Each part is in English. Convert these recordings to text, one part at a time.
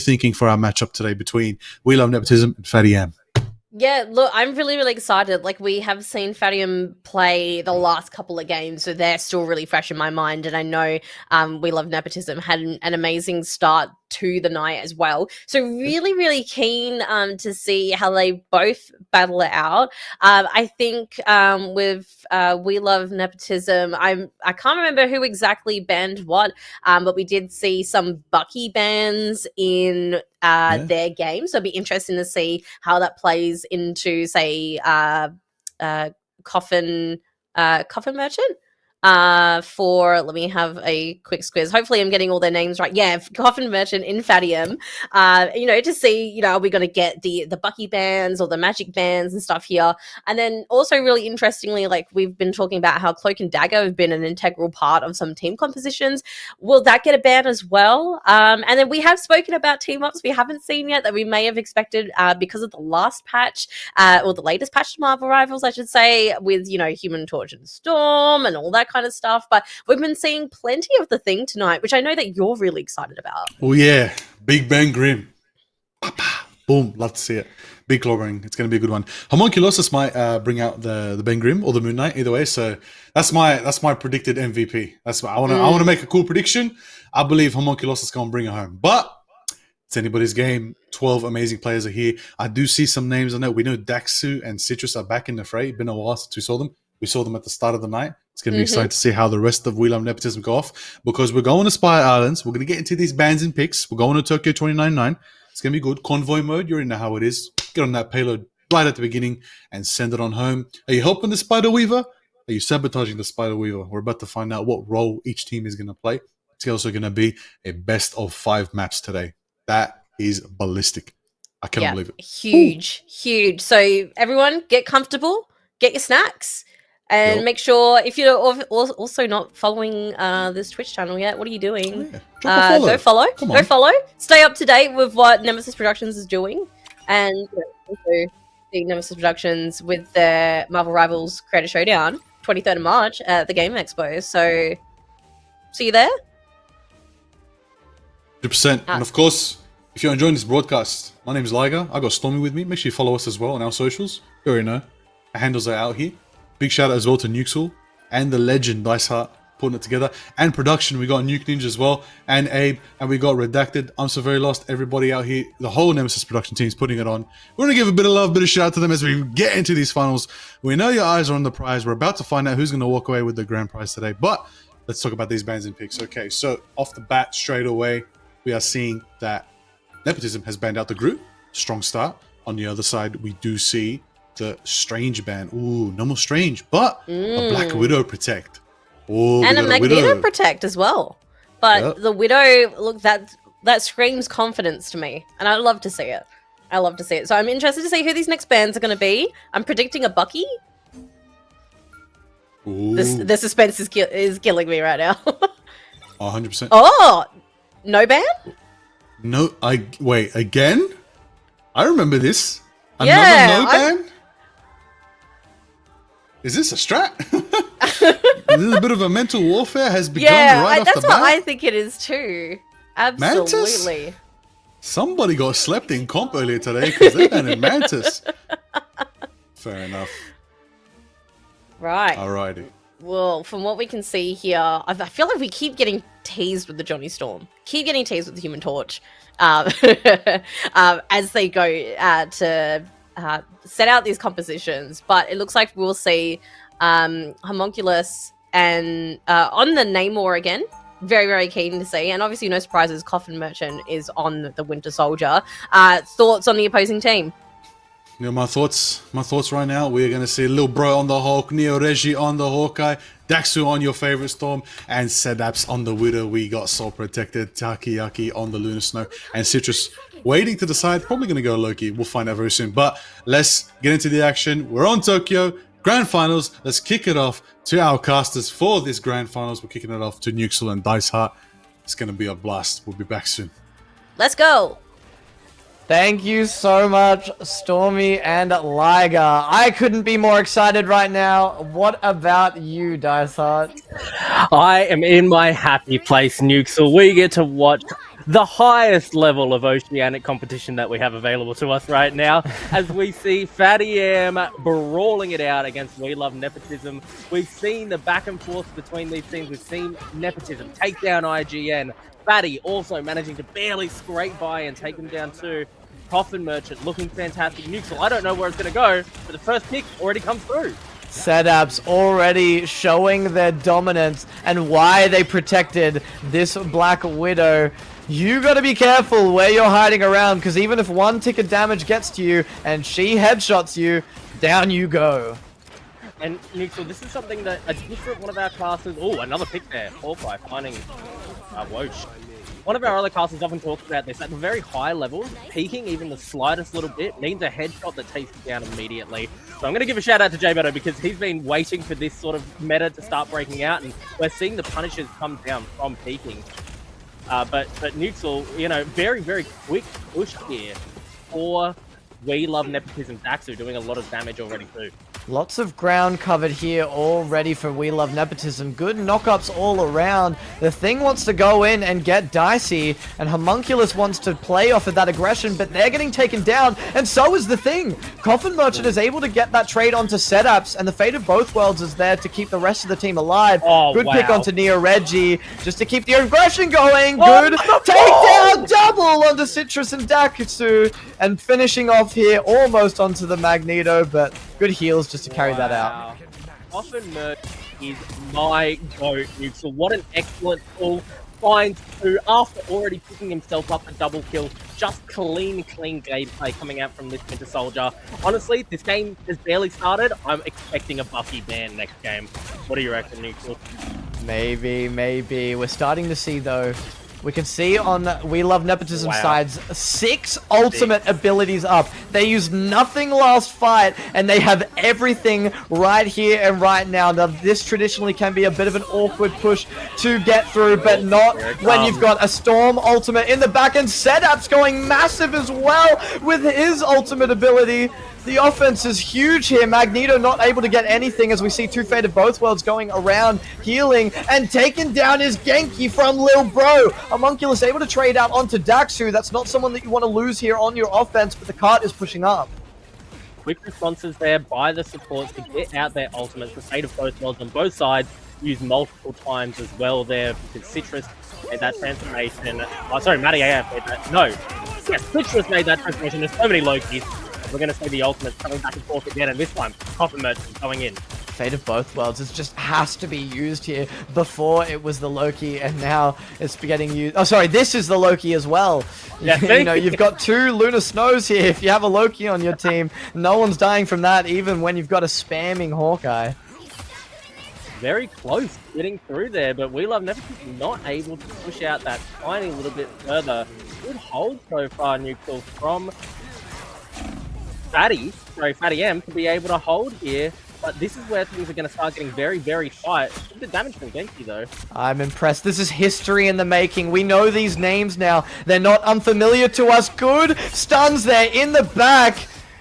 thinking for our matchup today between We Love Nepotism and fattyam? Yeah, look, I'm really, really excited. Like, we have seen fattyam play the last couple of games, so they're still really fresh in my mind. And I know We Love Nepotism had an amazing start to the night as well. So really, really keen to see how they both battle it out. I think with We Love Nepotism, I can't remember who exactly banned what, but we did see some Bucky bans in their game. So it'd be interesting to see how that plays into, say, Coffin Merchant. Let me have a quick squiz. Hopefully I'm getting all their names right. Yeah, Coffin Merchant in fattyam. To see, are we going to get the Bucky bands or the magic bands and stuff here? And then also really interestingly, like we've been talking about how Cloak and Dagger have been an integral part of some team compositions. Will that get a ban as well? And then we have spoken about team ups we haven't seen yet that we may have expected because of the last patch, or the latest patch to Marvel Rivals, I should say, with, Human Torch and Storm and all that kind of stuff. But we've been seeing plenty of the thing tonight, which I know that you're really excited about. Oh yeah, Big Bang Grim. Boom, love to see it. Big clobbering. It's going to be a good one. Homunculosis might bring out the Ben Grimm or the Moon Knight, either way. So that's my predicted MVP. That's what I want to make a cool prediction. I believe Homunculosis going to bring it home, but it's anybody's game. 12 amazing players are here. I do see some names on it. We know Daxu and Citrus are back in the fray. It's been a while since we saw them. We saw them at the start of the night. It's going to be exciting to see how the rest of We Love Nepotism go off, because we're going to Spire Islands. We're going to get into these bans and picks. We're going to Tokyo 2099. It's going to be good. Convoy mode, you already know how it is. Get on that payload right at the beginning and send it on home. Are you helping the Spider Weaver? Are you sabotaging the Spider Weaver? We're about to find out what role each team is going to play. It's also going to be a best of 5 match today. That is ballistic. I cannot believe it. Huge. So everyone, get comfortable, get your snacks, and make sure, if you're also not following this Twitch channel yet, what are you doing? Go follow. Stay up to date with what Nemesis Productions is doing, and also see Nemesis Productions with their Marvel Rivals Creator Showdown, 23rd of March at the Game Expo. So see you there. 100%. And of course, if you're enjoying this broadcast, my name is Liger. I got Stormy with me. Make sure you follow us as well on our socials. You already know. Our handles are out here. Big shout out as well to Nukesel and the legend Dice Heart putting it together. And production, we got Nuke Ninja as well, and Abe, and we got Redacted. I'm so very lost. Everybody out here, the whole Nemesis production team is putting it on. We're going to give a bit of love, a bit of shout out to them as we get into these finals. We know your eyes are on the prize. We're about to find out who's going to walk away with the grand prize today. But let's talk about these bans and picks. Okay, so off the bat, straight away, we are seeing that Nepotism has banned out the group. Strong start. On the other side, we do see the Strange ban. Ooh, no more Strange, but a Black Widow Protect. Ooh, and a Magneto Protect as well. But the Widow, look, that screams confidence to me, and I love to see it. So I'm interested to see who these next bans are going to be. I'm predicting a Bucky. Ooh. The suspense is killing me right now. 100%. Oh, no ban? No, wait, again? I remember this. Another no ban? Is this a strat? This a bit of a mental warfare has begun right off the bat. That's what I think it is too. Absolutely. Mantis? Somebody got slept in comp earlier today because they banned Mantis. Fair enough. Right. Alrighty. Well, from what we can see here, I feel like we keep getting teased with the Johnny Storm. Keep getting teased with the Human Torch. As they go to set out these compositions. But it looks like we'll see Homunculus and on the Namor again. Very, very keen to see. And obviously, no surprises, Coffin Merchant is on the Winter Soldier. Thoughts on the opposing team? You know, my thoughts right now, we're going to see Lil Bro on the Hulk, Neo Reggie on the Hawkeye, Daxu on your favorite Storm, and Sedaps on the Widow. We got Soul Protected, Takayaki on the Lunar Snow, and Citrus waiting to decide, probably going to go Loki. We'll find out very soon. But let's get into the action. We're on Tokyo. Grand Finals. Let's kick it off to our casters for this Grand Finals. We're kicking it off to Nukesel and Dice Heart. It's going to be a blast. We'll be back soon. Let's go. Thank you so much, Stormy and Liger. I couldn't be more excited right now. What about you, Dice Heart? I am in my happy place, Nukesel. We get to watch the highest level of oceanic competition that we have available to us right now, as we see fattyam brawling it out against We Love Nepotism. We've seen the back and forth between these teams. We've seen Nepotism take down IGN. Fatty also managing to barely scrape by and take him down too. Coffin Merchant looking fantastic. Neutral, I don't know where it's going to go, but the first pick already comes through. Setups already showing their dominance and why they protected this Black Widow. You gotta be careful where you're hiding around, because even if one tick of damage gets to you and she headshots you, down you go. And Neutral, this is something that a different one of our classes... Oh, another pick there. Hawkeye finding Wosh. One of our other classes often talks about this. At the very high levels, peeking even the slightest little bit means a headshot that takes you down immediately. So I'm going to give a shout out to J-Meadow because he's been waiting for this sort of meta to start breaking out, and we're seeing the punishes come down from peeking. But Neutral, you know, very, very quick push here for We Love Nepotism. Daxu doing a lot of damage already too. Lots of ground covered here already for We Love Nepotism. Good knockups all around. The Thing wants to go in and get dicey, and Homunculus wants to play off of that aggression, but they're getting taken down, and so is the Thing. Coffin Merchant is able to get that trade onto setups, and the Fate of Both Worlds is there to keep the rest of the team alive. Oh, good wow. pick onto Neo Reggie, just to keep the aggression going. Good takedown double onto Citrus and Daxu, and finishing off here almost onto the Magneto, but good heals just to carry that out. Coffin Merchant is my goat, Neutral. What an excellent pull. Finds two after already picking himself up a double kill. Just clean gameplay coming out from this Winter Soldier. Honestly, this game has barely started. I'm expecting a Buffy ban next game. What do you reckon, Neutral? Maybe. We're starting to see, though. We can see on We Love Nepotism sides, 6 ultimate abilities up. They used nothing last fight, and they have everything right here and right now. Now, this traditionally can be a bit of an awkward push to get through, but not when you've got a Storm ultimate in the back, and Setup's going massive as well with his ultimate ability. The offense is huge here. Magneto not able to get anything as we see two Fate of Both Worlds going around, healing, and taking down his Genki from Lil Bro. Homunculus able to trade out onto Daxu. That's not someone that you want to lose here on your offense, but the cart is pushing up. Quick responses there by the supports to get out their ultimates. The Fate of Both Worlds on both sides used multiple times as well there, because Citrus made that transformation. Oh, sorry, Matty AF made that. No. Yes, Citrus made that transformation. There's so many Lokis. We're going to see the ultimates coming back and forth again, and this time, Coffin Merchant going in. Fate of Both Worlds, it just has to be used here. Before it was the Loki, and now it's getting used. Oh, sorry, this is the Loki as well. Yeah, you know, you've got 2 Lunar Snows here. If you have a Loki on your team, no one's dying from that, even when you've got a spamming Hawkeye. Very close getting through there, but We Love Nepotism not able to push out that tiny little bit further. Good hold so far, Neutral, from fattyam to be able to hold here, but this is where things are going to start getting very, very tight. A bit of damage from Genki, though. I'm impressed. This is history in the making. We know these names now. They're not unfamiliar to us. Good stuns there in the back.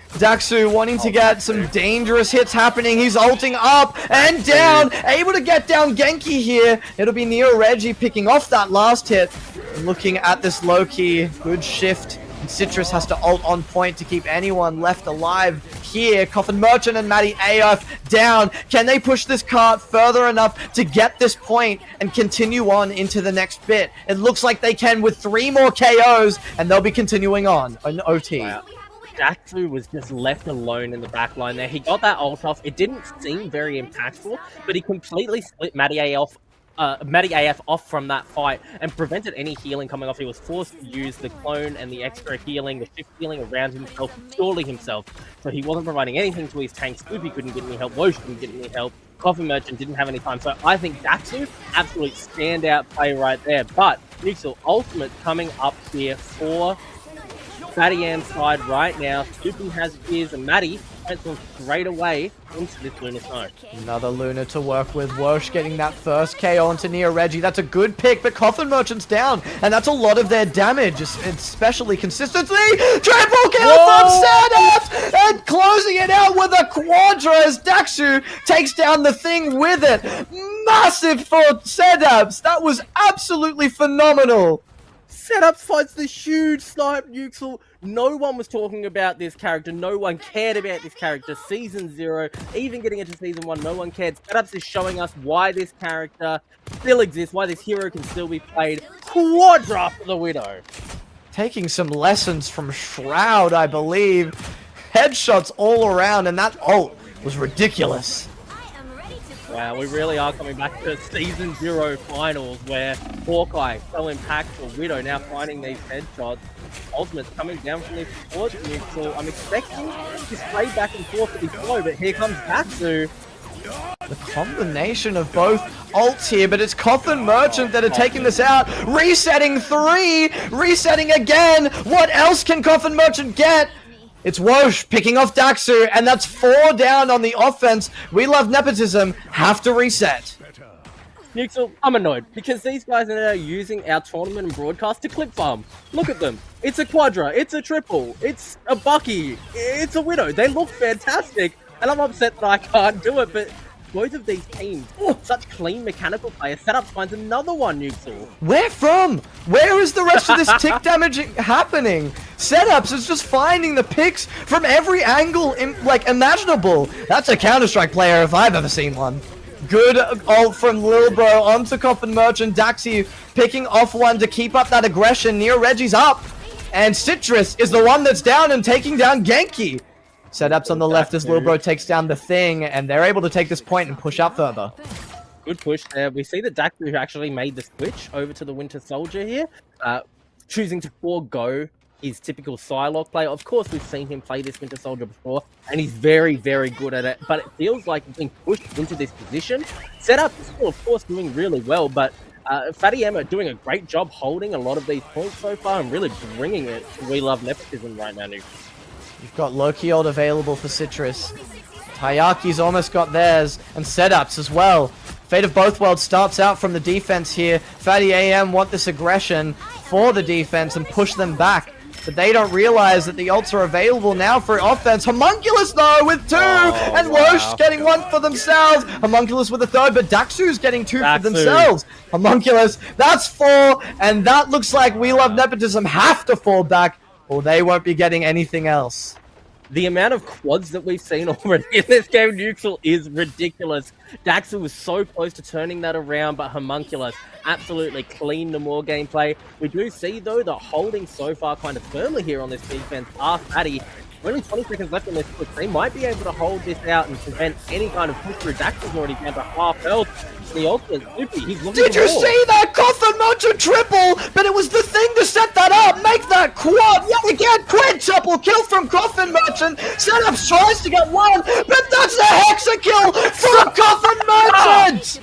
Daxu wanting to get some dangerous hits happening. He's ulting up and down. Able to get down Genki here. It'll be Neo Reggie picking off that last hit. Looking at this Loki. Good shift. Citrus has to ult on point to keep anyone left alive here. Coffin Merchant and Matty AF down. Can they push this cart further enough to get this point and continue on into the next bit? It looks like they can with 3 more KOs, and they'll be continuing on OT. Wow. Daxu was just left alone in the back line there. He got that ult off. It didn't seem very impactful, but he completely split Matty AF off from that fight and prevented any healing coming off. He was forced to use the clone and the extra healing, the shift healing around himself, purely himself. So he wasn't providing anything to his tank. Scoopy couldn't get any help. Wosh couldn't get any help. Coffin Merchant didn't have any time. So I think Daxu, absolute standout play right there. But Neutral ultimate coming up here for fattyam side right now. Scoopy has his, and Matty pencils straight away into this Lunar Snow. Another Lunar to work with. Wosh getting that first KO onto Neo Reggie. That's a good pick, but Coffin Merchant's down, and that's a lot of their damage, especially consistency. Triple kill from Setup, and closing it out with a Quadra as Daxu takes down the Thing with it. Massive for Setups. That was absolutely phenomenal. Setup fights the huge snipe Nuxel. No one was talking about this character. No one cared about this character. Season 0, even getting into Season 1, no one cared. Setups is showing us why this character still exists, why this hero can still be played. Quadra for the Widow. Taking some lessons from Shroud, I believe. Headshots all around, and that ult was ridiculous. Wow, we really are coming back to Season 0 finals where Hawkeye, so impactful, Widow now finding these headshots. Ultimate's coming down from this support neutral. I'm expecting this play back and forth to be slow, but here comes Batsu. The combination of both ults here, but it's Coffin Merchant that are taking this out. Resetting 3, resetting again. What else can Coffin Merchant get? It's Wosh picking off Daxu, and that's 4 down on the offense. We Love Nepotism have to reset. Nuxel, I'm annoyed because these guys are now using our tournament and broadcast to clip farm. Look at them. It's a Quadra, it's a Triple, it's a Bucky, it's a Widow. They look fantastic, and I'm upset that I can't do it, but both of these teams, such clean mechanical players. Setup finds another one, Nuxel. Where from? Where is the rest of this tick damage happening? Setups is just finding the picks from every angle, imaginable. That's a Counter-Strike player if I've ever seen one. Good ult from Lil Bro onto Coffin Merchant. Daxi picking off one to keep up that aggression. Neo Reggie's up. And Citrus is the one that's down and taking down Genki. Setups on the left as Lil Bro takes down the Thing, and they're able to take this point and push up further. Good push there. We see that Daxu actually made the switch over to the Winter Soldier here, choosing to forego his typical Psylocke play. Of course, we've seen him play this Winter Soldier before, and he's very, very good at it, but it feels like he's being pushed into this position. Setup is still, of course, doing really well, but fattyam are doing a great job holding a lot of these points so far and really bringing it to We Love Nepotism right now, Nuke. You've got Loki ult available for Citrus. Tayaki's almost got theirs, and Setups as well. Fate of Both Worlds starts out from the defense here. fattyam want this aggression for the defense and push them back. But they don't realize that the ults are available now for offense. Homunculus, though, with 2! And Losh getting 1 for themselves. Homunculus with a 3rd, but Daxu's getting 2 for themselves. Homunculus, that's 4. And that looks like We Love Nepotism have to fall back, or they won't be getting anything else. The amount of quads that we've seen already in this game, Nuxel, is ridiculous. Daxu was so close to turning that around, but Homunculus absolutely cleaned the more gameplay. We do see, though, that holding so far kind of firmly here on this defense are Fatty. Only 20 seconds left on this push. They might be able to hold this out and prevent any kind of push through. Daxu's already down to half health. The ultimate Soupy, he's looking Did you see that Coffin Merchant triple? But it was the Thing to set that up. Make that quad. Yet again, quintuple kill from Coffin Merchant. Setups tries to get 1, but that's a hexa kill from Coffin Merchant.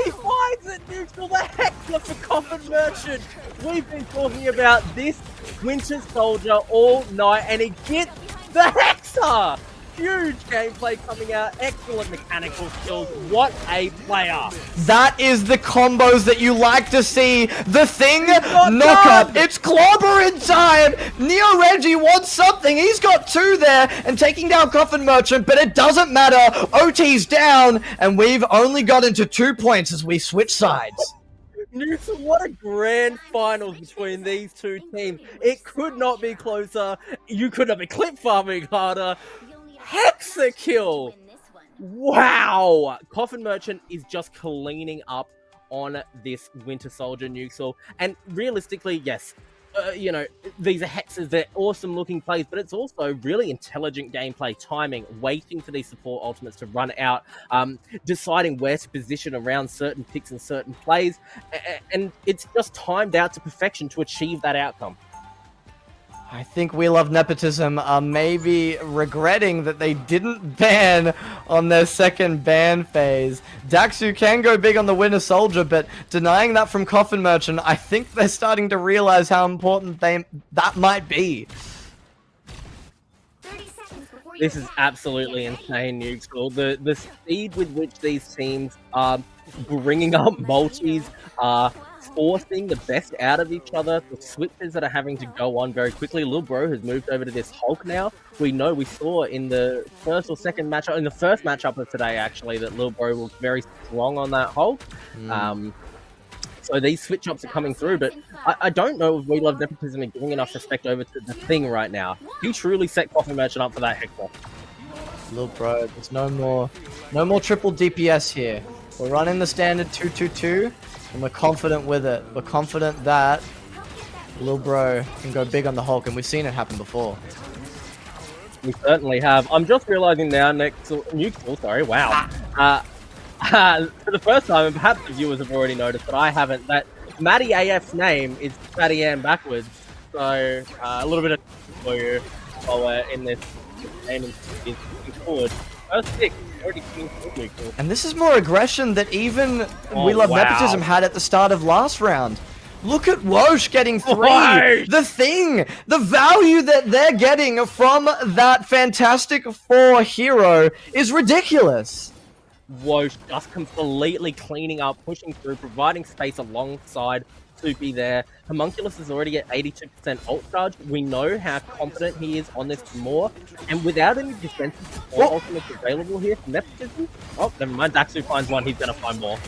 He finds it, Nuxel, the hexa for Coffin Merchant. We've been talking about this Winter Soldier all night, and he gets the hexa. Huge gameplay coming out, excellent mechanical skills. What a player! That is the combos that you like to see. The Thing, knock up. It's clobbering time. Neo Reggie wants something. He's got 2 there and taking down Coffin Merchant, but it doesn't matter. OT's down, and we've only got into 2 points as we switch sides. Nuxel, what a grand finals between these two teams. It could not be closer. You could not be clip farming harder. Hexa kill! Wow! Coffin Merchant is just cleaning up on this Winter Soldier, Nuxel. And realistically, yes, these are hexes, they're awesome looking plays, but it's also really intelligent gameplay, timing, waiting for these support ultimates to run out, deciding where to position around certain picks and certain plays, and it's just timed out to perfection to achieve that outcome. I think We Love Nepotism are maybe regretting that they didn't ban on their second ban phase. Daxu can go big on the Winter Soldier, but denying that from Coffin Merchant, I think they're starting to realize how important that might be. This is absolutely insane, Nuxel. The speed with which these teams are bringing up multis, are forcing the best out of each other, the switches that are having to go on very quickly. Lil Bro has moved over to this Hulk now. We saw in the first or second matchup, in the first matchup of today actually, that Lil Bro was very strong on that Hulk. So these switch ups are coming through, but I don't know if We Love Nepotism are giving enough respect over to the thing right now. He truly set Coffin Merchant up for that Hector. Lil bro, there's no more triple DPS here. We're running the standard 2-2-2, and we're confident with it. We're confident that Lil bro can go big on the Hulk, and we've seen it happen before. We certainly have. I'm just realizing now, wow. For the first time, and perhaps the viewers have already noticed, but I haven't, that Matty AF's name is fattyam backwards. So, a little bit of for you while we're in this game and forward. First pick, already coming forward. And this is more aggression that even We Love Nepotism had at the start of last round. Look at Wosh getting 3. Right. The thing, the value that they're getting from that Fantastic Four hero is ridiculous. Wosh just completely cleaning up, pushing through, providing space alongside Soupy there. Homunculus is already at 82% ult charge. We know how confident he is on this more. And without any defensive support ultimates available here from Nepotism, oh, never mind, Daxu finds one, he's going to find more.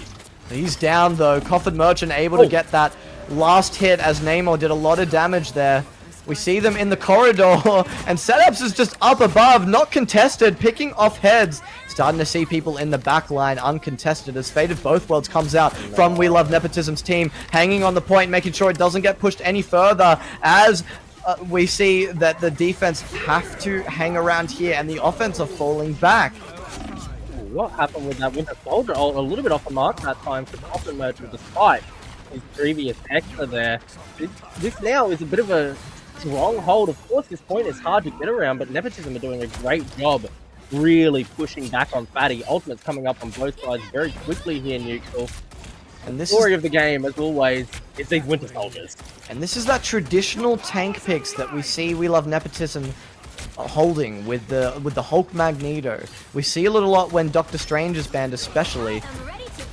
He's down though. Coffin Merchant able to get that last hit as Namor did a lot of damage there. We see them in the corridor, and Setups is just up above, not contested, picking off heads. Starting to see people in the back line uncontested as Fate of Both Worlds comes out from We Love Nepotism's team, hanging on the point, making sure it doesn't get pushed any further as we see that the defense have to hang around here and the offense are falling back. What happened with that Winter Soldier ult? A little bit off the mark that time for Coffin Merchant despite his previous extra there. This now is a bit of a stronghold. Of course, this point is hard to get around, but Nepotism are doing a great job really pushing back on Fatty. Ultimate's coming up on both sides very quickly here, Neutral. And the story of the game, as always, is these Winter Soldiers. And this is that traditional tank picks that we see We Love Nepotism holding with the Hulk Magneto. We see a little lot when Doctor Strange is banned especially.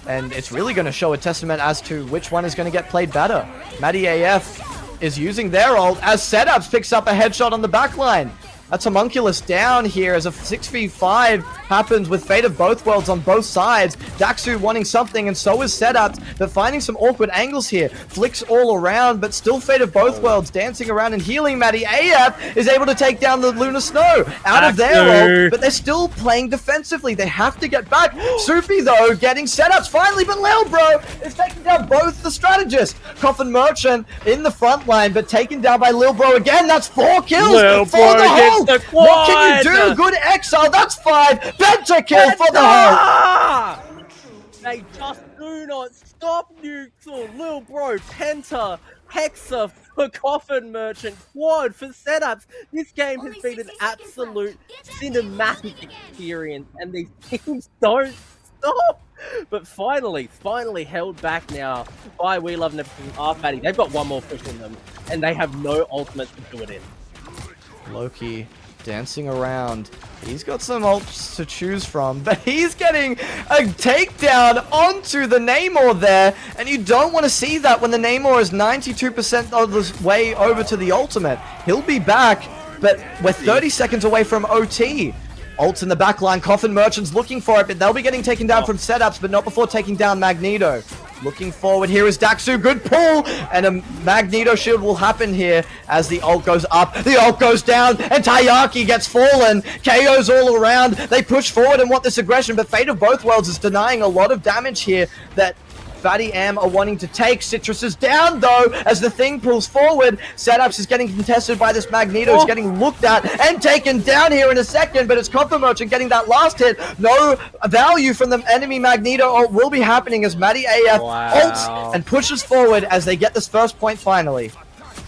And it's really going to show a testament as to which one is going to get played better. Matty AF is using their ult as Setups picks up a headshot on the back line. That's Homunculus down here as a 6v5 happens with Fate of Both Worlds on both sides. Daxu wanting something and so is Setups, but finding some awkward angles here. Flicks all around, but still Fate of Both Worlds dancing around and healing. Matty AF is able to take down the Lunar Snow out of their ult, but they're still playing defensively. They have to get back. Soupy though getting Setups finally, but Lil Bro is taking down both the strategists. Coffin Merchant in the front line, but taken down by Lil Bro again. That's 4 kills Lil for Bro the Hulk. What can you do? Good Exile, that's 5. Pentakill for the Hulk. They just do not stop Neutral. Lil Bro, Penta, Hexa for Coffin Merchant, Quad for Setups. This game has been an absolute cinematic experience, and these teams don't stop. But finally held back now by We Love Nepotism Fatty. They've got one more push in them, and they have no ultimate to do it in. Loki dancing around. He's got some ults to choose from, but he's getting a takedown onto the Namor there, and you don't want to see that when the Namor is 92% of the way over to the ultimate. He'll be back, but we're 30 seconds away from OT. Ults in the back line, Coffin Merchant's looking for it, but they'll be getting taken down from Setups, but not before taking down Magneto. Looking forward, here is Daxu, good pull, and a Magneto shield will happen here as the ult goes up, the ult goes down, and Taiyaki gets fallen, KOs all around, they push forward and want this aggression, but Fate of Both Worlds is denying a lot of damage here that fattyam are wanting to take. Citrus is down though as the thing pulls forward. Setups is getting contested by this Magneto. Is getting looked at and taken down here in a second, but it's Coffin Merchant getting that last hit. No value from the enemy Magneto will be happening as Matty AF ults and pushes forward as they get this first point finally.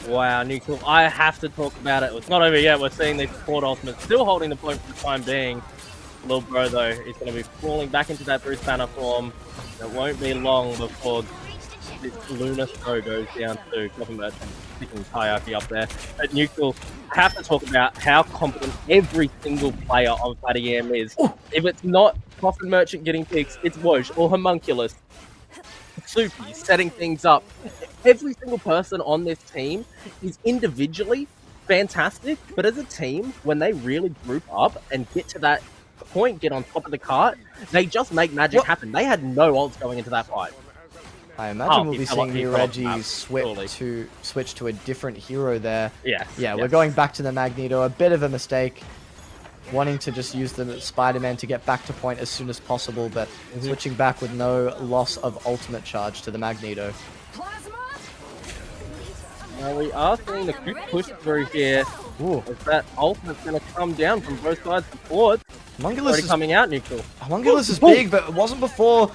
Wow, Neutral, I have to talk about it. It's not over yet. We're seeing these support ultimates still holding the point for the time being. Lil Bro, though, is going to be falling back into that Bruce Banner form. It won't be long before this Lunar Throw goes down to Coffin Merchant, picking Taiyaki up there. At Neutral, I have to talk about how competent every single player on fattyam is. If it's not Coffin Merchant getting picks, it's Wosh or Homunculus. Soupy setting things up. Every single person on this team is individually fantastic, but as a team, when they really group up and get to that point, get on top of the cart, they just make magic happen. They had no ults going into that fight. I imagine we'll he be fell off- seeing he New fell off the Reggie map, surely. switch to a different hero there. Yes. Yeah, yes. we're going back to the Magneto. A bit of a mistake. Wanting to just use the Spider-Man to get back to point as soon as possible, but switching back with no loss of ultimate charge to the Magneto. Now we are seeing the quick push through here. Ooh. Is that ultimate's going to come down from both sides support? Homunculus Already is, coming out neutral. Homunculus is big, but it wasn't before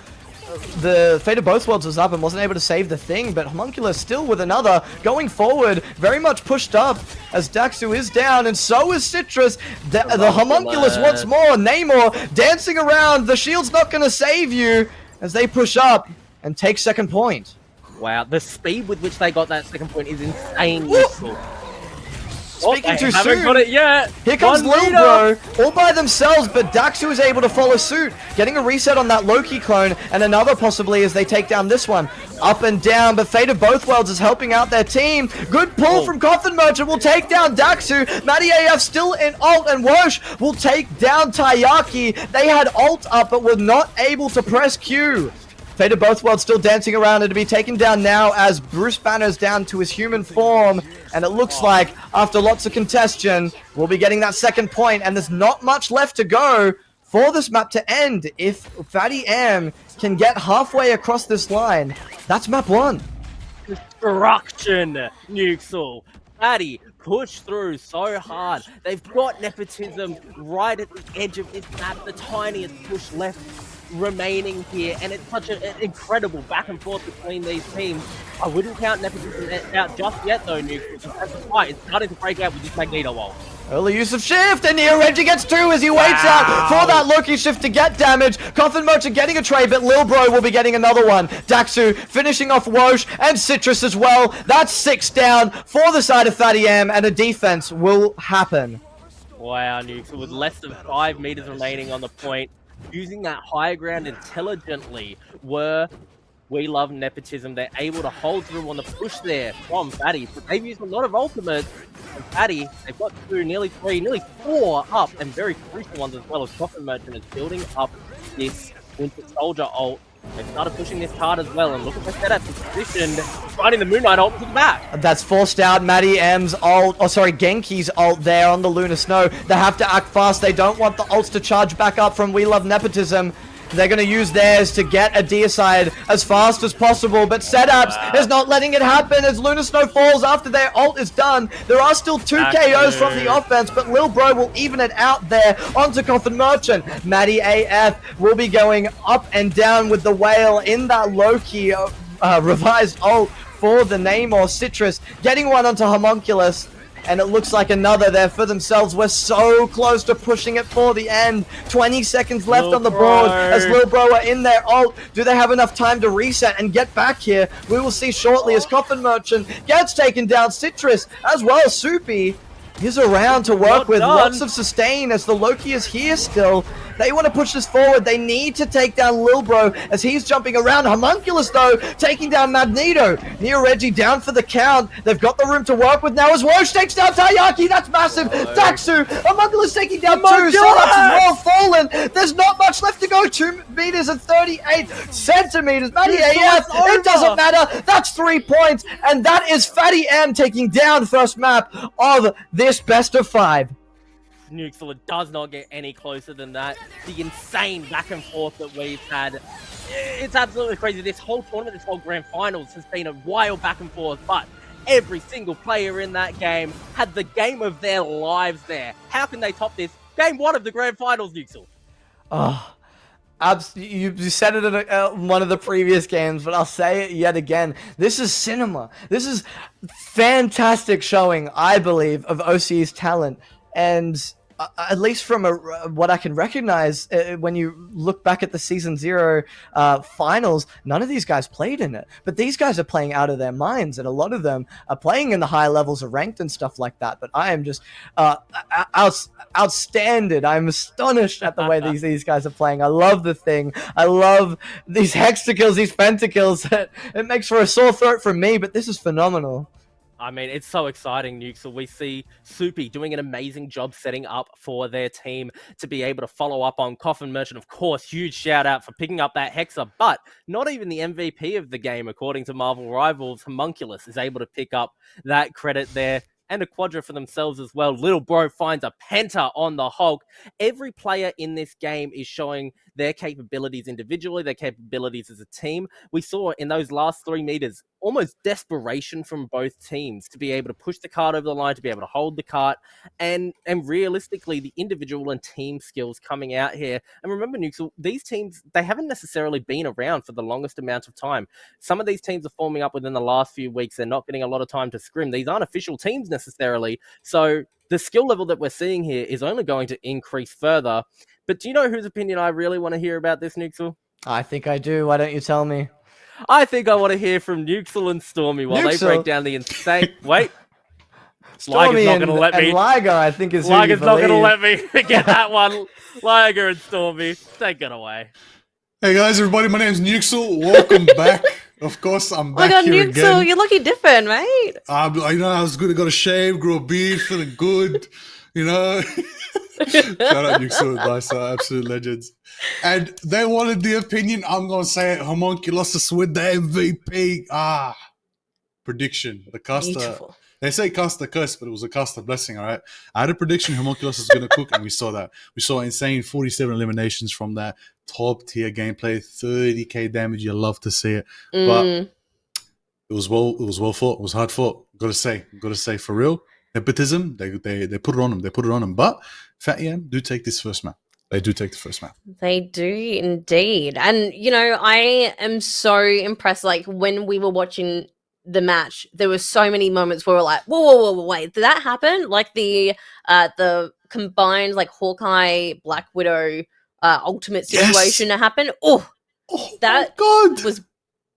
the Fate of Both Worlds was up and wasn't able to save the thing, but Homunculus still with another, going forward, very much pushed up as Daxu is down, and so is Citrus. The Homunculus once more, Namor dancing around, the shield's not going to save you as they push up and take second point. Wow, the speed with which they got that second point is insane. Speaking too haven't soon. got it yet. Here comes One Lil meter. Bro, all by themselves, but Daxu is able to follow suit, getting a reset on that Loki clone, and another possibly as they take down this one. Up and down, but Fate of Both Worlds is helping out their team. Good pull from Coffin Merchant will take down Daxu. Matty AF still in ult, and Wosh will take down Taiyaki. They had ult up, but were not able to press Q. Fate of Both Worlds still dancing around and to be taken down now as Bruce Banner's down to his human form. And it looks like, after lots of congestion, we'll be getting that second point, and there's not much left to go for this map to end. If fattyam can get halfway across this line, that's map 1. Destruction, Nuxel. Fatty push through so hard. They've got Nepotism right at the edge of this map, the tiniest push left remaining here, and it's such an incredible back and forth between these teams. I wouldn't count Nepotism out just yet though, Nuke, because that's the fight. It's starting to break out with this Magneto ult. Early use of shift, and here Reggie gets 2 as he waits out for that Loki shift to get damage. Coffin Merchant getting a trade, but Lil Bro will be getting another one. Daxu finishing off Wosh and Citrus as well. That's 6 down for the side of fattyam, and a defense will happen. Wow, Nuke, so with less than 5 meters remaining on the point, using that high ground intelligently were We Love Nepotism. They're able to hold through on the push there from Fatty, but they've used a lot of ultimates. And Fatty, they've got 2, nearly 3, nearly 4 up, and very crucial ones as well as Coffin Merchant is building up this Winter Soldier ult. They started pushing this hard as well, and look at the setup positioned, finding the Moon Knight ult to the back. That's forced out Matty M's ult, Genki's ult there on the Lunar Snow. They have to act fast. They don't want the ults to charge back up from We Love Nepotism. They're going to use theirs to get a deicide as fast as possible, but Setups is not letting it happen as Lunar Snow falls after their ult is done. There are still 2 KOs from the offense, but Lil Bro will even it out there onto Coffin Merchant. Matty AF will be going up and down with the whale in that Loki revised ult for the Namor. Citrus getting one onto Homunculus. And it looks like another there for themselves. We're so close to pushing it for the end. 20 seconds left on the board as Lil Bro are in their ult. Do they have enough time to reset and get back here? We will see shortly as Coffin Merchant gets taken down. Citrus as well as Soupy is around to work with. Lots of sustain as the Loki is here still. They want to push this forward. They need to take down Lil Bro as he's jumping around. Homunculus, though, taking down Magneto. Neo Reggie down for the count. They've got the room to work with now as Wosh takes down Taiyaki. That's massive. Daxu. Homunculus taking down 2. Setups as well fallen. There's not much left to go. 2 meters and 38 centimeters. Matty AF. It doesn't matter. That's 3 points. And that is fattyam taking down first map of this best of 5. Nuxel, it does not get any closer than that. The insane back and forth that we've had. It's absolutely crazy. This whole tournament, this whole grand finals has been a wild back and forth, but every single player in that game had the game of their lives there. How can they top this? Game 1 of the grand finals, Nuxel. Oh, you said it in one of the previous games, but I'll say it yet again. This is cinema. This is fantastic showing, I believe, of OCE's talent. And at least from what I can recognize, when you look back at the Season 0 finals, none of these guys played in it. But these guys are playing out of their minds, and a lot of them are playing in the high levels of ranked and stuff like that. But I am just outstanding. I'm astonished at the way these guys are playing. I love the thing. I love these hexakills, these pentakills. It makes for a sore throat from me, but this is phenomenal. I mean, it's so exciting, Nuke. So we see Soupy doing an amazing job setting up for their team to be able to follow up on Coffin Merchant. Of course, huge shout out for picking up that Hexa, but not even the MVP of the game, according to Marvel Rivals, Homunculus, is able to pick up that credit there. And a quadra for themselves as well. Little Bro finds a penta on the Hulk. Every player in this game is showing their capabilities individually, their capabilities as a team. We saw in those last 3 meters almost desperation from both teams to be able to push the cart over the line, to be able to hold the cart, and realistically the individual and team skills coming out here. And remember, Nuxel, these teams, they haven't necessarily been around for the longest amount of time. Some of these teams are forming up within the last few weeks. They're not getting a lot of time to scrim. These aren't official teams necessarily. So the skill level that we're seeing here is only going to increase further. But do you know whose opinion I really want to hear about this, Nuxel? I think I do. Why don't you tell me? I think I want to hear from Nuxel and Stormy while they Nuxel. break down the insane... Wait. Stormy Liger's not going to let me... and Liger, I think, is who Liger's you not going to believe. let me get that one. Liger and Stormy, take it away. Hey guys, everybody, my name's Nuxel. Welcome back. Of course, I'm Oh my back god, here Nuxel, again. you're looking different, mate. I was good. I got a shave, grew a beard, feeling good. You know, shout out Nuxel, nice, absolute legends. And they wanted the opinion. I'm gonna say it. Homunculus with the MVP. Prediction. The caster. Beautiful. They say cast the curse, but it was a cast the blessing. All right. I had a prediction. Homunculus was gonna cook, and we saw that. We saw insane 47 eliminations from that top tier gameplay. 30k damage. You love to see it, but it was well fought. It was hard fought. Gotta say for real. Nepotism, they put it on them. They put it on them. But fattyam do take this first map. They do take the first map. They do indeed. And, you know, I am so impressed. Like, when we were watching the match, there were so many moments where we're like, whoa, wait, did that happen? Like the combined, like, Hawkeye, Black Widow ultimate situation that happened. Oh, that my God. was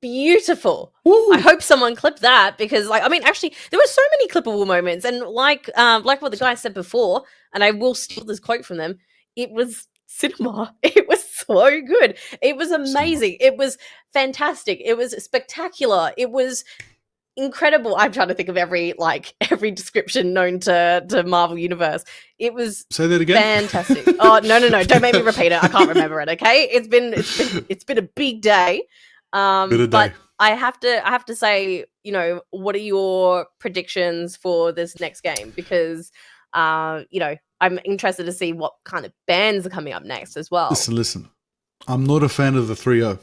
beautiful. Woo. I hope someone clipped that because, like, I mean, actually, there were so many clippable moments, and like what the guy said before, and I will steal this quote from them. It was cinema. It was so good. It was amazing. It was fantastic. It was spectacular. It was incredible. I'm trying to think of every description known to Marvel Universe. It was Say that again. fantastic. Oh no! Don't make me repeat it. I can't remember it. Okay, it's been a big day. But I have to say, you know, what are your predictions for this next game? Because, you know, I'm interested to see what kind of bands are coming up next as well. Listen. I'm not a fan of the 3-0,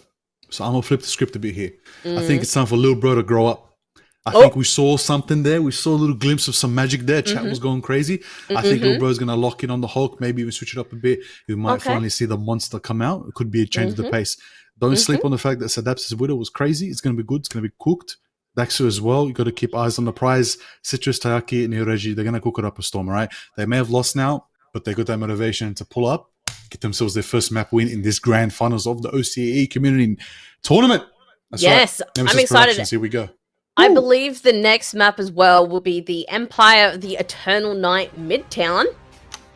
so I'm gonna flip the script a bit here. I think it's time for little bro to grow up. I think we saw something there. We saw a little glimpse of some magic there. Chat was going crazy. I think little bro's gonna lock in on the Hulk. Maybe even switch it up a bit. We might finally see the monster come out. It could be a change of the pace. Don't sleep on the fact that Sadap's widow was crazy. It's going to be good. It's going to be cooked. Daxu as well. You got to keep eyes on the prize. Citrus, Tayaki, and Neoreji, they're going to cook it up a storm, all right? They may have lost now, but they got that motivation to pull up, get themselves their first map win in this grand finals of the OCE community tournament. That's yes, right. Nemesis I'm excited. Productions, here we go. I believe the next map as well will be the Empire of the Eternal Night Midtown.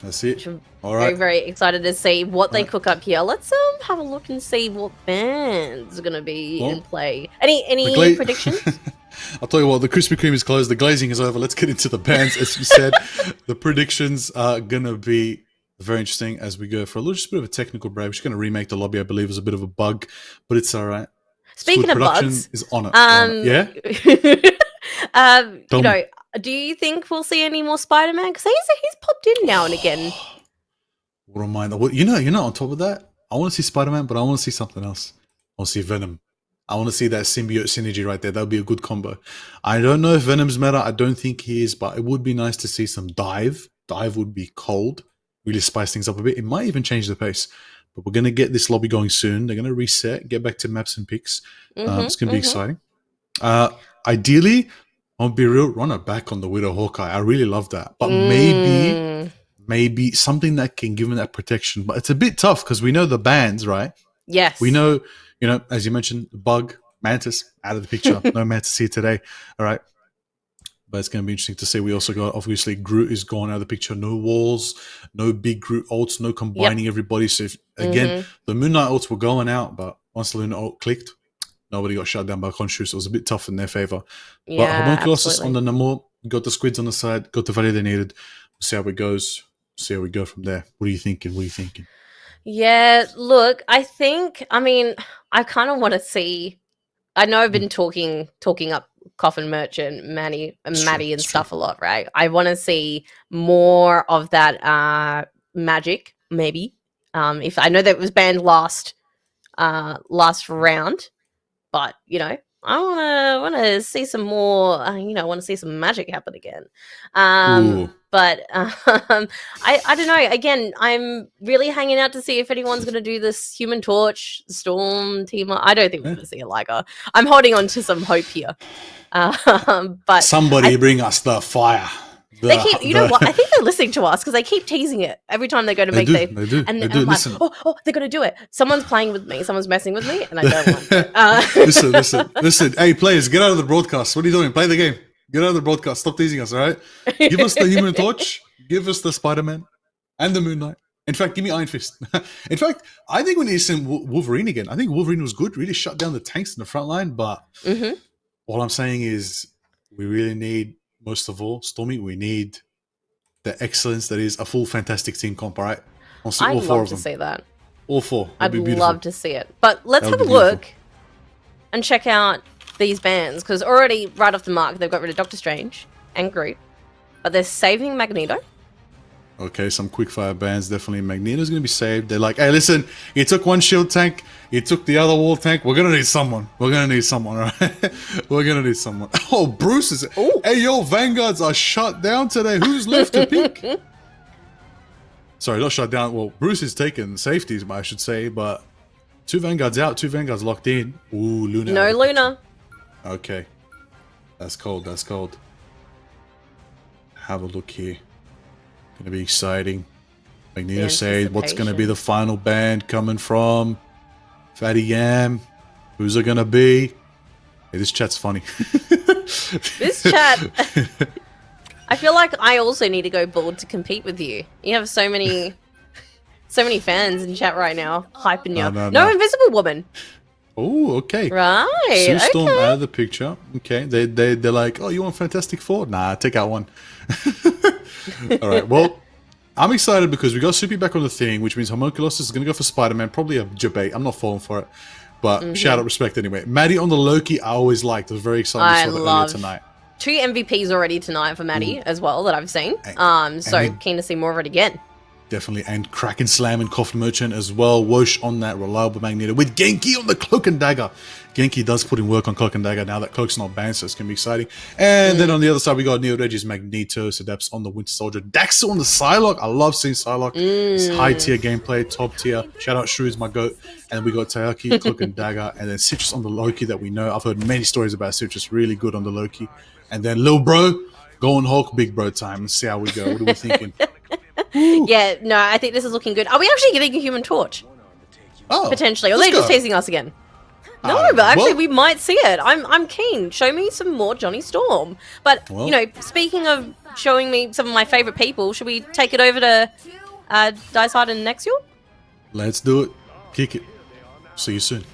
That's it. All Very, right. very excited to see what they cook up here. Let's have a look and see what bands are going to be in play. Any predictions? I'll tell you what, the Krispy Kreme is closed. The glazing is over. Let's get into the bands. As you said, the predictions are going to be very interesting as we go for a little just bit of a technical break. We're just going to remake the lobby. I believe it was a bit of a bug, but it's all right. Speaking of production bugs, is on it. Yeah? you know, do you think we'll see any more Spider-Man? Because he's popped in now and again. What am I? You know, on top of that, I want to see Spider-Man, but I want to see something else. I want to see Venom. I want to see that symbiote synergy right there. That would be a good combo. I don't know if Venom's meta. I don't think he is, but it would be nice to see some Dive. Dive would be cold. Really spice things up a bit. It might even change the pace. But we're going to get this lobby going soon. They're going to reset, get back to maps and picks. It's going to be exciting. Ideally, I'll be real, run it back on the Widow Hawkeye. I really love that. But maybe something that can give him that protection. But it's a bit tough because we know the bands, right? Yes. We know, you know, as you mentioned, Bug, Mantis out of the picture. No Mantis here today. All right. But it's going to be interesting to see. We also got, obviously, Groot is gone out of the picture. No walls, no big Groot ults, no combining everybody. So, again, the Moon Knight ults were going out, but once the Lunar ult clicked, Nobody got shut down by Conscious. It was a bit tough in their favor. But Yeah, Homunculus on absolutely. the Namor, got the squids on the side, got the value they needed. We'll see how it goes. See how we go from there. What are you thinking? What are you thinking? Yeah, look, I mean, I kind of want to see. I know I've been talking up Coffin Merchant, Maddie, and It's true, Maddie and it's true. stuff a lot, right? I want to see more of that magic, maybe. If I know that it was banned last round, but you know, I want to see some more. You know, I want to see some magic happen again. Ooh. But I don't know. Again, I'm really hanging out to see if anyone's going to do this Human Torch Storm teamer. I don't think we're going to see a Liger. I'm holding on to some hope here. But Somebody bring us the fire. they keep, you know what? I think they're listening to us because they keep teasing it every time they go to They make do, they do, and they I'm do. like, Listen. oh, they're gonna do it. Someone's playing with me. Someone's messing with me, and I don't want it. Listen. Hey, players, get out of the broadcast. What are you doing? Play the game. Get out of the broadcast. Stop teasing us, all right? Give us the Human Torch. Give us the Spider-Man and the Moon Knight. In fact, give me Iron Fist. In fact, I think we need to send Wolverine again. I think Wolverine was good. Really shut down the tanks in the front line. But all I'm saying is we really need, most of all, Stormy, we need the excellence that is a full Fantastic Team comp, all right? I'll see all I'd four love of to them. see that. All four. I'd That'd be beautiful. love to see it. But let's That have would a be beautiful. look and check out these bands because already right off the mark they've got rid of Doctor Strange and Groot, but they're saving Magneto. Okay, some quickfire bands. Definitely Magneto's going to be saved. They're like, hey, listen, you took one shield tank, you took the other wall tank. We're going to need someone. We're going to need someone, all right? We're going to need someone. Oh, Bruce is... Ooh. Hey, yo, Vanguards are shut down today. Who's left to pick? Sorry, not shut down. Well, Bruce is taking safeties, I should say, but 2 Vanguards out, 2 Vanguards locked in. Ooh, Luna. No Luna. Okay. That's cold, that's cold. Have a look here. Gonna be exciting. Magneto The said, what's gonna be anticipation. the final band coming from? fattyam. Who's it gonna be? Hey, this chat's funny. This chat. I feel like I also need to go board to compete with you. You have so many fans in chat right now, hyping you. No Invisible Woman. Oh, okay. Right. Sue Storm Okay. out of the picture. Okay. They're like, oh, you want Fantastic Four? Nah, take out one. All right. Well, I'm excited because we got Soupy back on the thing, which means Homunculus is going to go for Spider-Man. Probably a debate. I'm not falling for it. But shout out respect anyway. Maddie on the Loki, I always liked. It was very exciting to saw that earlier tonight. 2 MVPs already tonight for Maddie as well that I've seen. So keen to see more of it again. Definitely. And Kraken Slam and Coffin Merchant as well. Whoosh on that reliable Magneto with Genki on the Cloak and Dagger. Genki does put in work on Cloak and Dagger now that Cloak's not banned, so it's going to be exciting. And then on the other side, we got Neo Reggie's Magneto, Sedeps on the Winter Soldier, Daxel on the Psylocke. I love seeing Psylocke. It's high tier gameplay, top tier. Shout out Shrew's my goat. And we got Taiyaki, Cloak and Dagger, and then Citrus on the Loki that we know. I've heard many stories about Citrus, really good on the Loki. And then Lil Bro, going Hulk, big bro time. Let's see how we go. What are we thinking? Yeah, no, I think this is looking good. Are we actually getting a Human Torch? Oh, Potentially. Or are let's they just go. teasing us again? No, but actually well- we might see it. I'm keen. Show me some more Johnny Storm. But, Well- you know, speaking of showing me some of my favourite people, should we take it over to Dice Hard and Nexial? Let's do it. Kick it. See you soon.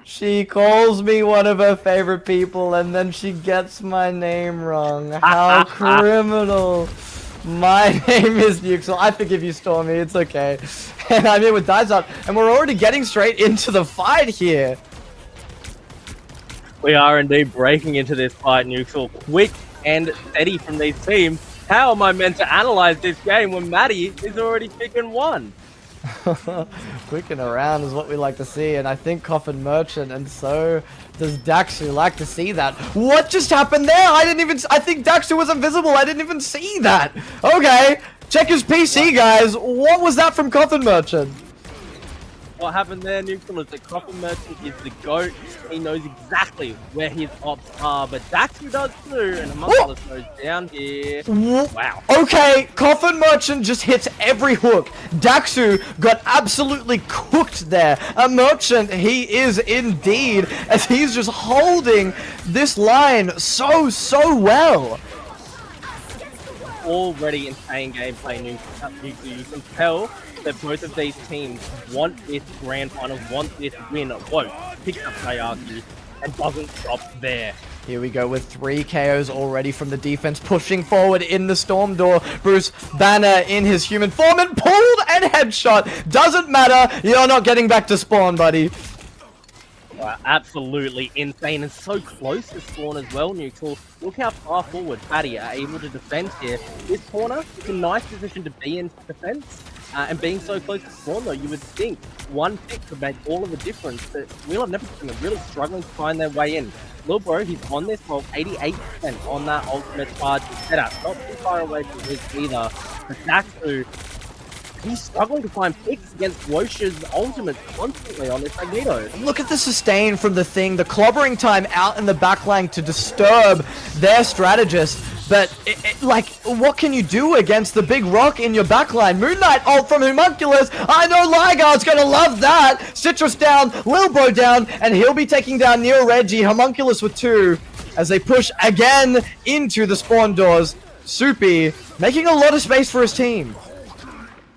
She calls me one of her favorite people and then she gets my name wrong. How criminal. My name is Nuxel. I forgive you, Stormy. It's okay. And I'm here with Dizot, and we're already getting straight into the fight here. We are indeed breaking into this fight, Nuxel. Quick and steady from these teams. How am I meant to analyze this game when Maddie is already picking one? Clicking around is what we like to see, and I think Coffin Merchant, and so does Daxu like to see that. What just happened there? I think Daxu was invisible. I didn't even see that. Okay, check his PC, guys. What was that from Coffin Merchant? What happened there, Nuxel, is that Coffin Merchant is the GOAT. He knows exactly where his ops are, but Daxu does too, and Homunculus goes down here. Wow. Okay, Coffin Merchant just hits every hook. Daxu got absolutely cooked there. A Merchant, he is indeed, as he's just holding this line so well. already insane gameplay. You can tell that both of these teams want this grand final, want this win. Whoa, picks up hierarchy and doesn't stop there. Here we go with 3 KOs already from the defense, pushing forward in the Storm Door. Bruce Banner in his human form and pulled and headshot. Doesn't matter, you're not getting back to spawn, buddy. Absolutely insane and so close to spawn as well, Neutral. Look how far forward Fatty are able to defend here. This corner is a nice position to be in defense. And being so close to spawn, though, you would think one pick could make all of the difference. But We Love Nepotism are really struggling to find their way in. Lil Bro, he's on this roll, 88% on that ultimate charge setup. Not too far away from his either. But Daxu, he's struggling to find picks against Wosh's ultimate constantly on this Magneto. Look at the sustain from the thing, the clobbering time out in the backline to disturb their strategist. But, like, what can you do against the big rock in your backline? Moon Knight ult from Homunculus. I know Ligar's gonna love that. Citrus down, Lil Bro down, and he'll be taking down Neo Reggie. Homunculus with 2 as they push again into the spawn doors. Soupy making a lot of space for his team.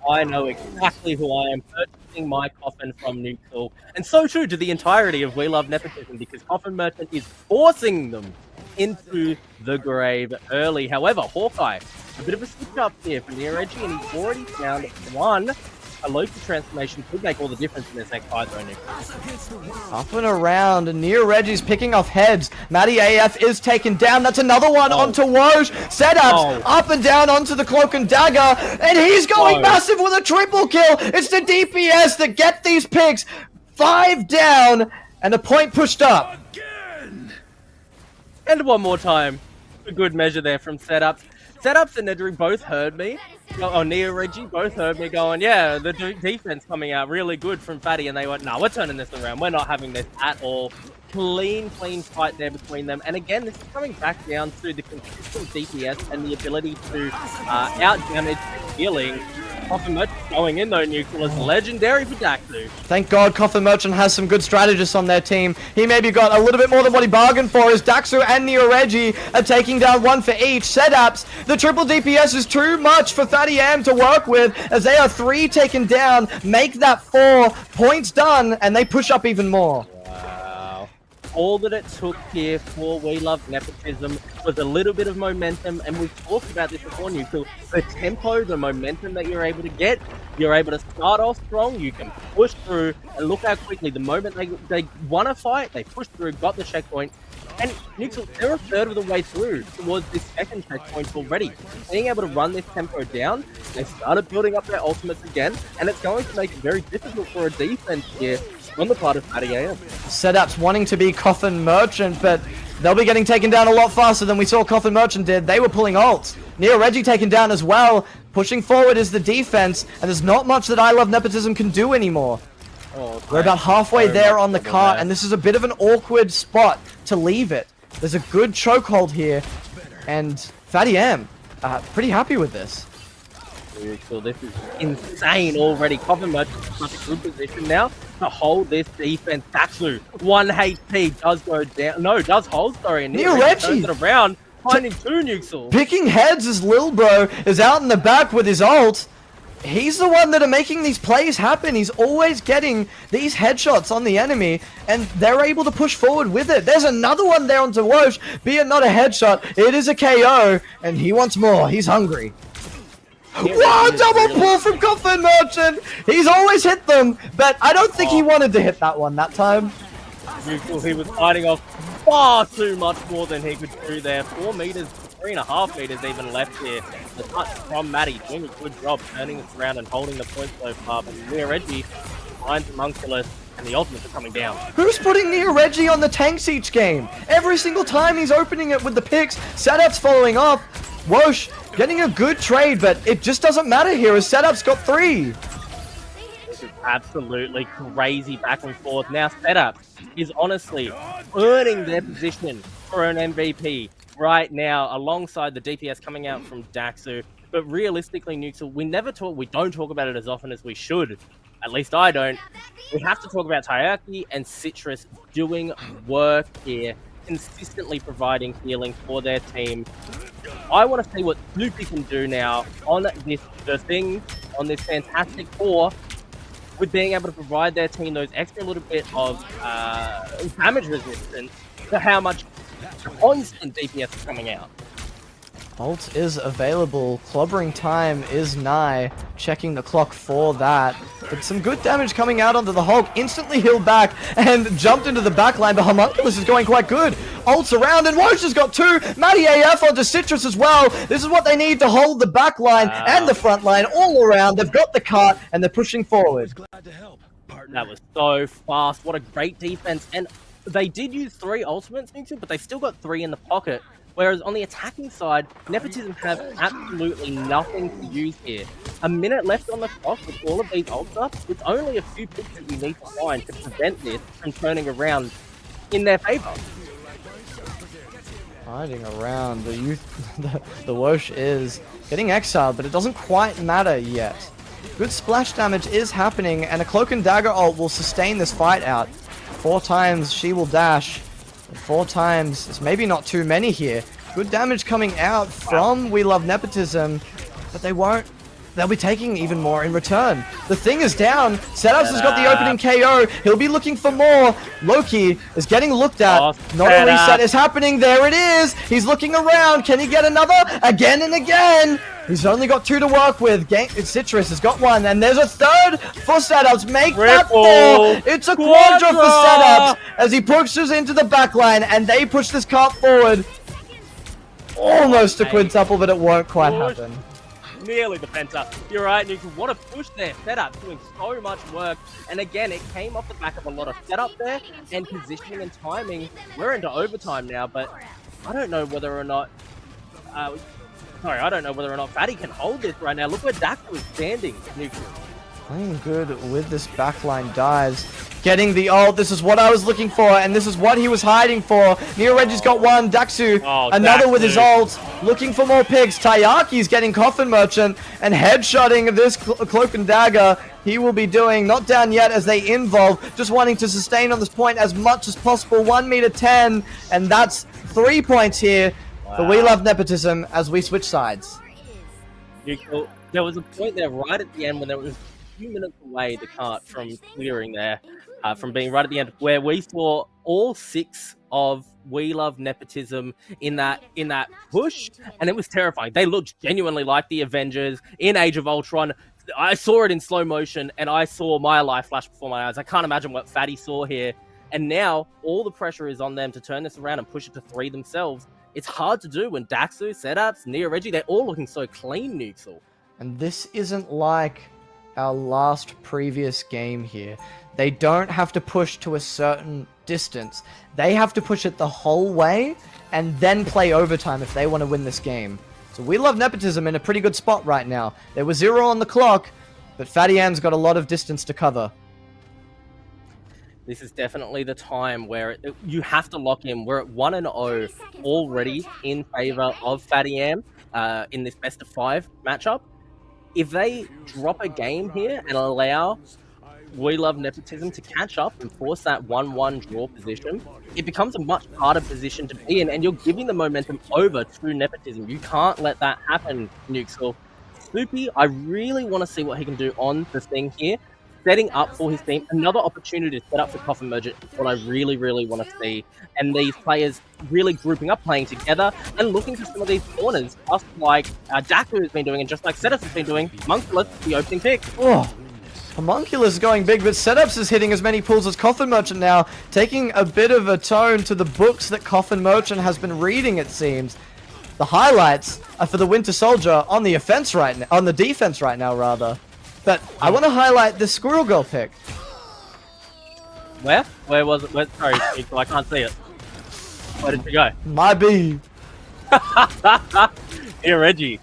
I know exactly who I am purchasing my coffin from Neutral. And so too to the entirety of We Love Nepotism, because Coffin Merchant is forcing them into the grave early. However, Hawkeye, a bit of a switch up here from Neo Reggie, and he's already found one. A local transformation could make all the difference in this next fight, though, Nick. Up and around, and Neo Reggie's picking off heads. Matty AF is taken down. That's another one onto Woj. Setups up and down onto the Cloak and Dagger, and he's going massive with a triple kill. It's the DPS that get these picks. 5 down, and a point pushed up. And one more time. A good measure there from Setups. Setups and Nedry both heard me. Neo Reggie both heard me going, yeah, the defense coming out really good from Fatty. And they went, no, we're turning this around. We're not having this at all. Clean fight there between them. And again, this is coming back down to the consistent DPS and the ability to out-damage healing. Coffin Merchant going in though, Neutral is legendary for Daxu. Thank God Coffin Merchant has some good strategists on their team. He maybe got a little bit more than what he bargained for, as Daxu and Neo Reggie are taking down 1 for each. Setups, the triple DPS is too much for fattyam to work with, as they are 3 taken down, make that 4 points done, and they push up even more. All that it took here for We Love Nepotism was a little bit of momentum, and we've talked about this before, Neutral. The tempo, the momentum that you're able to get, you're able to start off strong, you can push through, and look how quickly, the moment they won a fight, they pushed through, got the checkpoint, and Neutral, they're a third of the way through towards this second checkpoint already. Being able to run this tempo down, they started building up their ultimates again, and it's going to make it very difficult for a defense here on the part of fattyam. Setups wanting to be Coffin Merchant, but they'll be getting taken down a lot faster than we saw Coffin Merchant did. They were pulling ults. Neo Reggie taken down as well. Pushing forward is the defense, and there's not much that I Love Nepotism can do anymore. We're about halfway there on the cart, and this is a bit of an awkward spot to leave it. There's a good chokehold here, and fattyam, pretty happy with this. So this is insane already. Coffin Merchant's in such a good position now to hold this defense. Daxu, 1 HP does go down. No, does hold, sorry. And Neo Reggie turns it around, finding 2 nukes. Picking heads as Lil Bro is out in the back with his ult. He's the one that are making these plays happen. He's always getting these headshots on the enemy, and they're able to push forward with it. There's another one there onto Wosh. Be it not a headshot, it is a KO, and he wants more. He's hungry. Wow, double pull from Coffin Merchant! He's always hit them, but I don't think he wanted to hit that one that time. He was fighting off far too much more than he could do there. 4 meters, 3.5 meters even left here. The touch from Matty doing a good job turning this around and holding the point so far. But Neo Reggie finds Homunculus, and the ultimates are coming down. Who's putting Neo Reggie on the tanks each game? Every single time he's opening it with the picks, Setups following off. Wosh getting a good trade, but it just doesn't matter here as Setups got 3. This is absolutely crazy back and forth. Now Setup is honestly earning their position for an MVP right now, alongside the DPS coming out from Daxu. But realistically, Neutral, we don't talk about it as often as we should. At least I don't. We have to talk about Tyarki and Citrus doing work here, consistently providing healing for their team. I want to see what Snoopy can do now on this fantastic core, with being able to provide their team those extra little bit of damage resistance to how much constant DPS is coming out. Ult is available. Clobbering time is nigh. Checking the clock for that. But some good damage coming out onto the Hulk. Instantly healed back and jumped into the back line. But Homunculus is going quite good. Ult's around and Wosh has got two. Matty AF onto Citrus as well. This is what they need to hold the back line and the front line all around. They've got the cart and they're pushing forward. That was so fast. What a great defense. And they did use 3 ultimates, but they still got 3 in the pocket. Whereas on the attacking side, Nepotism have absolutely nothing to use here. A minute left on the clock with all of these ults up. It's only a few picks that we need to find to prevent this from turning around in their favor. Hiding around. The Wosh is getting exiled, but it doesn't quite matter yet. Good splash damage is happening, and a Cloak and Dagger ult will sustain this fight out. 4 times she will dash. 4 times, it's maybe not too many here. Good damage coming out from We Love Nepotism, but they'll be taking even more in return. The thing is down. Setups has got the opening KO. He'll be looking for more. Loki is getting looked at. Not a reset is happening. There it is. He's looking around. Can he get another? Again and again. He's only got 2 to work with. Citrus has got 1, and there's a third for Setups. Make that 4. It's a quadra for Setups as he pushes into the back line, and they push this cart forward. Almost a quintuple, but it won't quite happen. Nearly the penta. You're right, Neutral. What a push there. Setup doing so much work. And again, it came off the back of a lot of setup there and positioning and timing. We're into overtime now, but I don't know whether or not Fatty can hold this right now. Look where Daxter is standing, Neutral. Playing good with this backline dives. Getting the ult. This is what I was looking for, and this is what he was hiding for. Neoregi's got 1. Daxu, another with his ult. Looking for more picks. Tayaki's getting Coffin Merchant and headshotting this Cloak and Dagger. He will be doing, not down yet as they involve, just wanting to sustain on this point as much as possible. 1m10, and that's 3 points here for We Love Nepotism as we switch sides. There was a point there right at the end when there was a few minutes away, the cart from clearing there, from being right at the end, where we saw all 6 of We Love Nepotism in that push, and it was terrifying. They looked genuinely like the Avengers in Age of Ultron. I saw it in slow motion, and I saw my life flash before my eyes. I can't imagine what Fatty saw here. And now all the pressure is on them to turn this around and push it to 3 themselves. It's hard to do when Daxu, Setups, Neoregi, they're all looking so clean, Nuxel. And this isn't like our last previous game here. They don't have to push to a certain distance. They have to push it the whole way and then play overtime if they want to win this game. So We Love Nepotism in a pretty good spot right now. There was 0 on the clock, but fattyam's got a lot of distance to cover. This is definitely the time where you have to lock in. We're at 1-0 already in favor of fattyam in this best of 5 matchup. If they drop a game here and allow We Love Nepotism to catch up and force that 1-1 draw position, it becomes a much harder position to be in, and you're giving the momentum over to Nepotism. You can't let that happen, Nuxel. Snoopy, I really want to see what he can do on the thing here. Setting up for his team, another opportunity to set up for Coffin Merchant, what I really, really want to see. And these players really grouping up, playing together, and looking for some of these corners, just like Daku has been doing, and just like Setups has been doing. Montly, the opening pick. Oh, Homunculus is going big, but Setups is hitting as many pulls as Coffin Merchant now, taking a bit of a tone to the books that Coffin Merchant has been reading, it seems. The highlights are for the Winter Soldier on the defense right now, rather. But I want to highlight the Squirrel Girl pick. Where? Where was it? Sorry, I can't see it. Where did you go? My B. Here, Reggie.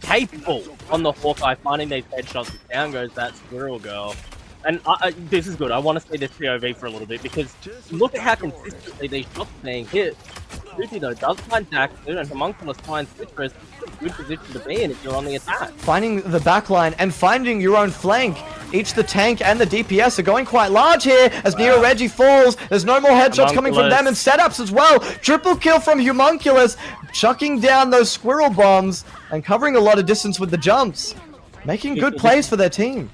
Capable on the Hawkeye, finding these headshots. Down goes that Squirrel Girl. And this is good. I want to see this POV for a little bit, because look at how consistently these shots are being hit. Snoopy, though, does find Daxter, and Homunculus finds Citrus. Good position to be in if you're on the attack. Finding the backline and finding your own flank Each the tank and the DPS are going quite large here as Neo Reggie falls. There's no more headshots coming from them and setups as well. Triple kill from Homunculus, chucking down those squirrel bombs and covering a lot of distance with the jumps. Making good plays for their team.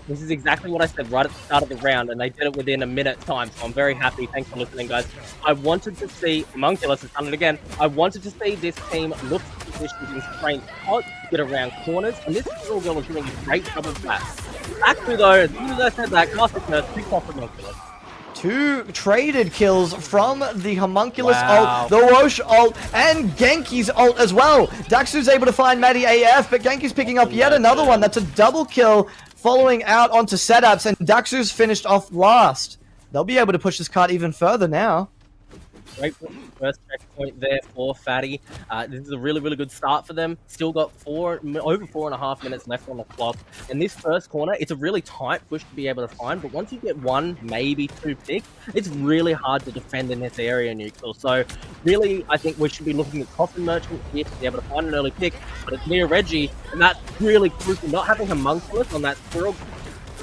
This is exactly what I said right at the start of the round, and they did it within a minute time, so I'm very happy. Thanks for listening, guys. I wanted to see, Homunculus has done it again, I wanted to see this team look for positions in strength, get around corners, and this little girl is doing a great job of that. Actually, though, as soon as I said that, Classic Nurse picked off Homunculus. 2 traded kills from the Homunculus ult, the Roche ult, and Genki's ult as well. Daxu's able to find Maddie AF, but Genki's picking up yet another one. That's a double kill following out onto setups, and Daxu's finished off last. They'll be able to push this card even further now. Great first checkpoint there for Fatty. This is a really, really good start for them. Still got over 4.5 minutes left on the clock. And this first corner, it's a really tight push to be able to find, but once you get 1, maybe 2 picks, it's really hard to defend in this area, Neutral. So really, I think we should be looking at Coffin Merchant here to be able to find an early pick, but it's near Reggie, and that's really crucial. Not having Homunculus on that squirrel.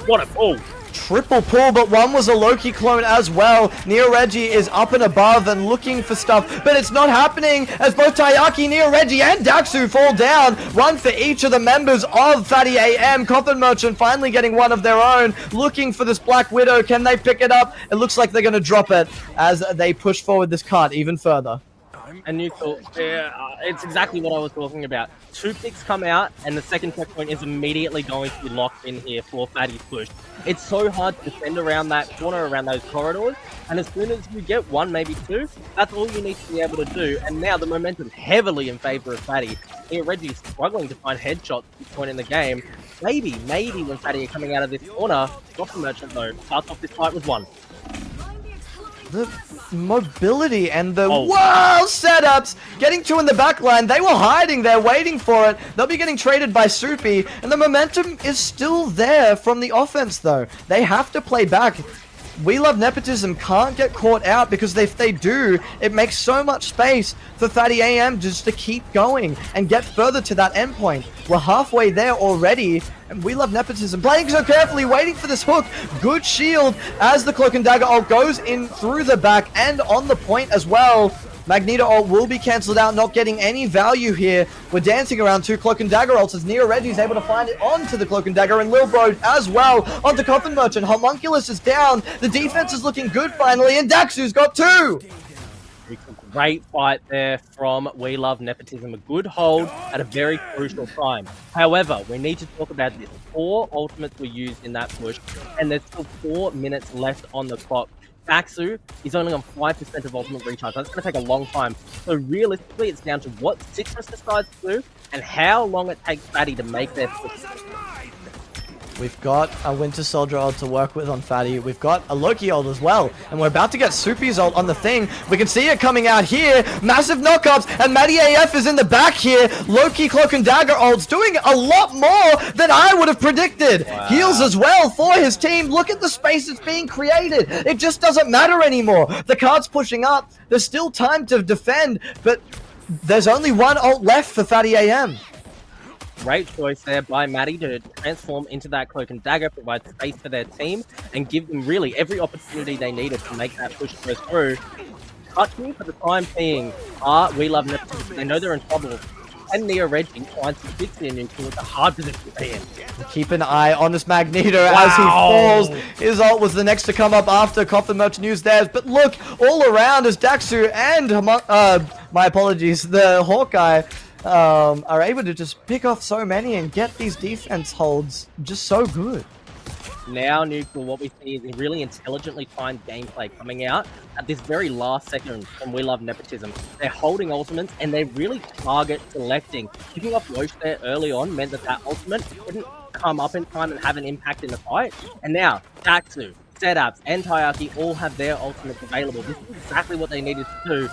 What a pull! Triple pull, but one was a Loki clone as well. Neo Reggie is up and above and looking for stuff, but it's not happening as both Taiyaki, Neo Reggie, and Daxu fall down. One for each of the members of Fatty AM. Coffin Merchant finally getting one of their own, looking for this Black Widow. Can they pick it up? It looks like they're going to drop it as they push forward this card even further. And Neutral, it's exactly what I was talking about. 2 picks come out, and the second checkpoint is immediately going to be locked in here for Fatty's push. It's so hard to defend around that corner, around those corridors, and as soon as you get 1, maybe 2, that's all you need to be able to do. And now the momentum heavily in favor of Fatty. Here, Reggie's struggling to find headshots at this point in the game. Maybe when Fatty are coming out of this corner, Coffin Merchant though starts off this fight with 1. The mobility and the wow setups, getting 2 in the back line. They were hiding there, waiting for it. They'll be getting traded by Soupy, and the momentum is still there from the offense, though. They have to play back. We Love Nepotism can't get caught out because if they do, it makes so much space for Fatty AM just to keep going and get further to that endpoint. We're halfway there already, and We Love Nepotism playing so carefully, waiting for this hook. Good shield as the Cloak and Dagger ult goes in through the back and on the point as well. Magneto ult will be cancelled out, not getting any value here. We're dancing around 2 Cloak and Dagger ults as Neo Reggie's able to find it onto the Cloak and Dagger, and Lil Bro as well onto Coffin Merchant. Homunculus is down. The defense is looking good finally, and Daxu's got 2. Great fight there from We Love Nepotism. A good hold at a very crucial time. However, we need to talk about this. 4 ultimates were used in that push, and there's still 4 minutes left on the clock. Daxu is only on 5% of ultimate recharge. That's going to take a long time. So realistically, it's down to what Citrus decides to do and how long it takes Fatty to make their push. We've got a Winter Soldier ult to work with on Fatty. We've got a Loki ult as well. And we're about to get Soupy's ult on the thing. We can see it coming out here. Massive knockups. And Maddie AF is in the back here. Loki, Cloak and Dagger ults doing a lot more than I would have predicted. Wow. Heals as well for his team. Look at the space that's being created. It just doesn't matter anymore. The card's pushing up. There's still time to defend. But there's only 1 ult left for Fatty AM. Great choice there by Maddie to transform into that Cloak and Dagger, provide space for their team, and give them really every opportunity they needed to make that push through. Touching for the time being are We Love Nepotism. They know they're in trouble. And Neo Reggie finds some fix in into a hard position to be in. Keep an eye on this Magneto as he falls. His ult was the next to come up after Coffin Merchant used theirs. But look, all around as Daxu and, my apologies, the Hawkeye are able to just pick off so many and get these defense holds just so good. Now, Neutral, what we see is really intelligently timed gameplay coming out at this very last second from We Love Nepotism. They're holding ultimates and they're really target selecting. Picking off Roche there early on meant that ultimate didn't come up in time and have an impact in the fight. And now, Daxu, Setups, and Taiyaki all have their ultimates available. This is exactly what they needed to do.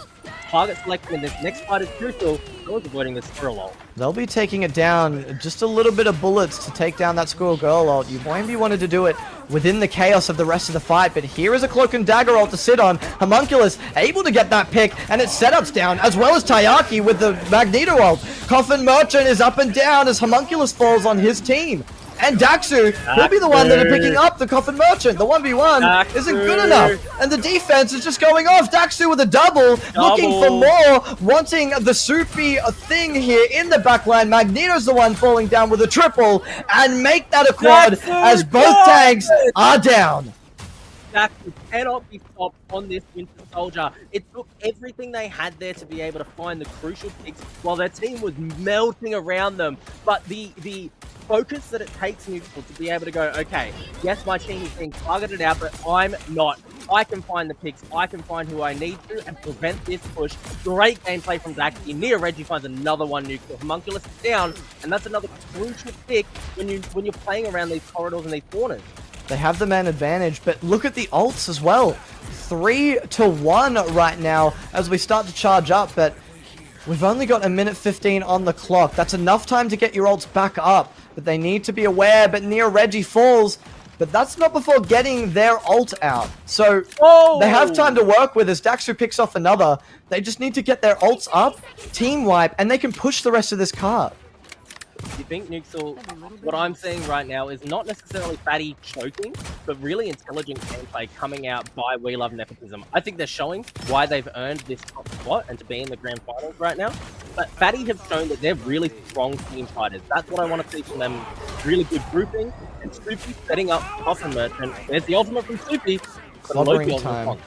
Target selection in this next fight is crucial. Always avoiding the squirrel ult. They'll be taking it down. Just a little bit of bullets to take down that squirrel girl ult. You maybe wanted to do it within the chaos of the rest of the fight, but here is a Cloak and Dagger ult to sit on. Homunculus able to get that pick, and its setups down, as well as Taiyaki with the Magneto ult. Coffin Merchant is up and down as Homunculus falls on his team. And Daxu, he'll be the one that are picking up the Coffin Merchant. The 1v1 isn't good enough. And the defense is just going off. Daxu with a double, looking for more, wanting the soupy thing here in the backline. Magneto's the one falling down with a triple, and make that a quad as both tanks are down. Daxu cannot be stopped on this Winter Soldier. It took everything they had there to be able to find the crucial picks while their team was melting around them. But the focus that it takes Neutral to be able to go, okay, yes, my team is being targeted out, but I'm not. I can find the picks, I can find who I need to, and prevent this push. Great gameplay from Daxu. Near Reggie finds another one Neutral. Homunculus is down, and that's another crucial pick when you're playing around these corridors and these corners. They have the man advantage, but look at the ults as well. 3-1 right now as we start to charge up, but we've only got 1:15 on the clock. That's enough time to get your ults back up, but they need to be aware. But Near Reggie falls, but that's not before getting their ult out. So they have time to work with as Daxu picks off another. They just need to get their ults up, team wipe, and they can push the rest of this card. You think Nuxel, what I'm seeing right now is not necessarily Fatty choking, but really intelligent gameplay coming out by We Love Nepotism. I think they're showing why they've earned this top spot and to be in the grand finals right now. But Fatty have shown that they're really strong team fighters. That's what I want to see from them. Really good grouping, and Soupy setting up Coffin Merchant. There's the ultimate from Soupy. Clobbering time.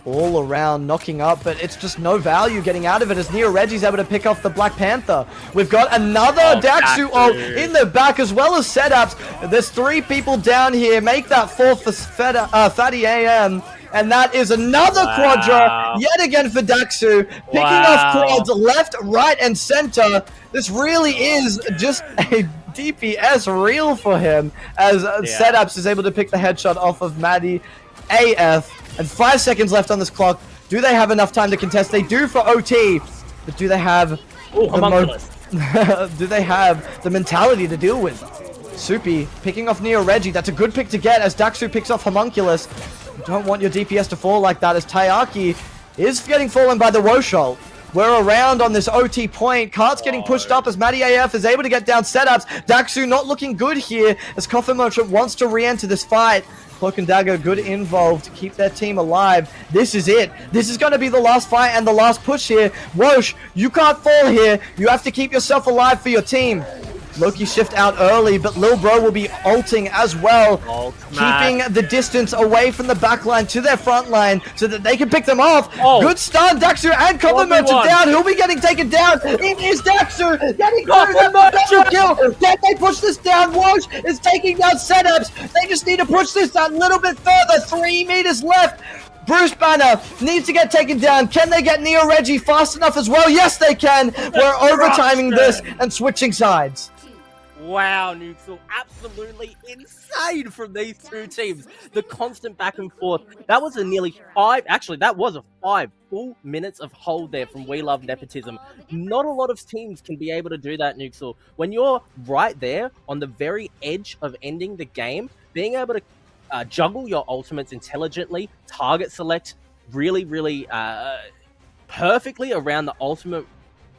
All around knocking up, but it's just no value getting out of it as Neo Reggie's able to pick off the Black Panther. We've got another Daxu ult in the back as well as setups. There's 3 people down here. Make that 4th for fattyam. And that is another quadra yet again for Daxu. Picking off quads left, right, and center. This really is just a DPS reel for him as setups is able to pick the headshot off of Maddie AF. And 5 seconds left on this clock. Do they have enough time to contest? They do for OT, but do they have do they have the mentality to deal with? Soupy picking off Neo Reggie. That's a good pick to get as Daxu picks off Homunculus. You don't want your DPS to fall like that as Tayaki is getting fallen by the Woshol. We're around on this OT point. Cart's getting pushed up as Matty AF is able to get down setups. Daxu not looking good here as Coffin Merchant wants to re-enter this fight. Cloak and Dagger good involved to keep their team alive. This is it. This is going to be the last fight and the last push here. Wosh, you can't fall here. You have to keep yourself alive for your team. Loki shift out early, but Lil Bro will be ulting as well, keeping the distance away from the back line to their front line so that they can pick them off. Good stun, Daxu and Coffin Merchant down. Who'll be getting taken down? It is Daxu getting double kill. Can they push this down? Wosh is taking down setups. They just need to push this a little bit further. 3 meters left. Bruce Banner needs to get taken down. Can they get Neo Reggie fast enough as well? Yes, they can. We're overtiming this and switching sides. Wow, Nuxel, absolutely insane from these 2 teams. The constant back and forth. That was a nearly 5 full minutes of hold there from We Love Nepotism. Not a lot of teams can be able to do that, Nuxel. When you're right there on the very edge of ending the game, being able to juggle your ultimates intelligently, target select really, really perfectly around the ultimate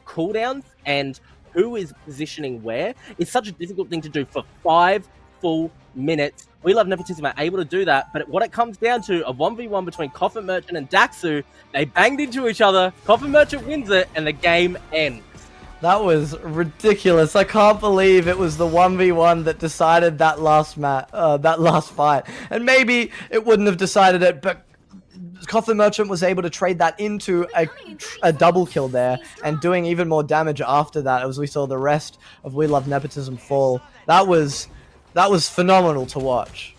cooldowns and who is positioning where is such a difficult thing to do for 5 full minutes. We Love Nepotism are able to do that, but what it comes down to, a 1v1 between Coffin Merchant and Daxu. They banged into each other, Coffin Merchant wins it, and the game ends. That was ridiculous. I can't believe it was the 1v1 that decided that last fight. And maybe it wouldn't have decided it, but Coffin Merchant was able to trade that into a double kill there and doing even more damage after that as we saw the rest of We Love Nepotism fall. That was phenomenal to watch.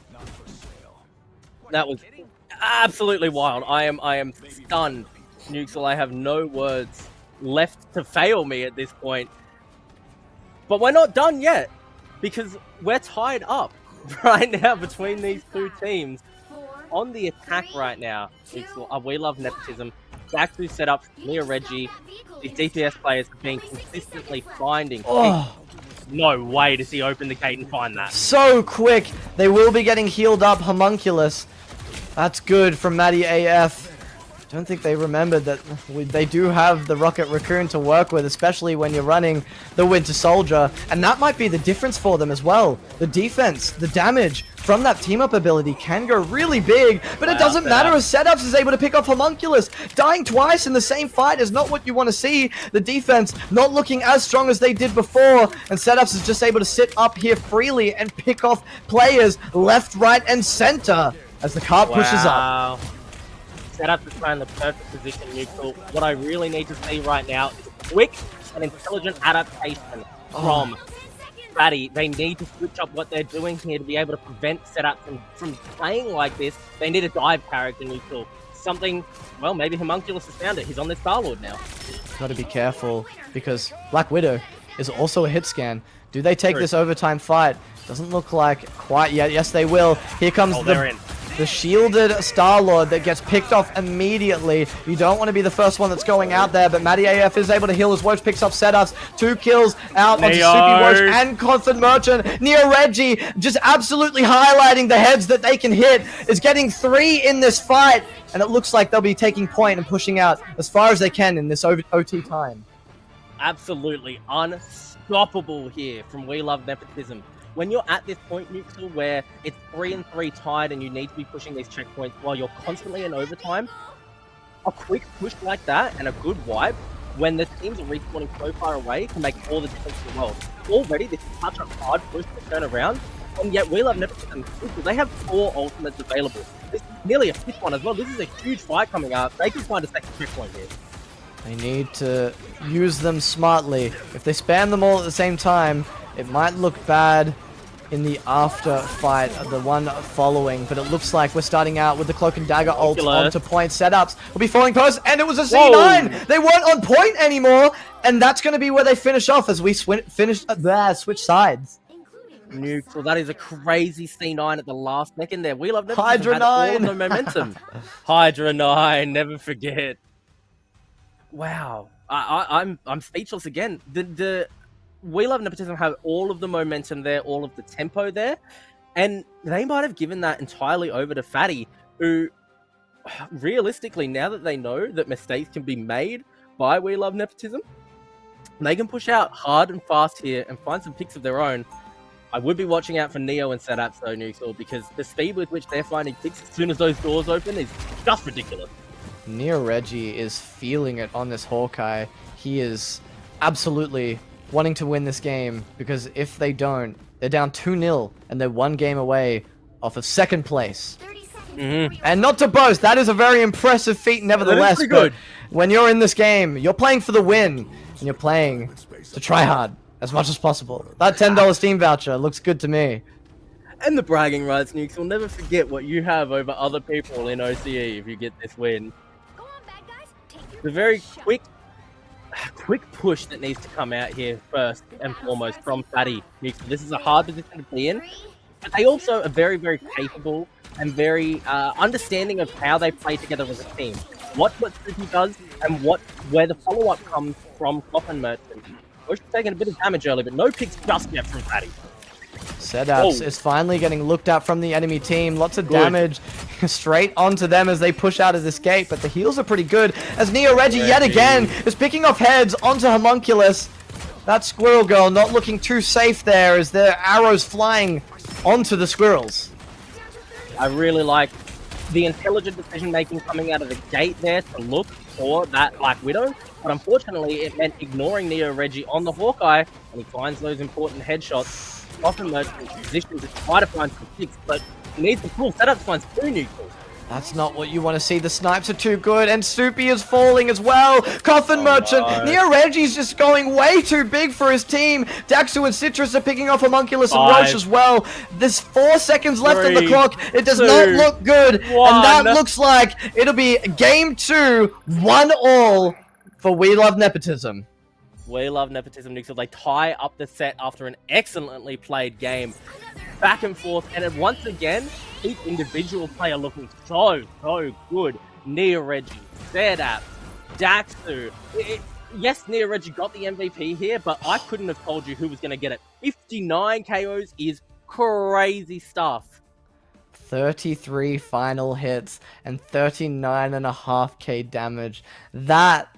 That was absolutely wild. I am stunned, Nuxel. I have no words left to fail me at this point. But we're not done yet because we're tied up right now between these 2 teams. On the attack right now, We Love Nepotism. Daxu set up Neo Reggie. These DPS players have been consistently finding. No way does he open the gate and find that. So quick. They will be getting healed up. Homunculus. That's good from Matty AF. don't think they remembered that they do have the Rocket Raccoon to work with, especially when you're running the Winter Soldier. And that might be the difference for them as well. The defense, the damage from that team-up ability can go really big, but it doesn't matter as Setups is able to pick off Homunculus. Dying twice in the same fight is not what you want to see. The defense not looking as strong as they did before, and Setups is just able to sit up here freely and pick off players left, right, and center as the cart pushes up. Setup to find the perfect position neutral. What I really need to see right now is a quick and intelligent adaptation from Fatty. They need to switch up what they're doing here to be able to prevent Setup from playing like this. They need a dive character neutral. Something, well, maybe Homunculus has found it. He's on the Star-Lord now. Gotta be careful, because Black Widow is also a hit scan. Do they take this overtime fight? Doesn't look like quite yet. Yes, they will. Here comes the shielded Star-Lord that gets picked off immediately. You don't want to be the first one that's going out there, but Matty AF is able to heal as Woj picks up Setups. 2 kills out onto Soupy Woj and Confident Merchant. Neo Reggie just absolutely highlighting the heads that they can hit. Is getting 3 in this fight, and it looks like they'll be taking point and pushing out as far as they can in this OT time. Absolutely unstoppable here from We Love Nepotism. When you're at this point, Neutral, where it's 3-3 tied and you need to be pushing these checkpoints while you're constantly in overtime, a quick push like that and a good wipe when the teams are respawning so far away can make all the difference in the world. Already, this is such a hard push to turn around, and yet We Love Nepotism, they have 4 ultimates available. This is nearly a 5th one as well. This is a huge fight coming up. They can find a second checkpoint here. They need to use them smartly. If they spam them all at the same time, it might look bad in the after fight, the one following, but it looks like we're starting out with the Cloak and Dagger ult onto point. Setups will be falling post, and it was a C9! Whoa. They weren't on point anymore, and that's going to be where they finish off as we switch sides. Neutral, that is a crazy C9 at the last second there. We Love Nepotism Hydra had all 9! of the momentum. Hydra 9, never forget. Wow, I'm speechless again. The We Love Nepotism have all of the momentum there, all of the tempo there, and they might have given that entirely over to Fatty, who, realistically, now that they know that mistakes can be made by We Love Nepotism, they can push out hard and fast here and find some picks of their own. I would be watching out for Neo and Setups though, Neutral, because the speed with which they're finding picks as soon as those doors open is just ridiculous. Neo Reggie is feeling it on this Hawkeye. He is absolutely wanting to win this game, because if they don't, they're down 2-0 and they're 1 game away off of 2nd place. And not to boast, that is a very impressive feat nevertheless, but good. When you're in this game, you're playing for the win, and you're playing to try hard as much as possible. That $10 Steam voucher looks good to me. And the bragging rights, Nukes, will never forget what you have over other people in OCE if you get this win. The very quick push that needs to come out here first and foremost from Fatty. This is a hard position to be in, but they also are very, very capable and very understanding of how they play together as a team. Watch what Suki does and where the follow-up comes from Coffin Merchant. Bush taking a bit of damage early, but no picks just yet from Fatty. Setups is finally getting looked at from the enemy team. Lots of damage straight onto them as they push out of this gate, but the heals are pretty good as Neo Reggie yet again is picking off heads onto Homunculus. That Squirrel Girl not looking too safe there as their arrows flying onto the squirrels. I really like the intelligent decision making coming out of the gate there to look for that Black Widow, but unfortunately it meant ignoring Neo Reggie on the Hawkeye, and he finds those important headshots. Often Merchant position to try to find some picks, but he needs to pull Setups finds 2 neutrals. That's not what you want to see. The snipes are too good, and Soupy is falling as well. Coffin Merchant. No. Neo Reggie's just going way too big for his team. Daxu and Citrus are picking off Homunculus and Roche as well. There's 4 seconds left on the clock. It does not look good, and that looks like it'll be game 2, 1-all for We Love Nepotism. We Love Nepotism, Nick. So they tie up the set after an excellently played game. Back and forth, and then once again, each individual player looking so good. Neo Reggie, Zedap, Daxu. Yes, Neo Reggie got the MVP here, but I couldn't have told you who was going to get it. 59 KOs is crazy stuff. 33 final hits and 39.5k damage. That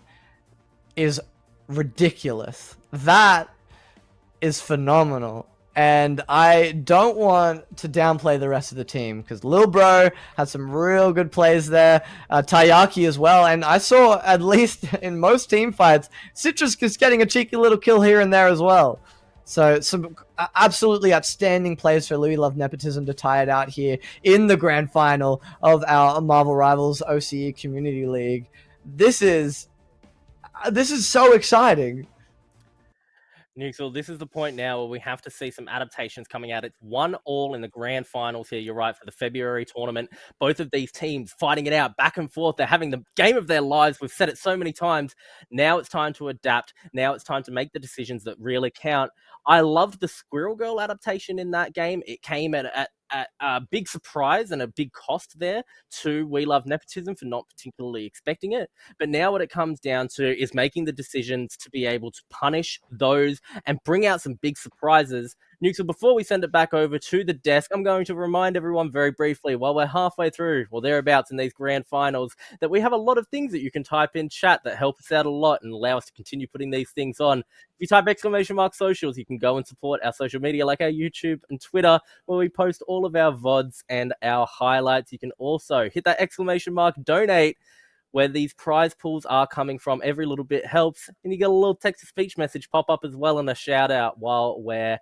is ridiculous. That is phenomenal. And I don't want to downplay the rest of the team because Lil Bro had some real good plays there. Taiyaki as well. And I saw, at least in most team fights, Citrus is getting a cheeky little kill here and there as well. So some absolutely outstanding plays for We Love Nepotism to tie it out here in the grand final of our Marvel Rivals OCE Community League. This is so exciting. Newcastle, this is the point now where we have to see some adaptations coming out. It's 1-1 in the grand finals here, you're right, for the February tournament. Both of these teams fighting it out back and forth. They're having the game of their lives. We've said it so many times. Now it's time to adapt. Now it's time to make the decisions that really count. I loved the Squirrel Girl adaptation in that game. It came at a big surprise and a big cost there to We Love Nepotism for not particularly expecting it. But now what it comes down to is making the decisions to be able to punish those and bring out some big surprises. Newcastle, before we send it back over to the desk, I'm going to remind everyone very briefly, while we're halfway through, or thereabouts in these grand finals, that we have a lot of things that you can type in chat that help us out a lot and allow us to continue putting these things on. If you type !socials, you can go and support our social media like our YouTube and Twitter, where we post all of our VODs and our highlights. You can also hit that !donate, where these prize pools are coming from. Every little bit helps. And you get a little text-to-speech message pop up as well and a shout-out while we're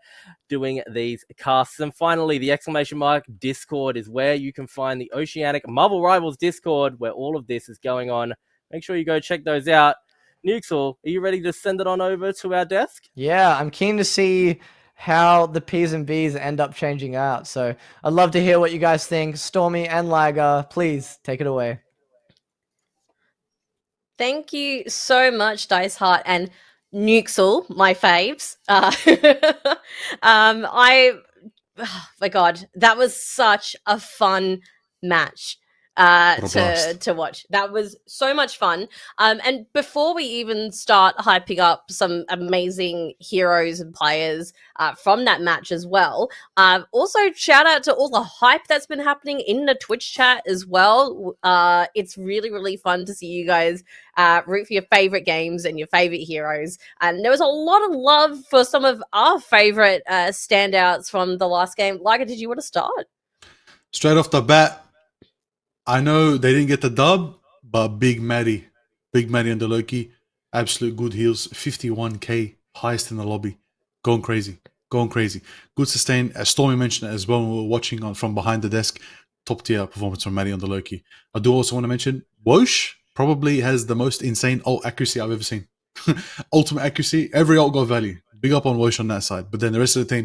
doing these casts. And finally, the Discord is where you can find the Oceanic Marvel Rivals Discord, where all of this is going on. Make sure you go check those out. Newcastle, are you ready to send it on over to our desk? Yeah, I'm keen to see how the P's and B's end up changing out. So I'd love to hear what you guys think. Stormy and Liger, please take it away. Thank you so much, Dice Heart and Newcastle, my faves. Oh my God, that was such a fun match to watch. That was so much fun. And before we even start hyping up some amazing heroes and players from that match as well, also shout out to all the hype that's been happening in the Twitch chat as well. It's really, really fun to see you guys root for your favorite games and your favorite heroes. And there was a lot of love for some of our favorite standouts from the last game. Liga, did you want to start? Straight off the bat, I know they didn't get the dub, but Big Maddie and the Loki, absolute good heals, 51k, highest in the lobby, going crazy. Good sustain. As Stormy mentioned it as well when we were watching on from behind the desk, top tier performance from Maddie on the Loki. I do also want to mention Wosh probably has the most insane ult accuracy I've ever seen. Ultimate accuracy, every ult got value. Big up on Wosh on that side. But then the rest of the team,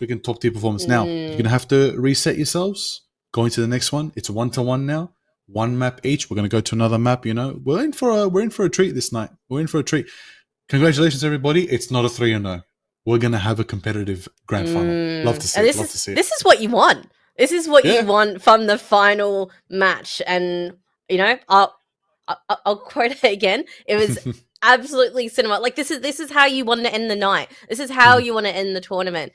freaking top tier performance. Now, you're going to have to reset yourselves. Going to the next one. It's 1-1 now. One map each. We're going to go to another map, you know. We're in for a treat this night. We're in for a treat. Congratulations, everybody. It's not a 3-0. We're going to have a competitive grand final. Love to see it. Love to see it. This is what you want. This is what you want from the final match. And, you know, I'll quote it again. It was absolutely cinema. Like this is how you want to end the night. This is how you want to end the tournament.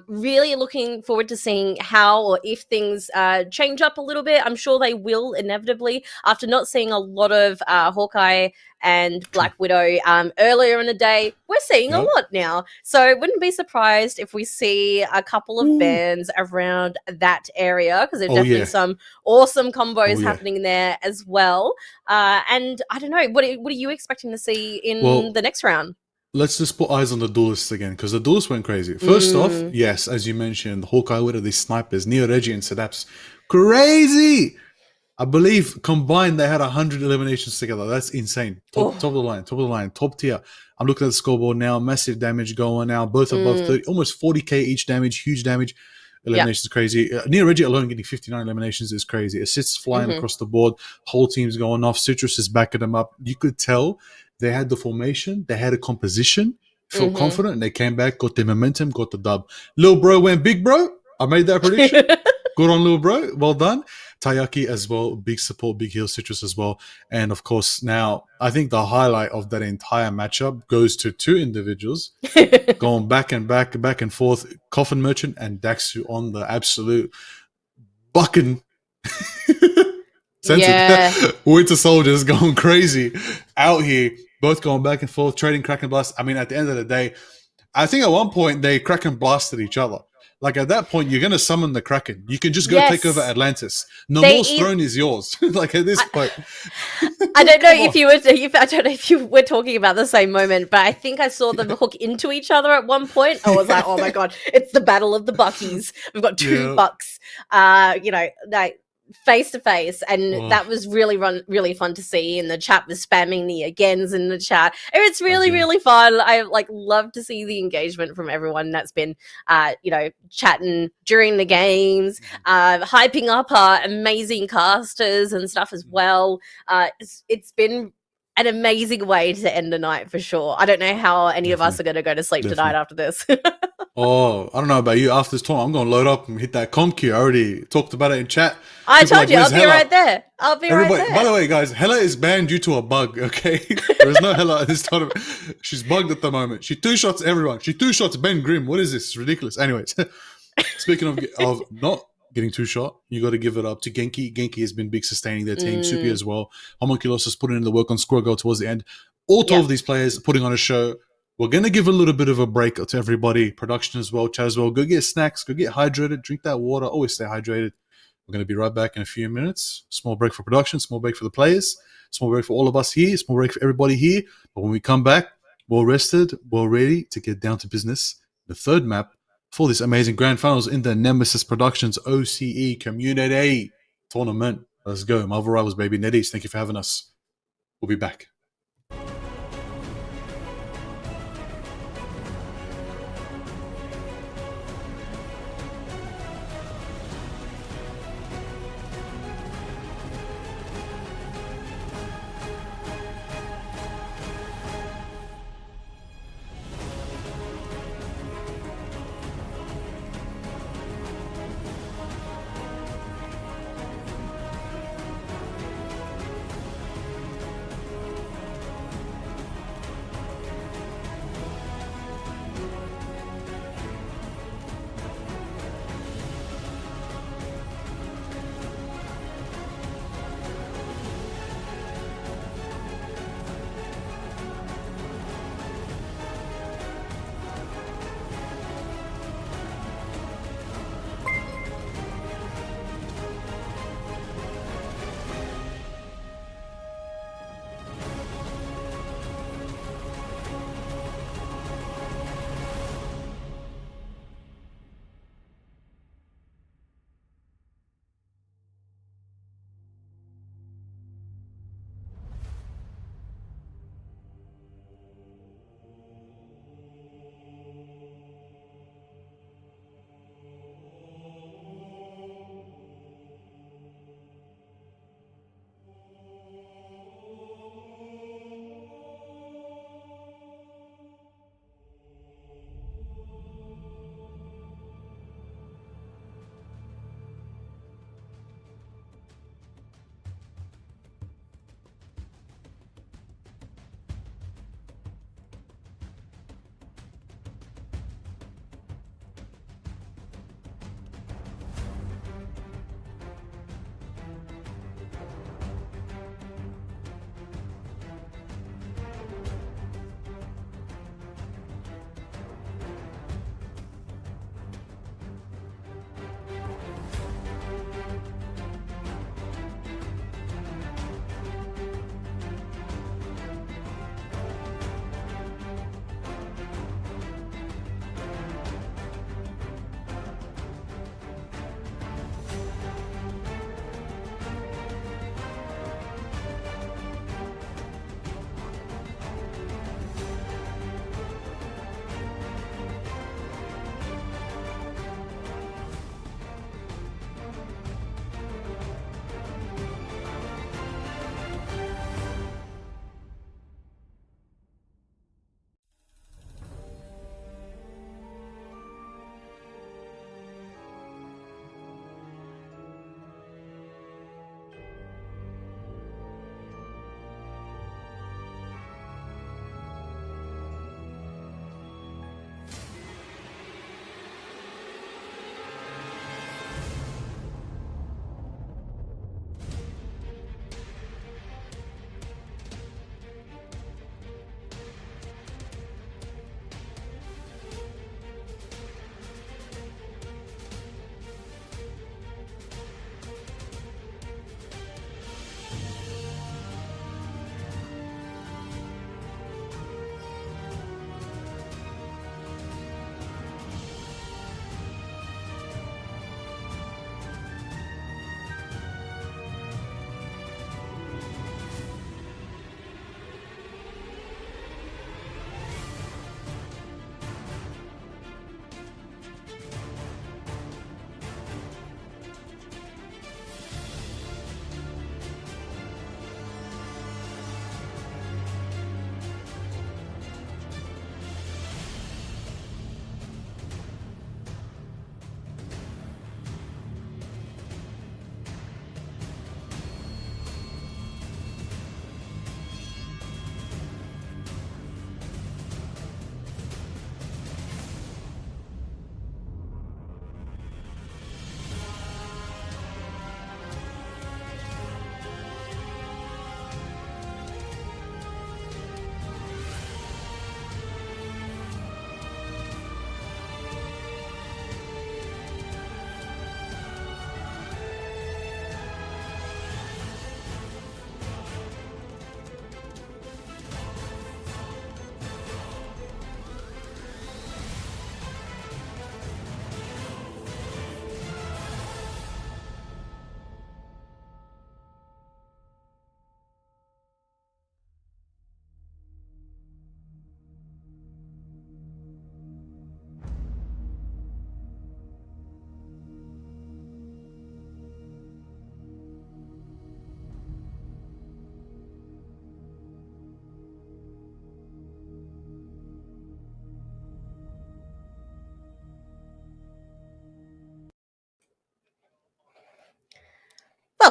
Really looking forward to seeing how or if things change up a little bit. I'm sure they will inevitably after not seeing a lot of Hawkeye and Black Widow earlier in the day. We're seeing a lot now. So wouldn't be surprised if we see a couple of bans around that area because there's definitely some awesome combos happening there as well. And I don't know, what are you expecting to see in the next round? Let's just put eyes on the duelists again because the duelists went crazy. First off, yes, as you mentioned, Hawkeye Widow, these snipers, Neo Reggie and Sedaps, crazy. I believe combined they had 100 eliminations together. That's insane. Top of the line, top tier. I'm looking at the scoreboard now. Massive damage going now. Both above 30, almost 40k each damage. Huge damage. Eliminations crazy. Neo Reggie alone getting 59 eliminations is crazy. Assists flying across the board. Whole team's going off. Citrus is backing them up. You could tell they had the formation. They had a composition. Felt confident. And they came back, got the momentum, got the dub. Lil Bro went big, bro. I made that prediction. Good on Lil Bro. Well done. Taiyaki as well, big support, big heal, Citrus as well. And of course, now I think the highlight of that entire matchup goes to two individuals going back and forth, Coffin Merchant and Daxu on the absolute bucking. Censored. Yeah. Winter Soldiers going crazy out here, both going back and forth, trading Kraken Blast. I mean, at the end of the day, I think at one point they Kraken blasted each other. Like at that point, you're gonna summon the Kraken. You can just go Yes. take over Atlantis. They Namor's throne is yours. Like at this point, I don't know Come if on. you were. I don't know if you were talking about the same moment, but I think I saw them hook into each other at one point. I was like, "Oh my god, it's the battle of the Buckies." We've got two Yeah. Bucks, like face to face, and Oh. that was really fun to see. And the chat was spamming the agains in the chat. It's really Again. really fun. I like love to see the engagement from everyone that's been, chatting during the games, hyping up our amazing casters and stuff as well. It's been an amazing way to end the night for sure. I don't know how any of us are going to go to sleep tonight after this. Oh, I don't know about you. After this tournament, I'm going to load up and hit that comp queue. I already talked about it in chat. I People told you, I'll "Where's be Hela?" right there. I'll be Everybody, right by there. the way, guys, Hela is banned due to a bug. Okay, there is no Hela at this tournament. She's bugged at the moment. She two shots everyone. She two shots Ben Grimm. What is this? It's ridiculous. Anyways, speaking of not getting two shot, you got to give it up to Genki. Genki has been big sustaining their team. Supi as well. Homunculus has put in the work on Squirrel Girl towards the end. All 12 of these players putting on a show. We're going to give a little bit of a break to everybody. Production as well, chat as well. Go get snacks. Go get hydrated. Drink that water. Always stay hydrated. We're going to be right back in a few minutes. Small break for production. Small break for the players. Small break for all of us here. Small break for everybody here. But when we come back, well rested, well ready to get down to business. The third map for this amazing grand finals in the Nemesis Productions OCE Community Tournament. Let's go. Marvel Rivals, baby. Netties, thank you for having us. We'll be back.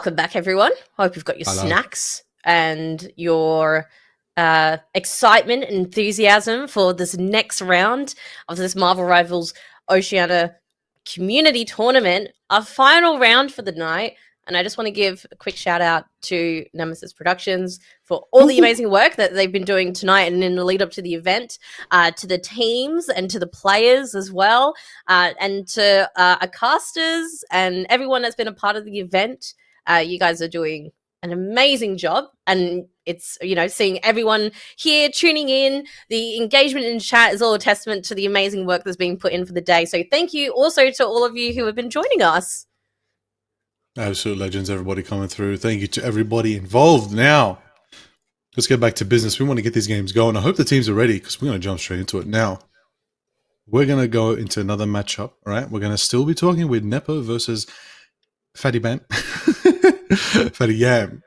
welcome back, everyone. Hope you've got your Hello. snacks and your excitement and enthusiasm for this next round of this Marvel Rivals Oceania Community Tournament, our final round for the night. And I just want to give a quick shout out to Nemesis Productions for all the amazing work that they've been doing tonight and in the lead up to the event, to the teams and to the players as well, and to our casters and everyone that's been a part of the event. You guys are doing an amazing job, and it's, you know, seeing everyone here tuning in, the engagement in chat is all a testament to the amazing work that's being put in for the day. So thank you also to all of you who have been joining us. Absolute legends, everybody coming through. Thank you to everybody involved. Now, let's get back to business. We want to get these games going. I hope the teams are ready because we're going to jump straight into it now. We're going to go into another matchup, all right? We're going to still be talking with Nepo versus Fatty Bam. Fatty Yam.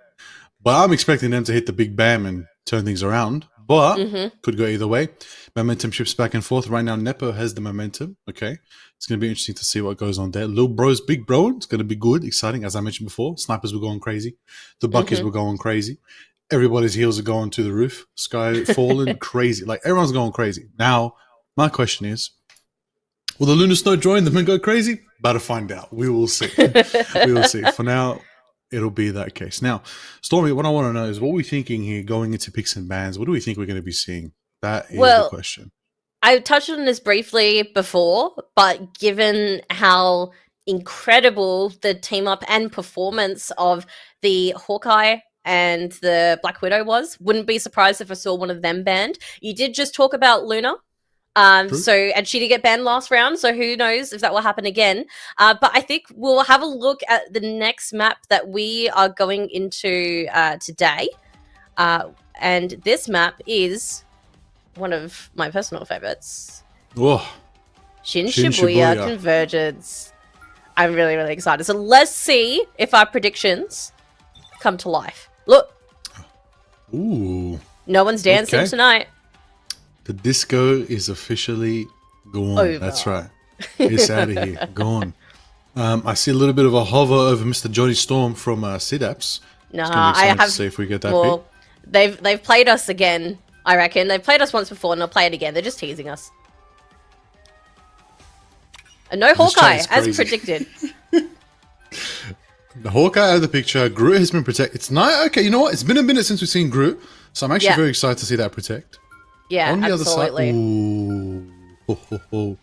But I'm expecting them to hit the big bam and turn things around. But could go either way. Momentum shifts back and forth. Right now, Nepo has the momentum. Okay. It's going to be interesting to see what goes on there. Little bro's big bro. It's going to be good, exciting. As I mentioned before, snipers were going crazy. The buckies were going crazy. Everybody's heels are going to the roof. Sky falling crazy. Like, everyone's going crazy. Now, my question is, will the Lunar Snow join them and go crazy? About to find out. We will see. We will see. For now, it'll be that case. Now, Stormy, what I want to know is what we're thinking here going into picks and bans. What do we think we're going to be seeing? That is the question. I touched on this briefly before, but given how incredible the team up and performance of the Hawkeye and the Black Widow was, wouldn't be surprised if I saw one of them banned. You did just talk about Luna. And she did get banned last round, so who knows if that will happen again. But I think we'll have a look at the next map that we are going into today. And this map is one of my personal favorites. Oh, Shin Shibuya Convergence. I'm really, really excited. So let's see if our predictions come to life. Look. Ooh. No one's dancing tonight. The disco is officially gone. Over. That's right. It's out of here. Gone. I see a little bit of a hover over Mr. Johnny Storm from Sidaps. Nah, I have to see if we get that pick. They've played us again, I reckon. They've played us once before and they'll play it again. They're just teasing us. And no Hawkeye, as predicted. The Hawkeye out of the picture. Groot has been protected. It's nice. Okay, you know what? It's been a minute since we've seen Groot, so I'm actually very excited to see that protect. Yeah, on the absolutely. Other side, ooh.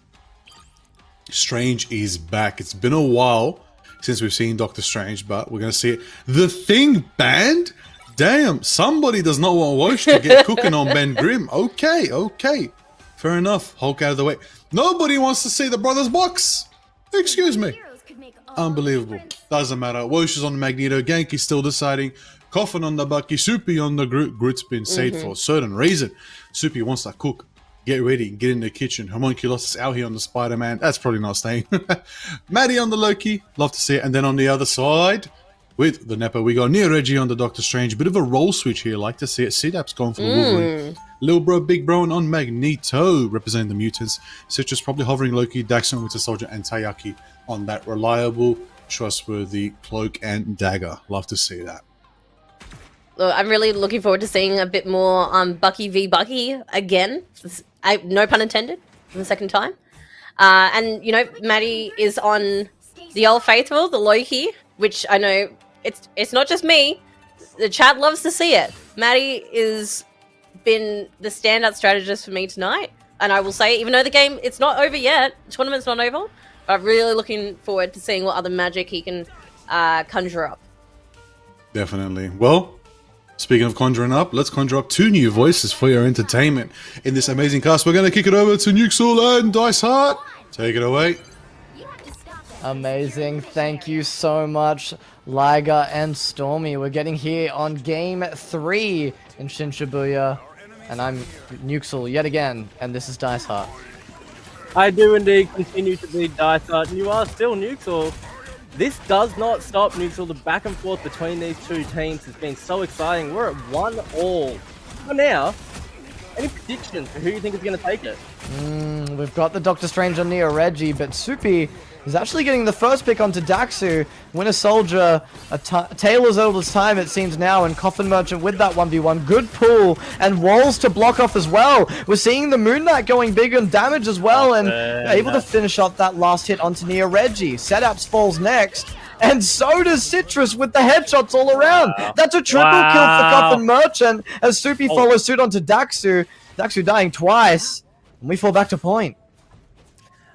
Strange is back. It's been a while since we've seen Doctor Strange, but we're going to see it. The Thing banned? Damn, somebody does not want Wosh to get cooking on Ben Grimm. Okay. Fair enough. Hulk out of the way. Nobody wants to see the Brothers box. Excuse me. Unbelievable. Doesn't matter. Wosh is on the Magneto. Genki's still deciding. Coffin on the Bucky. Soupy on the Groot. Groot's been saved for a certain reason. Soupy wants to cook. Get ready. Get in the kitchen. Homunculus is out here on the Spider-Man. That's probably not staying. Maddie on the Loki. Love to see it. And then on the other side, with the Nepo, we got Neo Reggie on the Doctor Strange. Bit of a role switch here. Like to see it. Sidap's going for the Wolverine. Little bro, big bro, and on Magneto, representing the mutants. Citrus probably hovering Loki, Daxon, Winter Soldier, and Tayaki on that reliable, trustworthy cloak and dagger. Love to see that. Look, I'm really looking forward to seeing a bit more Bucky v. Bucky again. No pun intended, for the second time. And, you know, Maddie is on the Old Faithful, the Loki, which I know it's not just me. The chat loves to see it. Maddie is been the standout strategist for me tonight. And I will say, even though the game, it's not over yet, the tournament's not over, but I'm really looking forward to seeing what other magic he can conjure up. Definitely. Well, speaking of conjuring up, let's conjure up 2 new voices for your entertainment in this amazing cast. We're going to kick it over to Nuxel and Dice Heart. Take it away. Amazing. Thank you so much, Liger and Stormy. We're getting here on game 3 in Shin Shibuya. And I'm Nuxel yet again, and this is Dice Heart. I do indeed continue to be Dice Heart, and you are still Nuxel. This does not stop Nuxel. The back and forth between these two teams has been so exciting. We're at 1-1. For now, any predictions for who you think is going to take it? We've got the Doctor Strange on Neo Reggie, but Soupy is actually getting the first pick onto Daxu. Winter Soldier, Taylor's oldest time it seems now, and Coffin Merchant with that 1v1. Good pull, and walls to block off as well. We're seeing the Moon Knight going big on damage as well, and able to finish off that last hit onto Neo Reggie. Setups falls next, and so does Citrus with the headshots all around. That's a triple kill for Coffin Merchant, as Soupy follows suit onto Daxu. Daxu dying twice, and we fall back to point.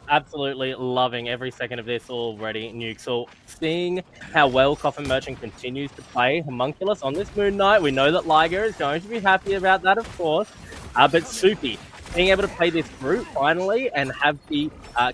Absolutely loving every second of this already, Nuxel. Seeing how well Coffin Merchant continues to play Homunculus on this Moon Knight. We know that Liger is going to be happy about that, of course. But Soupy, being able to play this route finally and have the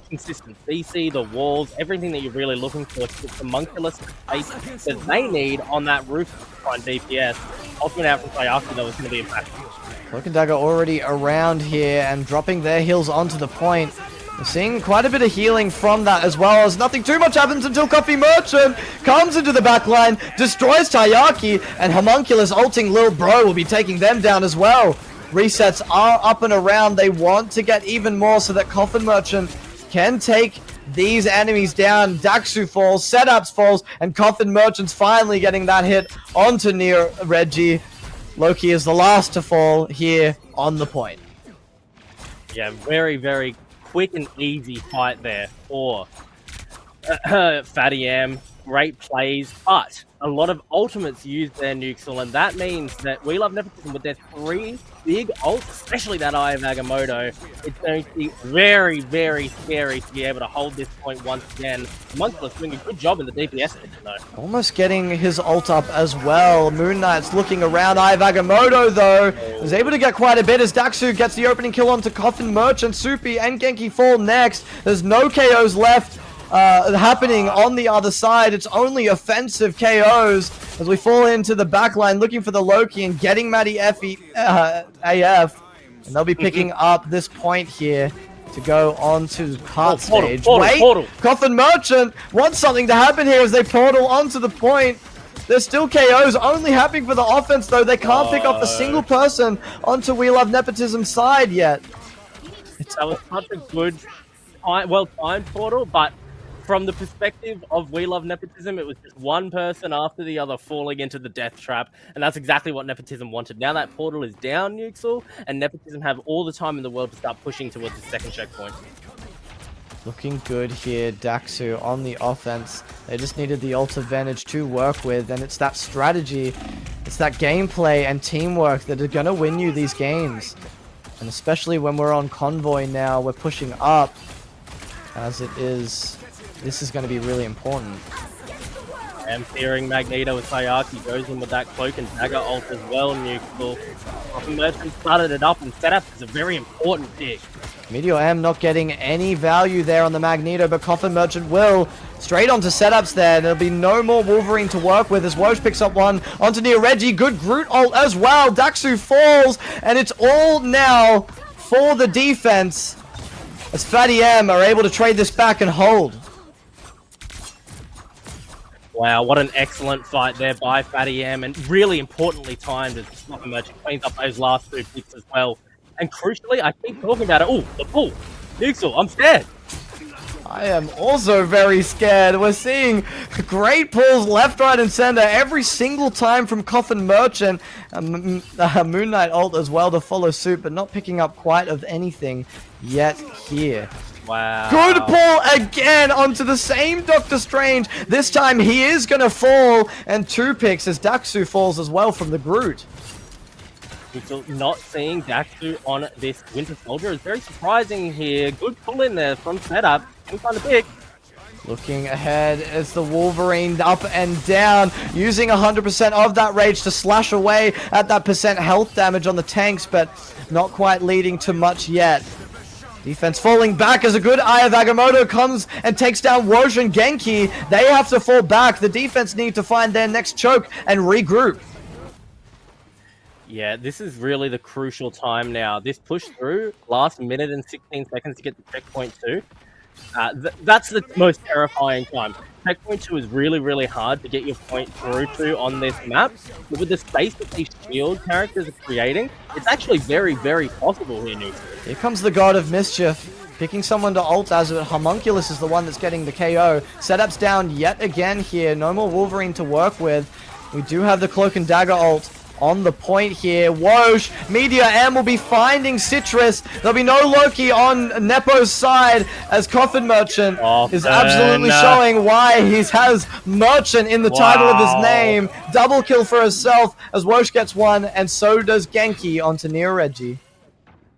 consistent CC, the walls, everything that you're really looking for to Homunculus space that they need on that roof to find DPS. Ultimate out from Sayaki, though, is going to be impactful. Cloak and Dagger already around here and dropping their heals onto the point. We're seeing quite a bit of healing from that as well, as nothing too much happens until Coffee Merchant comes into the backline, destroys Taiyaki, and Homunculus ulting Lil Bro will be taking them down as well. Resets are up and around. They want to get even more so that Coffin Merchant can take these enemies down. Daxu falls, Setups falls, and Coffin Merchant's finally getting that hit onto Neo Reggie. Loki is the last to fall here on the point. Yeah, very, very quick and easy fight there for fattyam. Great plays, but a lot of ultimates use their Nuxel, and that means that We Love Nepotism with their 3 big ults, especially that Eye of Agamotto, it's going to be very, very scary to be able to hold this point once again. Montly doing a good job in the DPS section, though. Almost getting his ult up as well. Moon Knight's looking around. Eye of Agamotto, though, is able to get quite a bit as Daxu gets the opening kill onto Coffin Merchant. Soupy and Genki fall next. There's no KOs left happening on the other side. It's only offensive KOs as we fall into the backline looking for the Loki and getting Matty AF, and they'll be picking up this point here to go on to cart stage. Portal. Coffin Merchant wants something to happen here as they portal onto the point. There's still KOs only happening for the offense, though. They can't pick up a single person onto We Love Nepotism's side yet. That was such a good, well-timed portal, but from the perspective of We Love Nepotism, it was just one person after the other falling into the death trap, and that's exactly what Nepotism wanted. Now that portal is down, Nuxel, and Nepotism have all the time in the world to start pushing towards the second checkpoint. Looking good here, Daxu on the offense. They just needed the ult advantage to work with, and it's that strategy, it's that gameplay and teamwork that are going to win you these games. And especially when we're on convoy now, we're pushing up, as it is. This is going to be really important. And fearing Magneto with Sayaki goes in with that Cloak and Dagger ult as well, Nuxel. Coffin Merchant started it up, and setup is a very important pick. Meteor M not getting any value there on the Magneto, but Coffin Merchant will. Straight onto setups there. There'll be no more Wolverine to work with as Woj picks up one onto Neo Reggie. Good Groot ult as well. Daxu falls, and it's all now for the defense as fattyam are able to trade this back and hold. Wow, what an excellent fight there by fattyam, and really importantly timed as Coffin Merchant cleans up those last 2 picks as well. And crucially, I keep talking about it. Oh, the pull. Nuxel, I'm scared. I am also very scared. We're seeing great pulls left, right, and center every single time from Coffin Merchant. Moon Knight ult as well to follow suit, but not picking up quite of anything yet here. Wow. Good pull again onto the same Doctor Strange. This time he is going to fall, and 2 picks as Daxu falls as well from the Groot. Not seeing Daxu on this Winter Soldier is very surprising here. Good pull in there from setup. Some kind of pick. Looking ahead as the Wolverine up and down, using 100% of that rage to slash away at that percent health damage on the tanks, but not quite leading to much yet. Defense falling back as a good Eye of Agamotto comes and takes down Woj and Genki. They have to fall back. The defense need to find their next choke and regroup. Yeah, this is really the crucial time now. This push through, last minute and 16 seconds to get to checkpoint 2. That's the most terrifying time. Checkpoint 2 is really, really hard to get your point through to on this map. But with the space that these shield characters are creating, it's actually very, very possible here, Nuke. Here comes the God of Mischief. picking someone to ult as it. Homunculus is the one that's getting the KO. Setup's down yet again here. No more Wolverine to work with. We do have the Cloak and Dagger ult on the point here. Whoosh! Meteor M will be finding Citrus. There'll be no Loki on Nepo's side as Coffin Merchant is absolutely showing why he has Merchant in the title of his name. Double kill for herself as Whoosh gets one, and so does Genki onto Neo Reggie.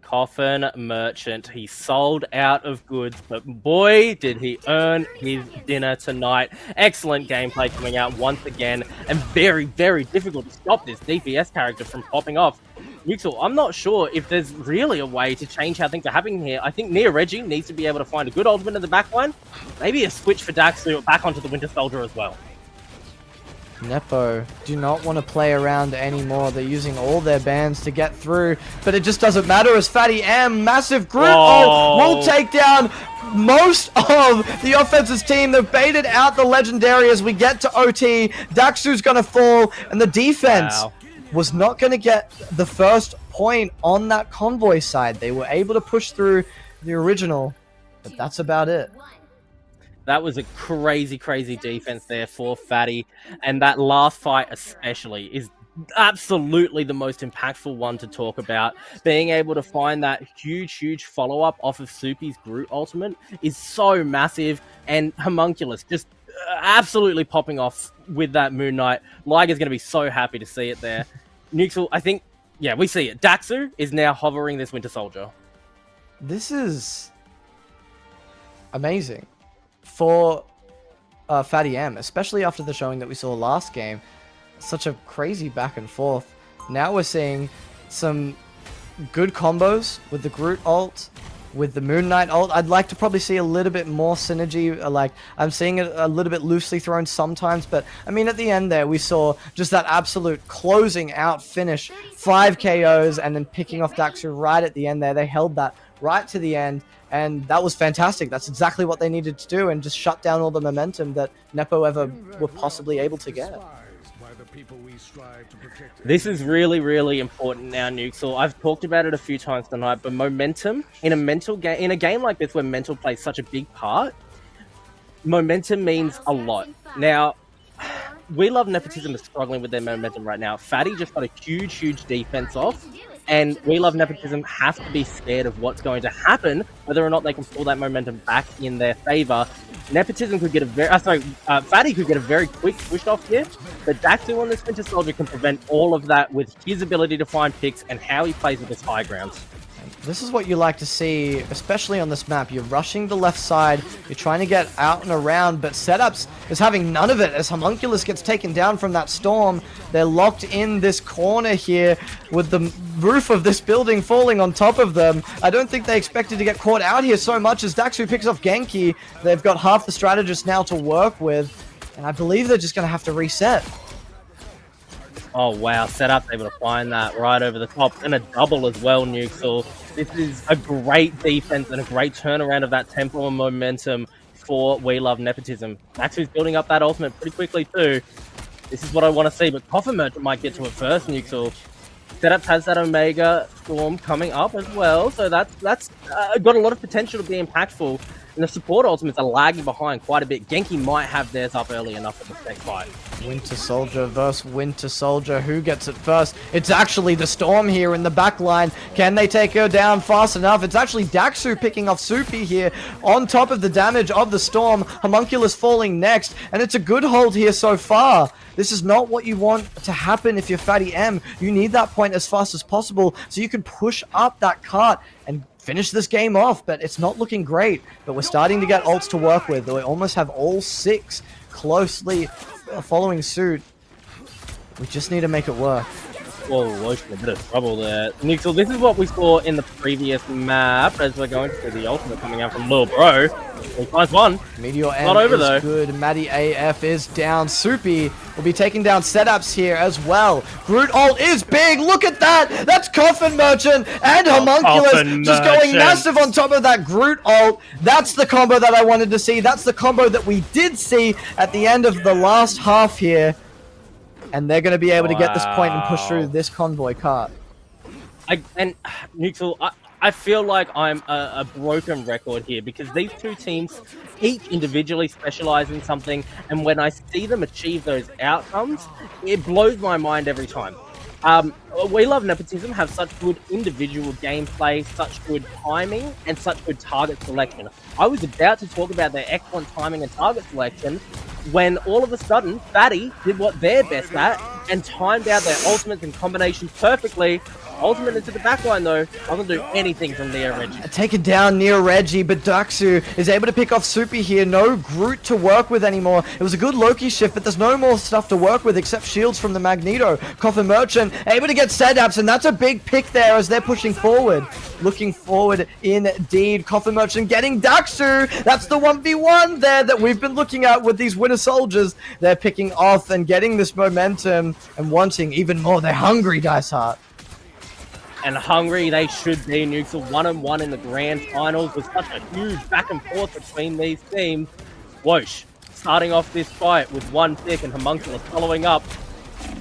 Coffin Merchant, he sold out of goods, but boy, did he earn his dinner tonight. Excellent gameplay coming out once again, and very, very difficult to stop this DPS character from popping off. Uxel, I'm not sure if there's really a way to change how things are happening here. I think Neo Reggie needs to be able to find a good ultimate in the backline, maybe a switch for Daxu back onto the Winter Soldier as well. Nepo do not want to play around anymore. They're using all their bans to get through, but it just doesn't matter as fattyam, massive Groot ult will take down most of the offense's team. They've baited out the Legendary as we get to OT. Daxu's going to fall, and the defense was not going to get the first point on that convoy side. They were able to push through the original, but that's about it. That was a crazy, crazy defense there for Fatty. And that last fight especially is absolutely the most impactful one to talk about. Being able to find that huge, huge follow-up off of Soupy's Groot ultimate is so massive. And Homunculus just absolutely popping off with that Moon Knight. Liger's going to be so happy to see it there. Nuxel, I think, yeah, we see it. Daxu is now hovering this Winter Soldier. This is amazing for fattyam, especially after the showing that we saw last game. Such a crazy back and forth. Now we're seeing some good combos with the Groot ult, with the Moon Knight ult. I'd like to probably see a little bit more synergy. Like, I'm seeing it a little bit loosely thrown sometimes, but I mean, at the end there, we saw just that absolute closing out finish. 5 KOs and then picking off Daxu right at the end there. They held that right to the end, and that was fantastic. That's exactly what they needed to do, and just shut down all the momentum that Nepo ever were possibly able to get. This is really, really important now, Nuxel. I've talked about it a few times tonight, but momentum in a game like this where mental plays such a big part, momentum means a lot. Now, We Love Nepotism is struggling with their momentum right now. Fatty just got a huge, huge defense off, and We Love Nepotism have to be scared of what's going to happen, whether or not they can pull that momentum back in their favor. Nepotism could get a Fatty could get a very quick push off here, but Daxu on this Winter Soldier can prevent all of that with his ability to find picks and how he plays with his high ground. This is what you like to see, especially on this map. You're rushing the left side, you're trying to get out and around, but Setups is having none of it as Homunculus gets taken down from that storm. They're locked in this corner here with the roof of this building falling on top of them. I don't think they expected to get caught out here so much as Daxu picks off Genki. They've got half the strategists now to work with, and I believe they're just going to have to reset. Oh wow, Setup's able to find that right over the top, and a double as well, Nuxel. This is a great defense and a great turnaround of that tempo and momentum for We Love Nepotism. Daxu's building up that ultimate pretty quickly too. This is what I want to see, but Coffin Merchant might get to it first, Nuxel. Setup has that Omega Storm coming up as well, so that's got a lot of potential to be impactful. And the support ultimates are lagging behind quite a bit. Genki might have theirs up early enough for this next fight. Winter Soldier versus Winter Soldier. Who gets it first? It's actually the Storm here in the back line. Can they take her down fast enough? It's actually Daxu picking off Soupy here on top of the damage of the Storm. Homunculus falling next, and it's a good hold here so far. This is not what you want to happen if you're fattyam. You need that point as fast as possible so you can push up that cart and finish this game off, but it's not looking great. But we're starting to get ults to work with. We almost have all 6 closely following suit. We just need to make it work. Whoa, Lotion in a bit of trouble there. Nuxel, this is what we saw in the previous map as we're going to see the ultimate coming out from Lil Bro. He finds one. Meteor M not over is though. Good. Maddie AF is down. Soupy will be taking down Setups here as well. Groot ult is big. Look at that. That's Coffin Merchant and Homunculus Coffin just going Merchant. massive on top of that Groot ult. That's the combo that I wanted to see. That's the combo that we did see at the end of the last half here. And they're going to be able to get this point and push through this convoy cart. Nuxel, I feel like I'm a broken record here because these two teams each individually specialize in something, and when I see them achieve those outcomes, it blows my mind every time. Um, we Love Nepotism have such good individual gameplay, such good timing, and such good target selection. I was about to talk about their excellent timing and target selection when all of a sudden Fatty did what they're best at and timed out their ultimates and combinations perfectly. Ultimate into the backline though, doesn't do anything from Neo Reggie. Taken down near Reggie, but Daxu is able to pick off Soupy here. No Groot to work with anymore. It was a good Loki shift, but there's no more stuff to work with except shields from the Magneto. Coffin Merchant able to get setups, and that's a big pick there as they're pushing forward. Looking forward indeed. Coffin Merchant getting Daxu. That's the 1v1 there that we've been looking at with these Winter Soldiers. They're picking off and getting this momentum and wanting even more. They're hungry, Dice Heart. And hungry they should be. Nukes are 1-1 in the grand finals with such a huge back and forth between these teams. Whoosh, starting off this fight with one pick and Homunculus following up.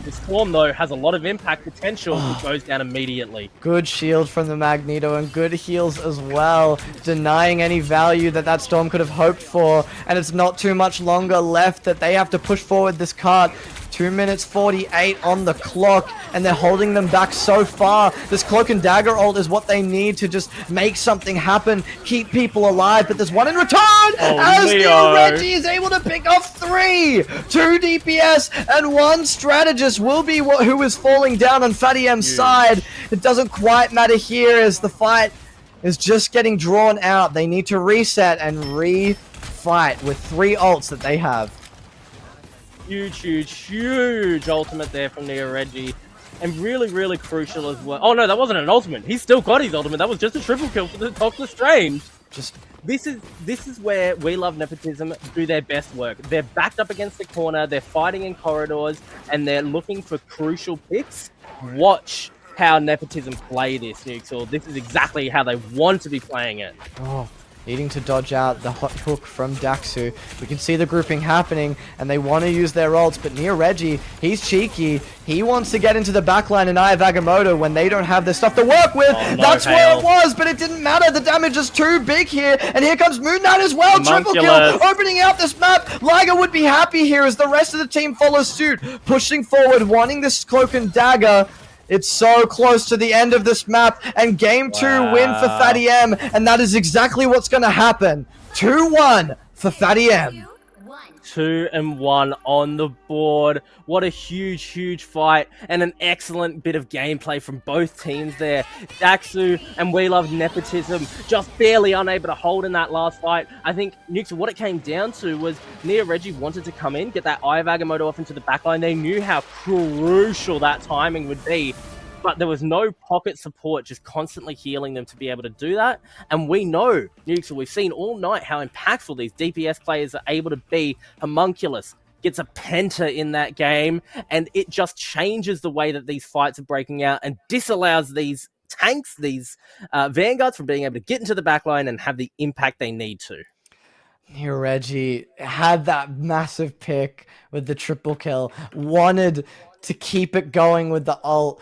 The Storm, though, has a lot of impact potential and goes down immediately. Good shield from the Magneto and good heals as well, denying any value that Storm could have hoped for. And it's not too much longer left that they have to push forward this cart. 2 minutes 48 on the clock, and they're holding them back so far. This Cloak and Dagger ult is what they need to just make something happen, keep people alive, but there's one in return as Neo Reggie is able to pick off 3. 2 DPS and 1 strategist will be who is falling down on fattyam's side. It doesn't quite matter here as the fight is just getting drawn out. They need to reset and re-fight with 3 ults that they have. Huge ultimate there from Neo Reggie. And really crucial as well. Oh no, that wasn't an ultimate. He's still got his ultimate. That was just a triple kill for the Doctor Strange. This is where We Love Nepotism do their best work. They're backed up against the corner, they're fighting in corridors, and they're looking for crucial picks. Watch how Nepotism play this, Nuxel. This is exactly how they want to be playing it. Oh. Needing to dodge out the hot hook from Daxu. We can see the grouping happening, and they want to use their ults, but near Reggie, he's cheeky. He wants to get into the backline and Eye of Agamotto when they don't have their stuff to work with. Oh, no, that's where it was, but it didn't matter. The damage is too big here, and here comes Moon Knight as well. Triple kill, opening out this map. Liger would be happy here as the rest of the team follows suit, pushing forward, wanting this Cloak and Dagger. It's so close to the end of this map, and game 2 win for fattyam, and that is exactly what's going to happen. 2-1 for fattyam. 2-1 on the board. What a huge fight, and an excellent bit of gameplay from both teams there. Daxu and We Love Nepotism just barely unable to hold in that last fight. I think, Nukes, what it came down to was Neo Reggie wanted to come in, get that Eye of Agamotto off into the backline. They knew how crucial that timing would be, but there was no pocket support just constantly healing them to be able to do that. And we know, Nukes, we've seen all night how impactful these DPS players are able to be. Homunculus gets a penta in that game, and it just changes the way that these fights are breaking out and disallows these tanks, these vanguards from being able to get into the backline and have the impact they need to. Here Reggie had that massive pick with the triple kill, wanted to keep it going with the ult.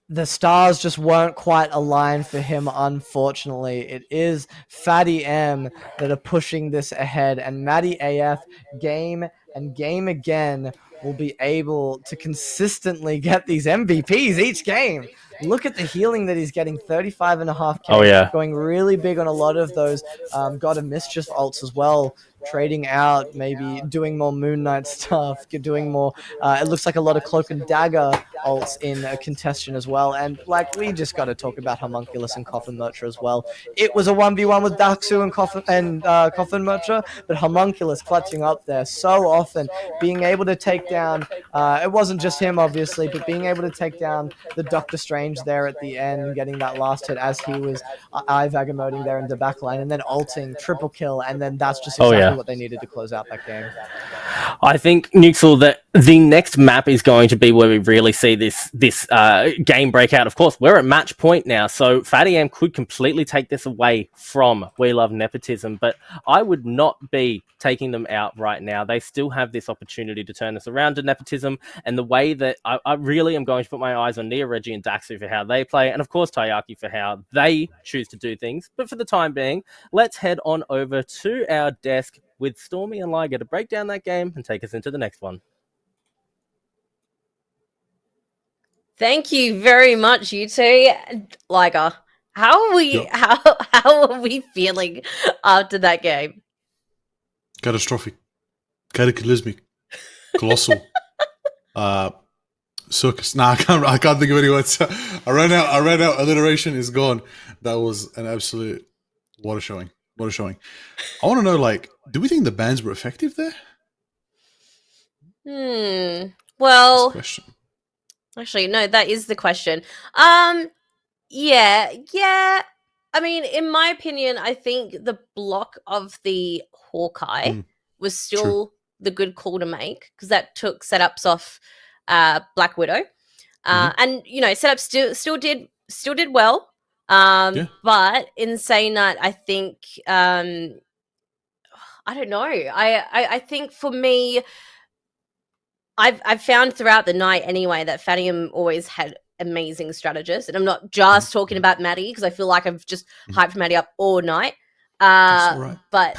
The stars just weren't quite aligned for him, unfortunately. It is fattyam that are pushing this ahead, and Matty AF game and game again will be able to consistently get these MVPs each game. Look at the healing that he's getting, 35.5k. Oh, yeah. Going really big on a lot of those God of Mischief ults as well. Trading out, maybe doing more Moon Knight stuff, doing more, it looks like a lot of Cloak and Dagger ults in contention as well. And like, we just got to talk about Homunculus and Coffin Mercher as well. It was a 1v1 with Daxu and Coffin Mercher, but Homunculus clutching up there so often, being able to take down, it wasn't just him obviously, but being able to take down the Doctor Strange there at the end, getting that last hit as he was Eye Vagamoting there in the backline, and then ulting, triple kill, and then that's just exactly what they needed to close out that game. I think, Nuxel, that the next map is going to be where we really see this game break out. Of course, we're at match point now, so fattyam could completely take this away from We Love Nepotism, but I would not be taking them out right now. They still have this opportunity to turn this around to Nepotism, and the way that I really am going to put my eyes on Nia, Reggie, and Daxu for how they play, and of course Taiyaki for how they choose to do things. But for the time being, let's head on over to our desk with Stormy and Liger to break down that game and take us into the next one. Thank you very much, you two. Liger, how are we? Yep. How are we feeling after that game? Catastrophic, cataclysmic, colossal, circus. Nah, I can't think of any words. I ran out. Alliteration is gone. That was an absolute what a showing. What a showing. I want to know, like, do we think the bans were effective there? That's Well, the question. actually, no, that is the question. Yeah. I mean, in my opinion, I think the block of the Hawkeye was still the good call to make because that took setups off Black Widow. And setups still did well. But in saying that, I think I don't know. I think for me, I've found throughout the night anyway that fattyam always had amazing strategists, and I'm not just talking about Maddie because I feel like I've just hyped Maddie up all night. That's all right. But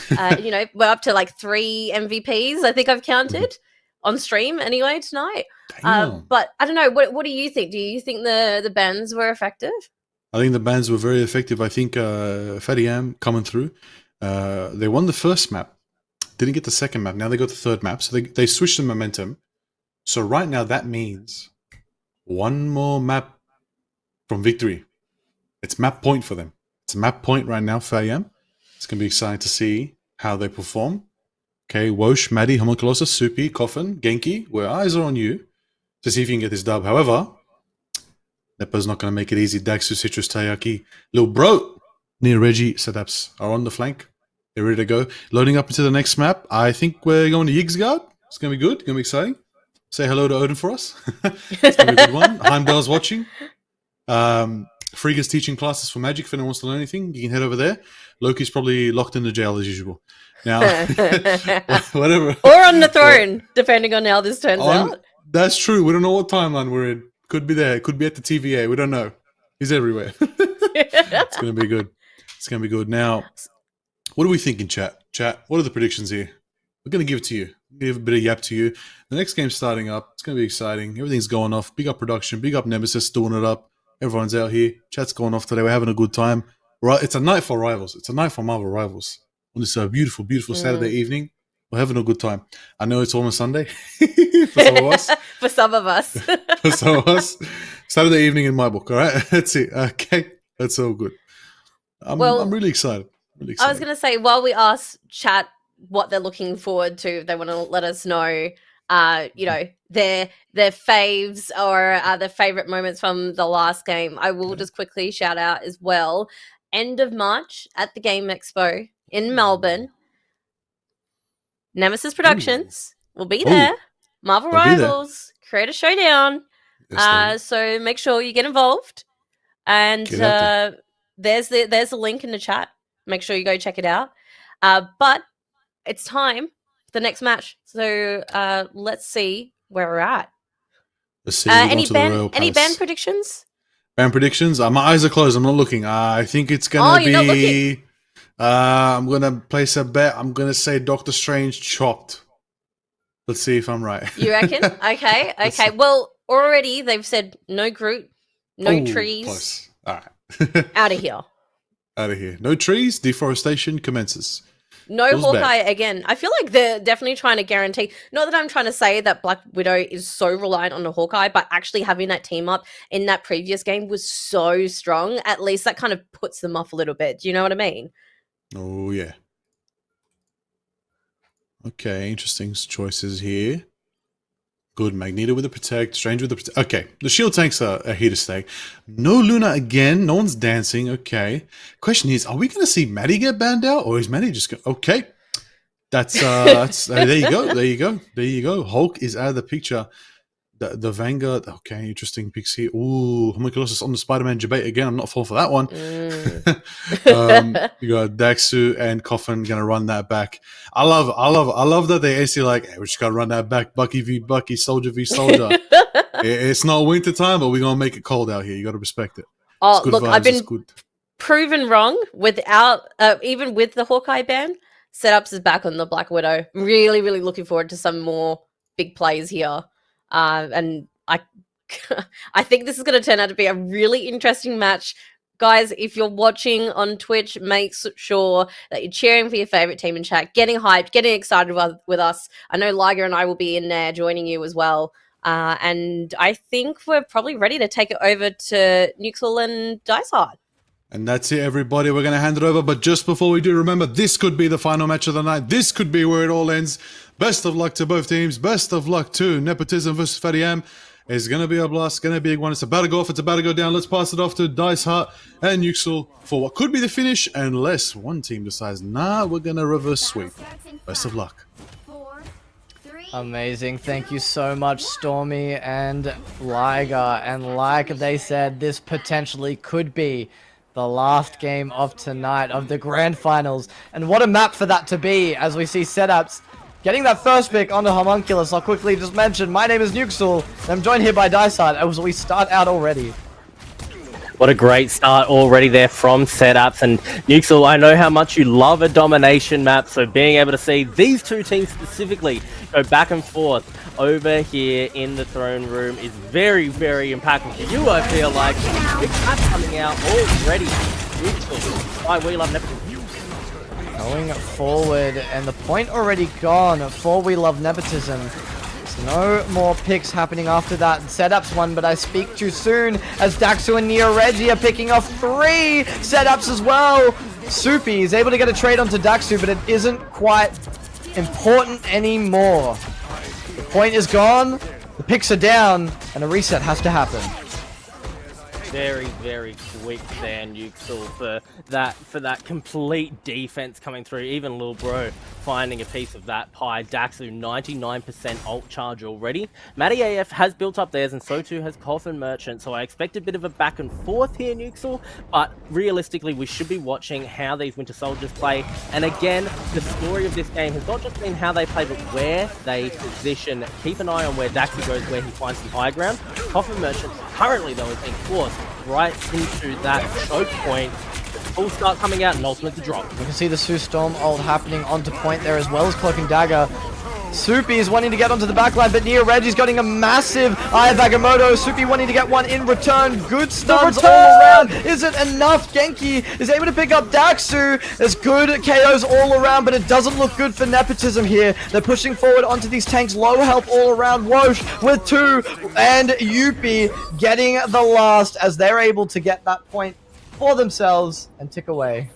we're up to like 3 MVPs. I think I've counted on stream anyway tonight. But I don't know. What do you think? Do you think the bans were effective? I think the bans were very effective. I think fattyam coming through. They won the first map, didn't get the second map. Now they got the third map, so they switched the momentum. So right now that means one more map from victory. It's map point for them. It's a map point right now, fattyam. It's going to be exciting to see how they perform. Okay, Wosh, Maddie, Homunculosa, Soupy, Coffin, Genki, where eyes are on you to see if you can get this dub. However, Nepo's not going to make it easy. Daxu, Citrus, Taiyaki, Lil Bro, Near Reggie, Setups are on the flank. They're ready to go. Loading up into the next map. I think we're going to Yigsguard. It's going to be good. It's going to be exciting. Say hello to Odin for us. It's going to be a good one. Heimdall's watching. Frigga's teaching classes for Magic. If anyone wants to learn anything, you can head over there. Loki's probably locked in the jail as usual. Now, whatever. Or on the throne, depending on how this turns out. That's true. We don't know what timeline we're in. Could be there. Could be at the TVA. We don't know. He's everywhere. It's going to be good. It's going to be good. Now, what do we think in chat? Chat, what are the predictions here? We're going to give it to you. Give a bit of yap to you. The next game's starting up. It's going to be exciting. Everything's going off. Big up production. Big up Nemesis doing it up. Everyone's out here. Chat's going off today. We're having a good time. Right? It's a night for rivals. It's a night for Marvel rivals. On this beautiful, beautiful Saturday evening. We're having a good time. I know it's almost Sunday for some of us. For some of us. For some of us. Saturday evening in my book, all right? That's it. Okay. That's all good. I'm really excited. Really excited. I was going to say, while we ask chat what they're looking forward to, they want to let us know, their faves or their favorite moments from the last game. I will just quickly shout out as well. End of March at the Game Expo in Melbourne. Nemesis Productions will be there. Marvel Rivals, Creator Showdown. Yes, so make sure you get involved. And there's the link in the chat. Make sure you go check it out. But it's time for the next match. So let's see where we're at. Let's see. Any band predictions? Band predictions? My eyes are closed. I'm not looking. I think it's going to be... You're not looking. I'm going to place a bet. I'm going to say Doctor Strange chopped. Let's see if I'm right. You reckon? Okay. Well, already they've said no Groot, no trees. Close. All right. Out of here. Out of here. No trees. Deforestation commences. No Hawkeye again. I feel like they're definitely trying to guarantee, not that I'm trying to say that Black Widow is so reliant on the Hawkeye, but actually having that team up in that previous game was so strong. At least that kind of puts them off a little bit. Do you know what I mean? Oh, yeah. Okay, interesting choices here. Good. Magneto with the Protect. Strange with the Protect. Okay, the shield tanks are here to stay. No Luna again. No one's dancing. Okay. Question is, are we going to see Maddie get banned out? Or is Maddie just going... Okay. there you go. There you go. There you go. Hulk is out of the picture. The Vanguard. Okay, interesting picks here. Ooh, Homunculus on the Spider-Man debate again. I'm not falling for that one. You got Daxu and Coffin gonna run that back. I love that they actually like, hey, we just gotta run that back. Bucky v Bucky, Soldier v Soldier. It's not winter time, but we're gonna make it cold out here. You gotta respect it. Oh, Good look, vibes, I've been it's good. proven wrong without even with the Hawkeye ban. Setups is back on the Black Widow. Really, really looking forward to some more big plays here. And I think this is going to turn out to be a really interesting match. Guys, if you're watching on Twitch, make sure that you're cheering for your favorite team in chat, getting hyped, getting excited with us. I know Liger and I will be in there joining you as well. And I think we're probably ready to take it over to Nuxel and Dicehard. And that's it, everybody. We're going to hand it over. But just before we do, remember, this could be the final match of the night. This could be where it all ends. Best of luck to both teams. Best of luck to Nepotism versus fattyam. It's going to be a blast. It's going to be a big one. It's about to go off. It's about to go down. Let's pass it off to Dicehard and Nuxel for what could be the finish, unless one team decides, nah, we're going to reverse sweep. Best of luck. Amazing. Thank you so much, Stormy and Liger. And like they said, this potentially could be the last game of tonight of the grand finals. And what a map for that to be, as we see setups getting that first pick onto Homunculus. I'll quickly just mention, my name is Nuxel, and I'm joined here by Dicehard as we start out already. What a great start already there from setups. And Nuxel, I know how much you love a domination map, so being able to see these two teams specifically go back and forth over here in the throne room is very, very impactful for you, I feel like. Big map coming out already. Nuxel by We Love Nepotism. Going forward, and the point already gone for We Love Nepotism. No more picks happening after that setups one, but I speak too soon as Daxu and Nia Reggie are picking off 3 setups as well. Soupy is able to get a trade onto Daxu, but it isn't quite important anymore. The point is gone, the picks are down, and a reset has to happen. Very, very quick there, Nuxel, for that complete defense coming through. Even Lil Bro finding a piece of that pie. Daxu 99% ult charge already. Matty AF has built up theirs, and so too has Coffin Merchant. So I expect a bit of a back and forth here, Nuxel. But realistically, we should be watching how these Winter Soldiers play. And again, the story of this game has not just been how they play, but where they position. Keep an eye on where Daxu goes, where he finds some high ground. Coffin Merchant currently, though, is being forced right into that choke point. The full start coming out and ultimate to drop. You can see the Sue Storm ult happening onto point there, as well as Cloak and Dagger. Soupy is wanting to get onto the backline, but Nia Reggie's getting a massive Eye of Agamotto. Soupy wanting to get one in return. Good stuns all around. Is it enough? Genki is able to pick up Daxu. There's good KOs all around, but it doesn't look good for Nepotism here. They're pushing forward onto these tanks. Low health all around. Whoosh with 2, and Yuppie getting the last as they're able to get that point for themselves and tick away.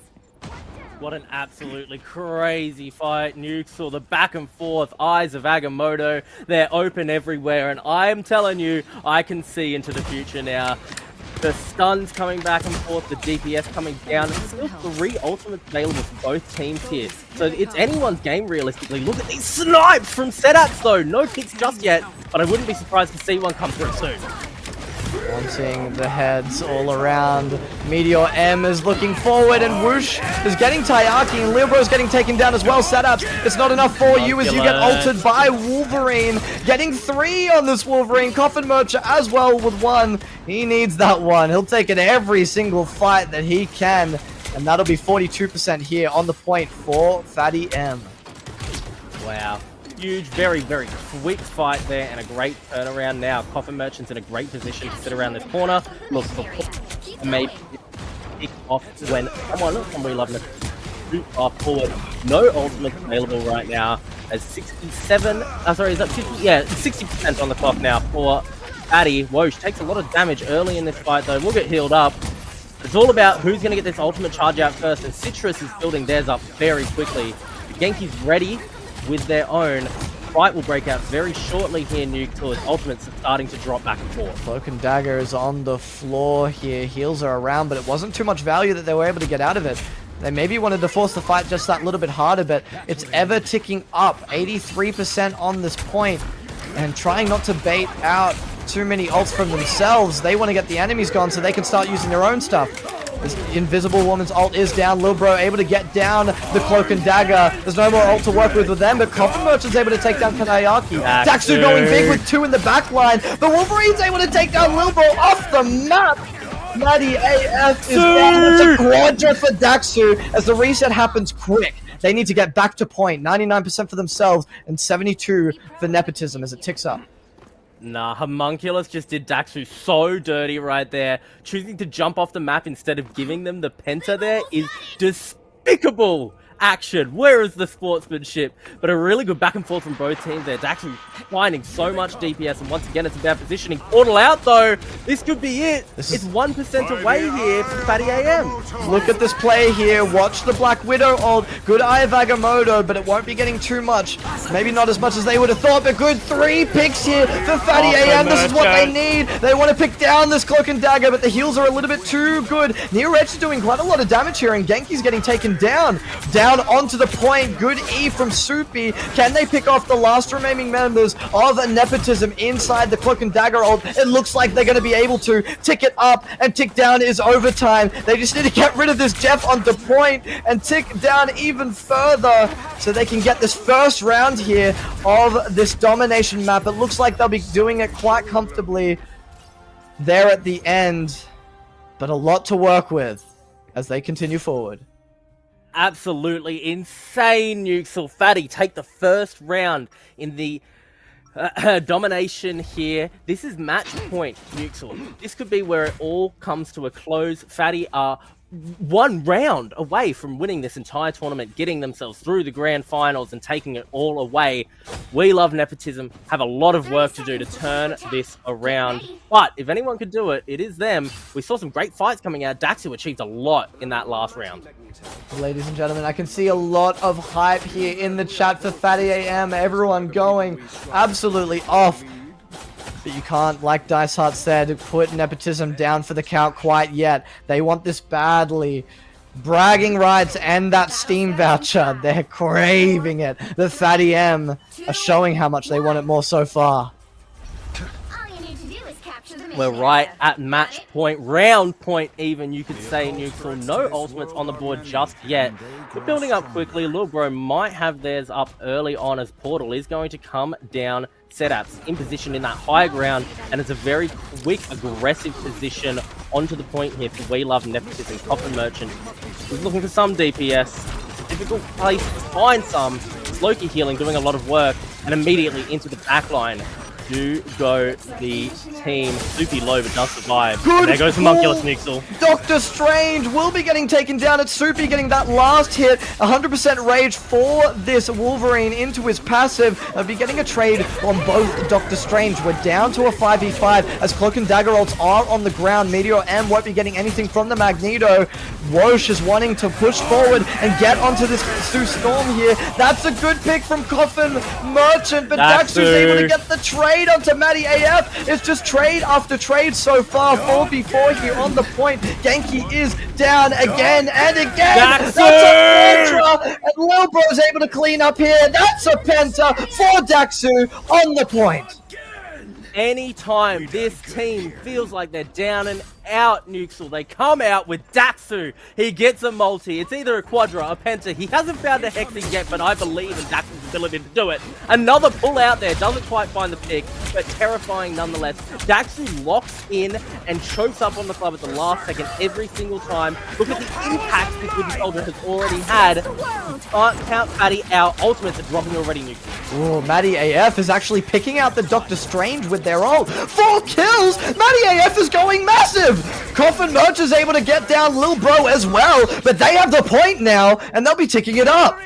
What an absolutely crazy fight, Nuxel. The back and forth, Eyes of Agamotto, they're open everywhere, and I'm telling you, I can see into the future now. The stuns coming back and forth, the DPS coming down. There's still 3 ultimates available for both teams here. So it's anyone's game realistically. Look at these snipes from setups though. No picks just yet, but I wouldn't be surprised to see one come through soon. Wanting the heads all around. Meteor M is looking forward, and Whoosh is getting Tayaki, and Libro's getting taken down as well. Setups, it's not enough for you as you get ulted by Wolverine. Getting 3 on this Wolverine. Coffin Merchant as well with 1. He needs that one. He'll take it every single fight that he can, and that'll be 42% here on the point for fattyam. Wow. Huge, very, very quick fight there, and a great turnaround now. Coffin Merchant's in a great position to sit around this corner. Look for maybe pick off when someone from We Love Nepotism are forward. No ultimates available right now. As 67, sorry, is that 50? Yeah, 60% on the clock now for Addy. Whoosh takes a lot of damage early in this fight, though. We'll get healed up. It's all about who's going to get this ultimate charge out first, and Citrus is building theirs up very quickly. The Genki's ready with their own. Fight will break out very shortly here, Nuxel, as ultimates are starting to drop back and forth. Cloak and Dagger is on the floor here. Heals are around, but it wasn't too much value that they were able to get out of it. They maybe wanted to force the fight just that little bit harder, but it's ever ticking up. 83% on this point, and trying not to bait out too many ults from themselves. They want to get the enemies gone so they can start using their own stuff. This Invisible Woman's ult is down. Lil Bro able to get down the Cloak and Dagger. There's no more ult to work with them, but Coffin Merchant's able to take down Kanayaki. Daxu going big with 2 in the back line. The Wolverine's able to take down Lil Bro off the map. Maddie AF is down. It's a quadra for Daxu as the reset happens quick. They need to get back to point. 99% for themselves and 72 for Nepotism as it ticks up. Nah, Homunculus just did Daxu so dirty right there. Choosing to jump off the map instead of giving them the penta there is despicable action. Where is the sportsmanship? But a really good back and forth from both teams there. Daxu finding so much DPS, and once again it's about positioning. Portal out though. This could be it. It's 1% away here for Fatty AM. Look at this play here. Watch the Black Widow ult. Good eye of Agamotto, but it won't be getting too much. Maybe not as much as they would have thought, but good 3 picks here for Fatty AM. This is what they need. They want to pick down this Cloak and Dagger, but the heals are a little bit too good. Neo-Edge is doing quite a lot of damage here, and Genki's getting taken down. Down onto the point. Good E from Soupy. Can they pick off the last remaining members of Nepotism inside the Cloak and Dagger ult? It looks like they're going to be able to. Tick it up and tick down is overtime. They just need to get rid of this Jeff onto point and tick down even further so they can get this first round here of this domination map. It looks like they'll be doing it quite comfortably there at the end, but a lot to work with as they continue forward. Absolutely insane, Nuxel. Fatty take the first round in the domination here. This is match point, Nuxel. This could be where it all comes to a close. Fatty are 1 round away from winning this entire tournament, getting themselves through the grand finals and taking it all away. We Love Nepotism have a lot of work to do to turn this around, but if anyone could do it, it is them. We saw some great fights coming out. Daxu achieved a lot in that last round. Ladies and gentlemen, I can see a lot of hype here in the chat for Fatty AM. Everyone going absolutely off. But you can't, like Dice Heart said, put Nepotism down for the count quite yet. They want this badly. Bragging rights and that Steam voucher. They're craving it. The Fatty M are showing how much they want it more so far. We're right at match point, round point even, you could say, Neutral. No ultimates on the board just yet. We're building up quickly. Lil Bro might have theirs up early on as Portal is going to come down setups in position in that high ground, and it's a very quick, aggressive position onto the point here for We Love Nepotism. Coffin Merchant is looking for some DPS. It's a difficult place to find some. Loki healing, doing a lot of work, and immediately into the backline. Do go the team. Soupy low, but does survive. Good. There goes Homunculus Nixel. Doctor Strange will be getting taken down. It's Soupy getting that last hit. 100% rage for this Wolverine into his passive. They'll be getting a trade on both Doctor Strange. We're down to a 5v5 as Cloak and Dagger ults are on the ground. Meteor M won't be getting anything from the Magneto. Wosh is wanting to push forward and get onto this Sue Storm here. That's a good pick from Coffin Merchant, but Daxu's able to get the trade onto Matty AF. It's just trade after trade so far. 4v4 here on the point. Genki is down again and again. Daxu! That's a penta, and Lil Bro's able to clean up here. That's a penta for Daxu on the point. Anytime this team feels like they're down and out, Nuxel, they come out with Daxu. He gets a multi. It's either a quadra, a penta. He hasn't found a hexing yet, but I believe in Daxu's ability to do it. Another pull out there. Doesn't quite find the pick, but terrifying nonetheless. Daxu locks in and chokes up on the club at the last second every single time. Look at the impact this Wooden Soldier has already had. You can't count Fatty out. Ultimates are dropping already, Nuxel. Oh, Matty AF is actually picking out the Doctor Strange with their ult. 4 kills! Matty AF is going massive! Coffin Merch is able to get down Lil Bro as well, but they have the point now, and they'll be ticking it up.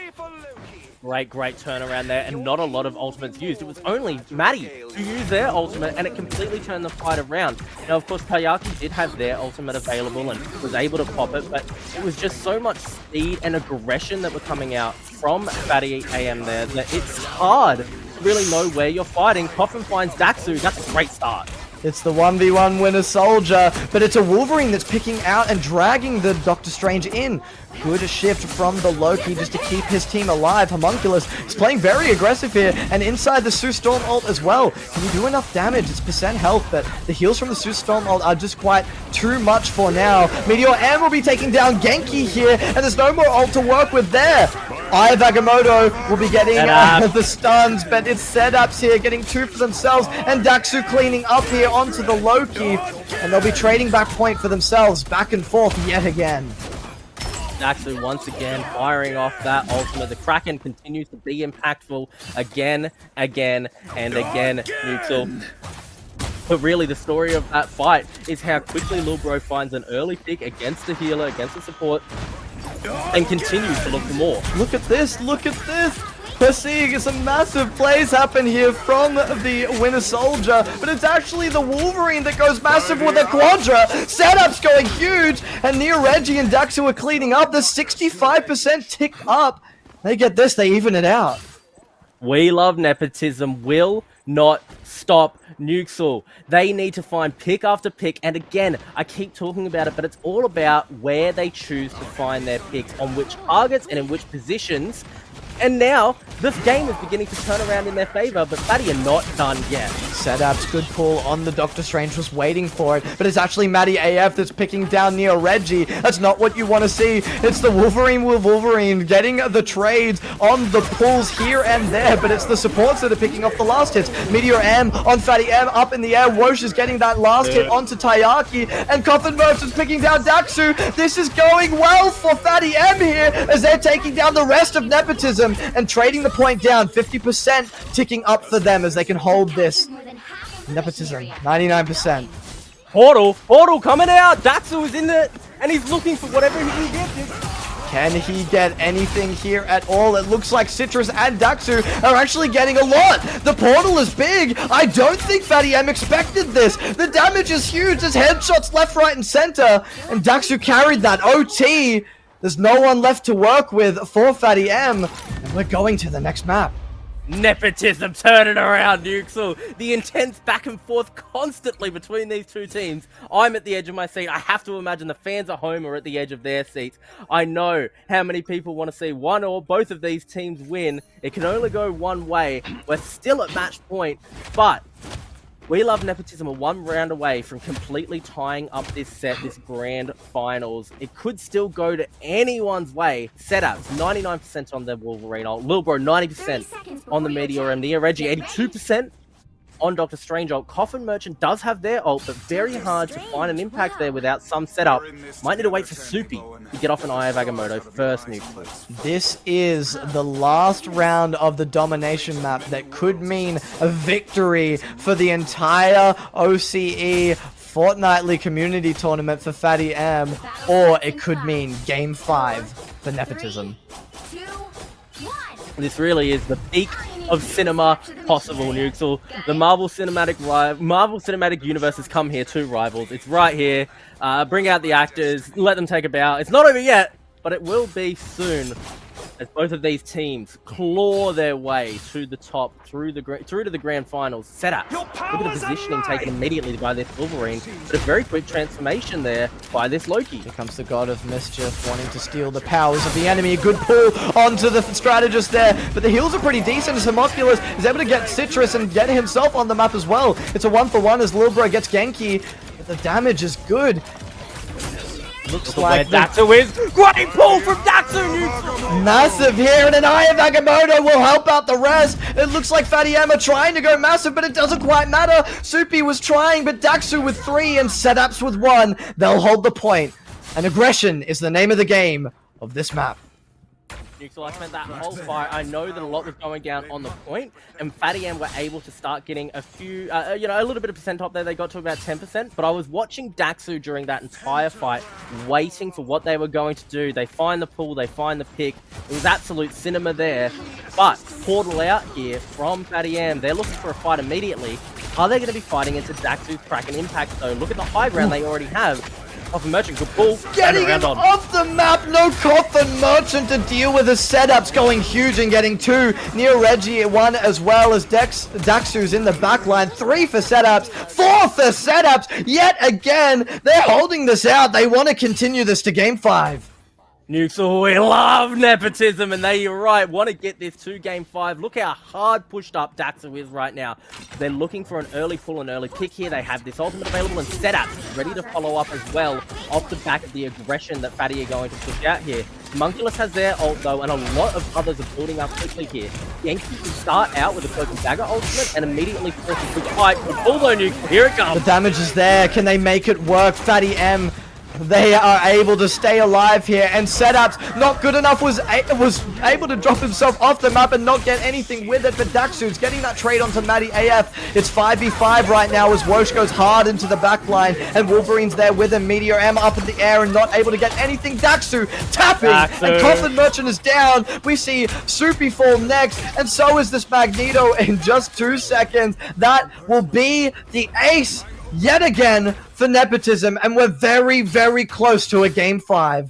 Great turnaround there, and not a lot of ultimates used. It was only Matty who used their ultimate, and it completely turned the fight around. Now, of course, Kayaki did have their ultimate available and was able to pop it, but it was just so much speed and aggression that were coming out from Fatty AM there that it's hard to really know where you're fighting. Coffin finds Daxu. That's a great start. It's the 1v1 winner soldier, but it's a Wolverine that's picking out and dragging the Doctor Strange in. Good shift from the Loki just to keep his team alive. Homunculus is playing very aggressive here, and inside the Sue Storm ult as well. Can you do enough damage? It's percent health, but the heals from the Sue Storm ult are just quite too much for now. Meteor M will be taking down Genki here, and there's no more ult to work with there. Eye of Agamotto will be getting the stuns, but it's setups here, getting two for themselves, and Daxu cleaning up here onto the Loki, and they'll be trading back point for themselves, back and forth yet again. Daxu once again firing off that ultimate. The Kraken continues to be impactful again, and again, neutral. But really, the story of that fight is how quickly Lil Bro finds an early pick against the healer, against the support, and continues to look for more. Look at this, look at this! We're seeing some massive plays happen here from the Winter Soldier, but it's actually the Wolverine that goes massive with a Quadra. Setup's going huge, and Neo Reggie and Daxu are cleaning up. The 65% tick up. They get this, they even it out. We Love Nepotism will not stop Nuxel. They need to find pick after pick, and again, I keep talking about it, but it's all about where they choose to find their picks, on which targets and in which positions. And now, this game is beginning to turn around in their favor, but Fatty are not done yet. Setup's good pull on the Doctor Strange, was waiting for it, but it's actually Matty AF that's picking down Neo Reggie. That's not what you want to see. It's the Wolverine with Wolverine getting the trades on the pulls here and there, but it's the supports that are picking off the last hits. Meteor M on Fatty M up in the air. Wosh is getting that last hit onto Taiyaki, and Coffin Merchant's picking down Daxu. This is going well for Fatty M here as they're taking down the rest of Nepotism and trading the point down. 50% ticking up for them as they can hold this. Nepotism, 99%. Portal coming out. Daxu is in it, and he's looking for whatever he can get. Can he get anything here at all? It looks like Citrus and Daxu are actually getting a lot. The portal is big. I don't think Fatty M expected this. The damage is huge. There's headshots left, right, and center, and Daxu carried that. OT. There's no one left to work with for Fatty M, and we're going to the next map. Nepotism turning around, Nuxel. The intense back and forth constantly between these two teams. I'm at the edge of my seat. I have to imagine the fans at home are at the edge of their seats. I know how many people want to see one or both of these teams win. It can only go one way. We're still at match point, but We Love Nepotism are one round away from completely tying up this set, this grand finals. It could still go to anyone's way. Setups, 99% on the Wolverine ult. Lil Bro, 90% on the Meteor M. Neo Reggie, 82% on Doctor Strange ult. Coffin Merchant does have their ult, but very hard to find an impact there without some setup. Might need to wait for Soupy to get off an Eye of Agamotto first, Nucleus. This is the last round of the domination map that could mean a victory for the entire OCE fortnightly community tournament for Fatty M, or it could mean Game 5 for Nepotism. This really is the peak of cinema possible, Nuxel. The Marvel Cinematic Universe has come here, two rivals. It's right here. Bring out the actors, let them take a bow. It's not over yet, but it will be soon, as both of these teams claw their way to the top, through to the grand finals. Setup. Look at the positioning taken immediately by this Wolverine, but a very quick transformation there by this Loki. Here comes the God of Mischief, wanting to steal the powers of the enemy. A good pull onto the strategist there, but the heals are pretty decent as Homunculus is able to get Citrus and get himself on the map as well. It's a 1-for-1 as Lilbro gets Genki, but the damage is good. Looks like Daxu is. Great pull from Daxu! Massive here, and an Eye of Agamotto will help out the rest. It looks like Fatty M are trying to go massive, but it doesn't quite matter. Soupy was trying, but Daxu with 3 and Setups with 1. They'll hold the point. And aggression is the name of the game of this map. So I spent that whole fight. I know that a lot was going down on the point, and Fatty M were able to start getting a few, a little bit of percent top there. They got to about 10%, but I was watching Daxu during that entire fight, waiting for what they were going to do. They find the pull, they find the pick. It was absolute cinema there, but portal out here from Fatty M. They're looking for a fight immediately. Are they going to be fighting into Daxu's Kraken impact though? Look at the high ground they already have. Coffin Merchant, good pull. Getting and him around on. off the map, no Coffin Merchant to deal with. His setups going huge and getting 2 near Reggie, 1 as well as Daxu's in the back line. 3 for setups, 4 for setups. Yet again, they're holding this out. They want to continue this to game 5. Nukes, we love nepotism, and you're right, want to get this to game 5. Look how hard pushed up Daxu is right now. They're looking for an early pull, an early pick here. They have this ultimate available and setups ready to follow up as well off the back of the aggression that Fatty are going to push out here. Monkulus has their ult though, and a lot of others are building up quickly here. Yankee can start out with a Cloak and Dagger ultimate and immediately force a quick fight. The pull though, Nuke, here it comes. The damage is there. Can they make it work? Fatty M, they are able to stay alive here, and setups not good enough. Was able to drop himself off the map and not get anything with it, but Daxu's getting that trade onto Matty AF. It's 5v5 right now as Wosh goes hard into the back line, and Wolverine's there with him. Meteor M up in the air and not able to get anything. Daxu tapping, and Coffin Merchant is down. We see Soupy fall next, and so is this Magneto in just 2 seconds. That will be the ace yet again for Nepotism, and we're very, very close to a game 5.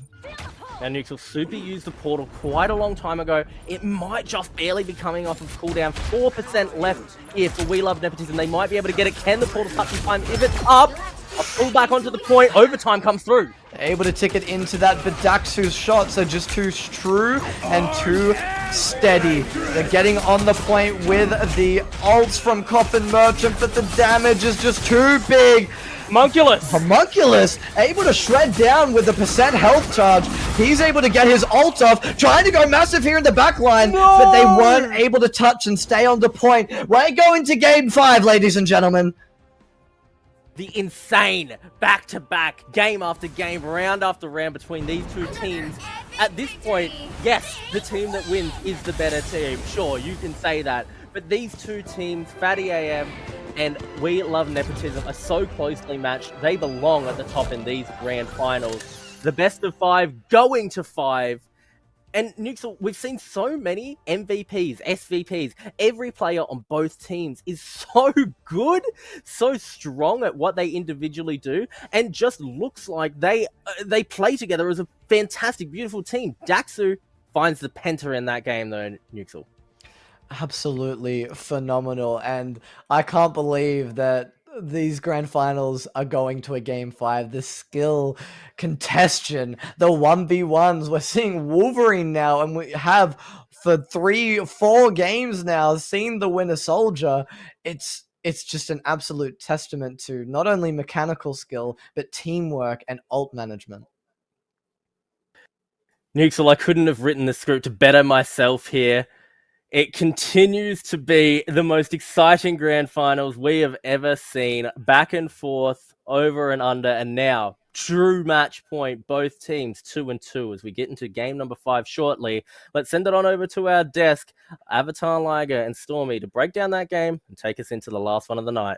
Now, Nuxel, Super used the portal quite a long time ago. It might just barely be coming off of cooldown. 4% left here for We Love Nepotism. They might be able to get it. Can the portal touch in time? If it's up, a pull back onto the point. Overtime comes through. Able to tick it into that, but Daxu's shots are just too true and too steady. They're getting on the point with the ults from Coffin Merchant, but the damage is just too big. Homunculus able to shred down with the percent health charge. He's able to get his ult off, trying to go massive here in the back line, but they weren't able to touch and stay on the point. We're going to game 5, ladies and gentlemen. The insane back-to-back, game after game, round after round between these two teams. At this point, yes, the team that wins is the better team. Sure, you can say that. But these two teams, Fatty AM and We Love Nepotism, are so closely matched. They belong at the top in these grand finals. The best of 5 going to 5. And Nuxel, we've seen so many MVPs, SVPs. Every player on both teams is so good, so strong at what they individually do, and just looks like they play together as a fantastic, beautiful team. Daxu finds the penta in that game, though, Nuxel. Absolutely phenomenal, and I can't believe that these grand finals are going to a game 5. The skill congestion, the 1v1s. We're seeing Wolverine now, and we have for 3-4 games now seen the winner Soldier. It's just an absolute testament to not only mechanical skill, but teamwork and ult management. Nuxel, I couldn't have written the script better myself here. It continues to be the most exciting grand finals we have ever seen. Back and forth, over and under, and now, true match point, both teams 2-2 as we get into game number 5 shortly. Let's send it on over to our desk, Avatar Liger and Stormy, to break down that game and take us into the last one of the night.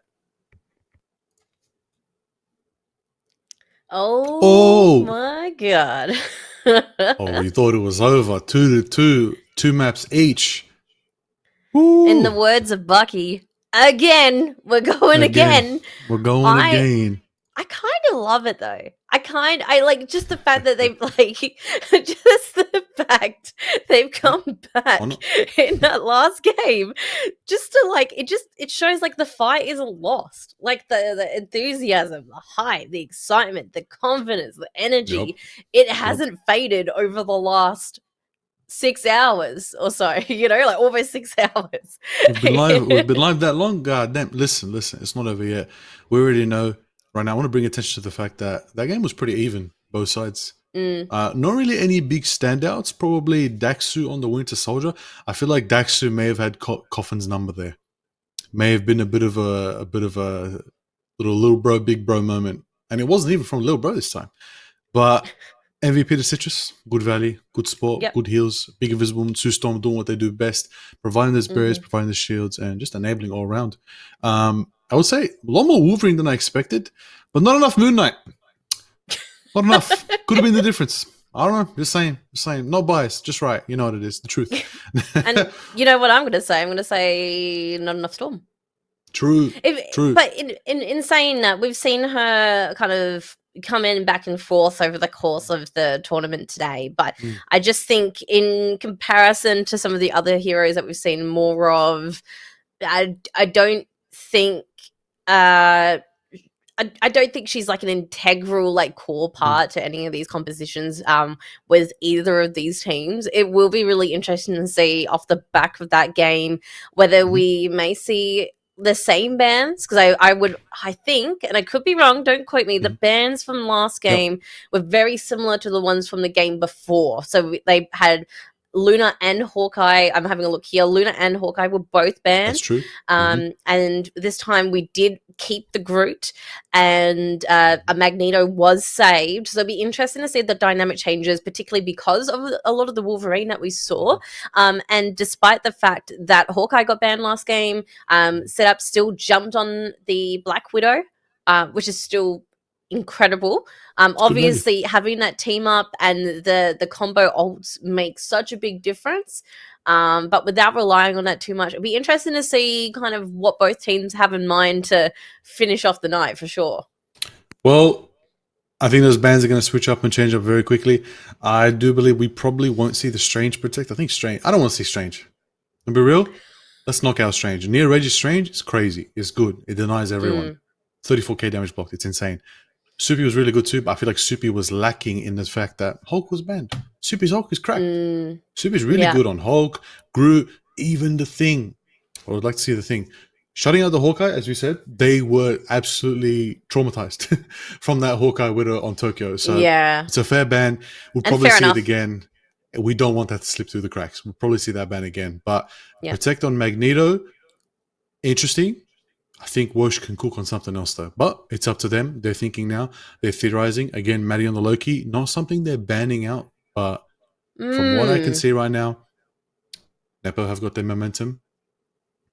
Oh. My god. Oh, we thought it was over. 2-2, 2 maps each. In the words of Bucky, again, we're going again. We're going again. I kind of love it though. I like just the fact that they've just the fact they've come back in that last game, just to it shows like the fight isn't lost. Like the enthusiasm, the hype, the excitement, the confidence, the energy, it hasn't faded over the last 6 hours or so, like almost 6 hours. We've been live that long? God damn. Listen, it's not over yet. We already know. Right now, I want to bring attention to the fact that that game was pretty even, both sides. Not really any big standouts. Probably Daxu on the Winter Soldier. I feel like Daxu may have had Coffin's number there. May have been a bit of a little bro, big bro moment. And it wasn't even from little bro this time. But MVP to Citrus, good value, good support, good heals, big invisible, Sue Storm doing what they do best, providing those barriers, providing the shields, and just enabling all around. I would say a lot more Wolverine than I expected, but not enough Moon Knight. Not enough. Could have been the difference. I don't know. Just saying. No bias. Just right. You know what it is. The truth. And you know what I'm going to say? I'm going to say not enough Storm. True. But in saying that, we've seen her kind of, come in back and forth over the course of the tournament today, but I just think in comparison to some of the other heroes that we've seen more of, I don't think I don't think she's like an integral, like core part to any of these compositions with either of these teams. It will be really interesting to see off the back of that game whether we may see the same bands, because I think, and I could be wrong, don't quote me, the bands from last game were very similar to the ones from the game before. So they had Luna and Hawkeye. I'm having a look here. Luna and Hawkeye were both banned. That's true. And this time we did keep the Groot, and a Magneto was saved. So it'll be interesting to see the dynamic changes, particularly because of a lot of the Wolverine that we saw. And despite the fact that Hawkeye got banned last game, Setup still jumped on the Black Widow, which is still incredible. Obviously having that team up and the combo ults makes such a big difference, but without relying on that too much. It'd be interesting to see kind of what both teams have in mind to finish off the night, for sure. Well, I think those bans are going to switch up and change up very quickly. I do believe we probably won't see the Strange Protect. I think Strange, I don't want to see Strange. To be real, let's knock out Strange. Near Reggie Strange is crazy. It's good. It denies everyone. 34k damage blocked. It's insane. Soupy was really good too, but I feel like Soupy was lacking in the fact that Hulk was banned. Soupy's Hulk is cracked. Soupy's really good on Hulk, Groot, even the Thing. I would like to see the Thing. Shutting out the Hawkeye, as we said, they were absolutely traumatized from that Hawkeye Widow on Tokyo. So it's a fair ban. We'll probably see it again. We don't want that to slip through the cracks. We'll probably see that ban again. But Protect on Magneto, interesting. I think Wosh can cook on something else though, but it's up to them. They're thinking now. They're theorizing. Again, Maddie on the Loki, not something they're banning out, but from what I can see right now, Nepo have got their momentum.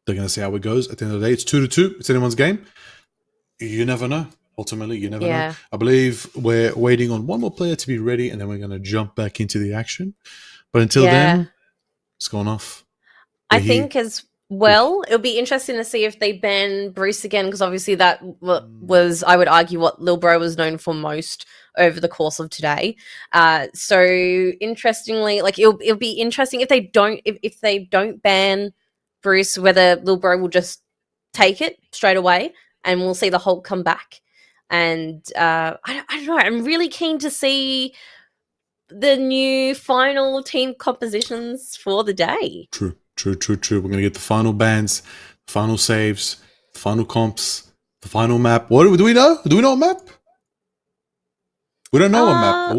They're going to see how it goes. At the end of the day, it's 2-2. It's anyone's game. You never know. Ultimately, you never know. I believe we're waiting on one more player to be ready, and then we're going to jump back into the action. But until then, it's gone off. I think as well, it'll be interesting to see if they ban Bruce again, because obviously that was, I would argue, what Lil Bro was known for most over the course of today. So interestingly, like it'll be interesting if they don't ban Bruce, whether Lil Bro will just take it straight away and we'll see the Hulk come back. And I don't know. I'm really keen to see the new final team compositions for the day. True. We're going to get the final bans, final saves, final comps, the final map. What do we know? Do we know a map? We don't know a map.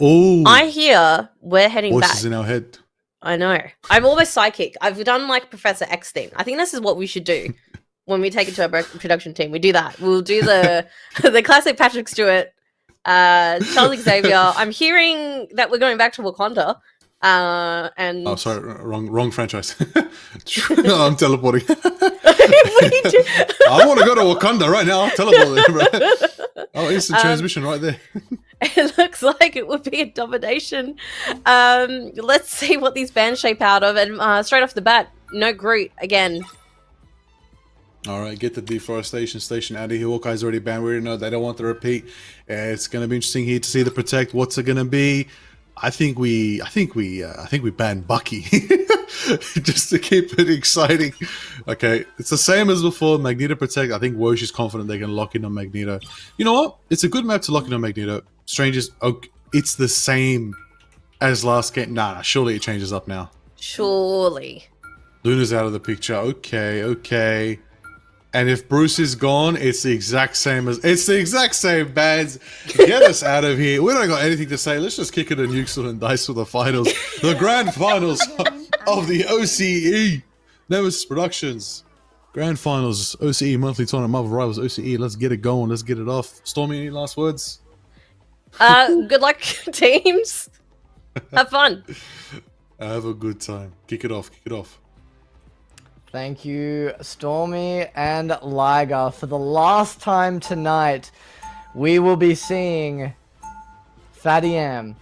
Ooh. I hear we're heading Voices back. in our head. I know. I'm almost psychic. I've done like Professor X thing. I think this is what we should do when we take it to our production team. We do that. We'll do the the classic Patrick Stewart, Charles Xavier. I'm hearing that we're going back to Wakanda. And oh, sorry, wrong franchise. No, I'm teleporting. I want to go to Wakanda right now. I'm teleporting, bro. Oh, instant transmission right there. It looks like it would be a domination. Let's see what these bands shape out of. And straight off the bat, no Groot again. All right, get the deforestation station out of here. Hawkeye's already banned. We already know they don't want to repeat. It's going to be interesting here to see the Protect. What's it going to be? I think we ban Bucky just to keep it exciting. Okay, it's the same as before. Magneto Protect. I think Wosh is confident they can lock in on Magneto. You know what? It's a good map to lock in on Magneto. Strangers, okay, it's the same as last game. Nah, surely it changes up now. Surely. Luna's out of the picture. Okay. And if Bruce is gone, it's the exact same bands. Get us out of here. We don't got anything to say. Let's just kick it and nukes and dice for the finals. The grand finals of the OCE. Nemesis Productions. Grand finals. OCE monthly tournament. Marvel Rivals OCE. Let's get it going. Let's get it off. Stormy, any last words? Good luck, teams. Have fun. Have a good time. Kick it off. Thank you, Stormy and Liger. For the last time tonight, we will be seeing fattyam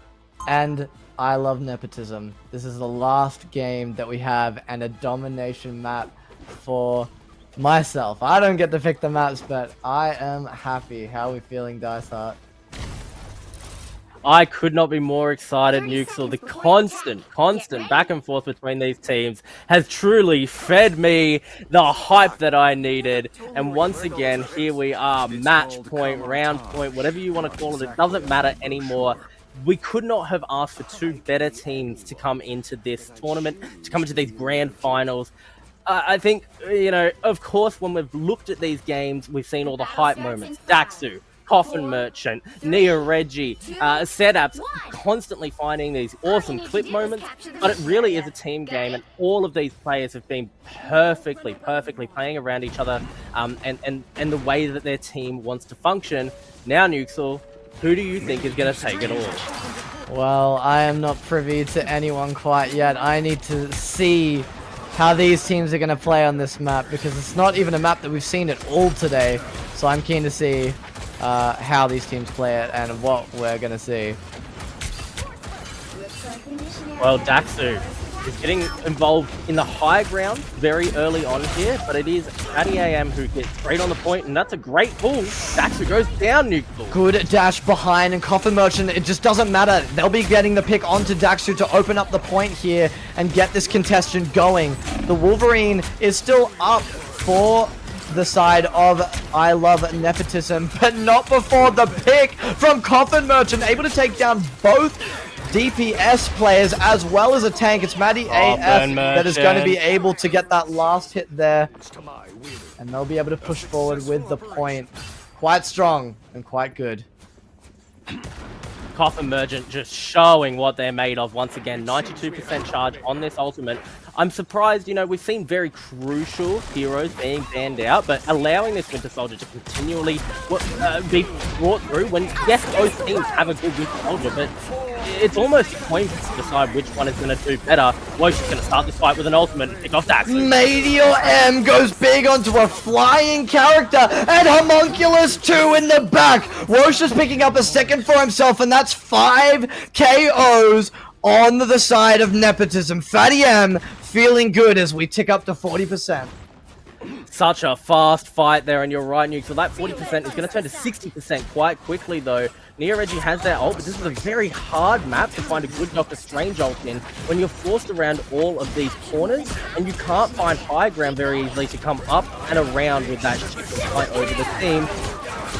and I Love Nepotism. This is the last game that we have and a domination map for myself. I don't get to pick the maps, but I am happy. How are we feeling, Dice Heart? I could not be more excited, Nuxel. The constant back and forth between these teams has truly fed me the hype that I needed. And once again, here we are, match point, round point, whatever you want to call it. It doesn't matter anymore. We could not have asked for two better teams to come into this tournament, to come into these grand finals. I think, you know, of course, when we've looked at these games, we've seen all the hype moments. Daxu, Coffin Merchant, Nia Reggie, setups, constantly finding these awesome clip moments, but it really is a team game, and all of these players have been perfectly playing around each other, and the way that their team wants to function. Now, Nuxel, who do you think is going to take it all? Well, I am not privy to anyone quite yet. I need to see how these teams are going to play on this map, because it's not even a map that we've seen at all today. So I'm keen to see how these teams play it and what we're going to see. Well, Daxu is getting involved in the high ground very early on here, but it is fattyam who gets straight on the point, and that's a great pull. Daxu goes down, Nuxel. Good dash behind, and Coffin Merchant, it just doesn't matter. They'll be getting the pick onto Daxu to open up the point here and get this contestant going. The Wolverine is still up for the side of I Love Nepotism, but not before the pick from Coffin Merchant, able to take down both DPS players as well as a tank. It's Maddie AF that is going to be able to get that last hit there, and they'll be able to push forward with the point. Quite strong and quite good. Coffin Merchant just showing what they're made of once again. 92% charge on this ultimate. I'm surprised, you know, we've seen very crucial heroes being banned out, but allowing this Winter Soldier to continually be brought through when, yes, both teams have a good Winter Soldier, but it's almost a coin to decide which one is going to do better. Wosh is going to start this fight with an ultimate and pick off Daxu. Meteor M goes big onto a flying character, and Homunculus 2 in the back. Wosh is picking up a second for himself, and that's 5 KOs on the side of Nepotism. fattyam feeling good as we tick up to 40%. Such a fast fight there, and you're right, Nuke. So that 40% is going to turn to 60% quite quickly, though. Nia Reggie has their ult, but this is a very hard map to find a good Doctor Strange ult in when you're forced around all of these corners, and you can't find high ground very easily to come up and around with that ship fight over the team.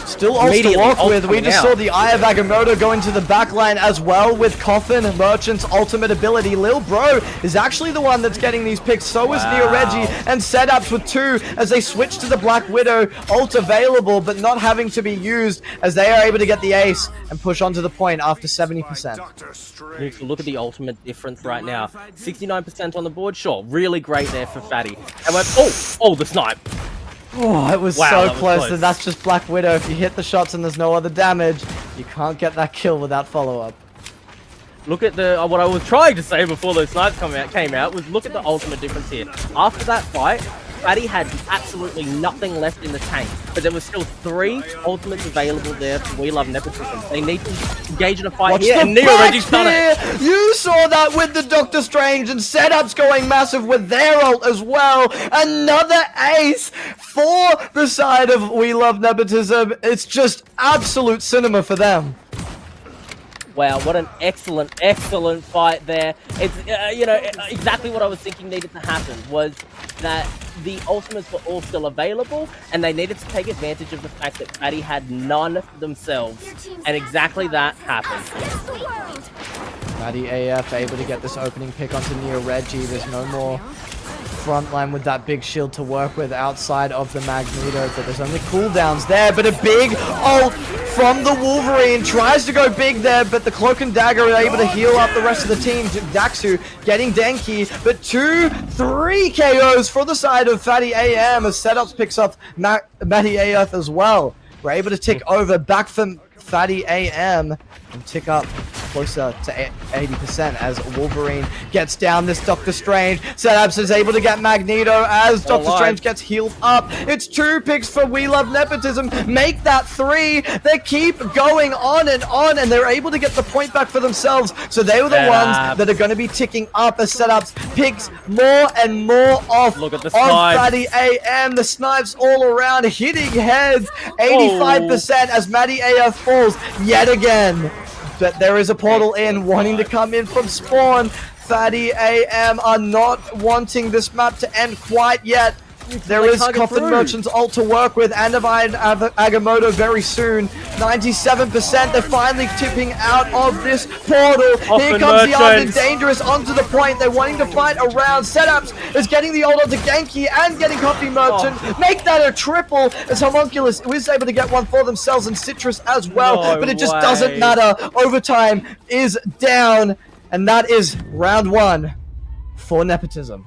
Still ults to walk with. We just saw the Eye of Agamotto go into the backline as well with Coffin Merchant's ultimate ability. Lil Bro is actually the one that's getting these picks. So is Nia Reggie, and setups with 2 as they switch to the Black Widow. Ult available, but not having to be used as they are able to get the ace and push onto the point after 70%. Look at the ultimate difference right now. 69% on the board, sure. Really great there for Fatty. And oh, the snipe. Oh, it was so close, and that's just Black Widow. If you hit the shots and there's no other damage, you can't get that kill without follow-up. Look at the what I was trying to say before those snipes came out was look at the ultimate difference here. After that fight, Fatty had absolutely nothing left in the tank, but there was still 3 ultimates available there for We Love Nepotism. They need to engage in a fight here, and Nia Reggie's done it. You saw that with the Doctor Strange, and setups going massive with their ult as well. Another ace for the side of We Love Nepotism. It's just absolute cinema for them. Wow, what an excellent fight there. It's, you know, exactly what I was thinking needed to happen was that the ultimates were all still available, and they needed to take advantage of the fact that Fatty had none themselves. And exactly that happened. Maddie AF able to get this opening pick onto Nia Reggie. There's no more frontline with that big shield to work with outside of the Magneto, but there's only cooldowns there. But a big ult from the Wolverine tries to go big there, but the Cloak and Dagger are able to heal up the rest of the team. Daxu getting Denki, but 2-3 KOs for the side of fattyam as setups picks up Maddie AF as well. We're able to tick over back from fattyam and tick up closer to 80% as Wolverine gets down this Doctor Strange. Setups is able to get Magneto as Doctor Strange gets healed up. It's 2 picks for We Love Nepotism. Make that 3. They keep going on, and they're able to get the point back for themselves. So they were the ones that are going to be ticking up as Setups picks more and more off. Look at the of snipes. Fatty AM. The snipes all around, hitting heads. 85% as Matty AF falls yet again. But there is a portal in, wanting to come in from spawn. Fatty AM are not wanting this map to end quite yet. There is Coffin Merchant's ult to work with, and Divine Agamotto very soon. 97%, they're finally tipping out of this portal. Here comes the Arden Dangerous onto the point. They're wanting to fight around. Setups is getting the ult onto Genki and getting Coffee Merchant. Make that a triple as Homunculus was able to get one for themselves and Citrus as well. But it just doesn't matter. Overtime is down, and that is round 1 for Nepotism.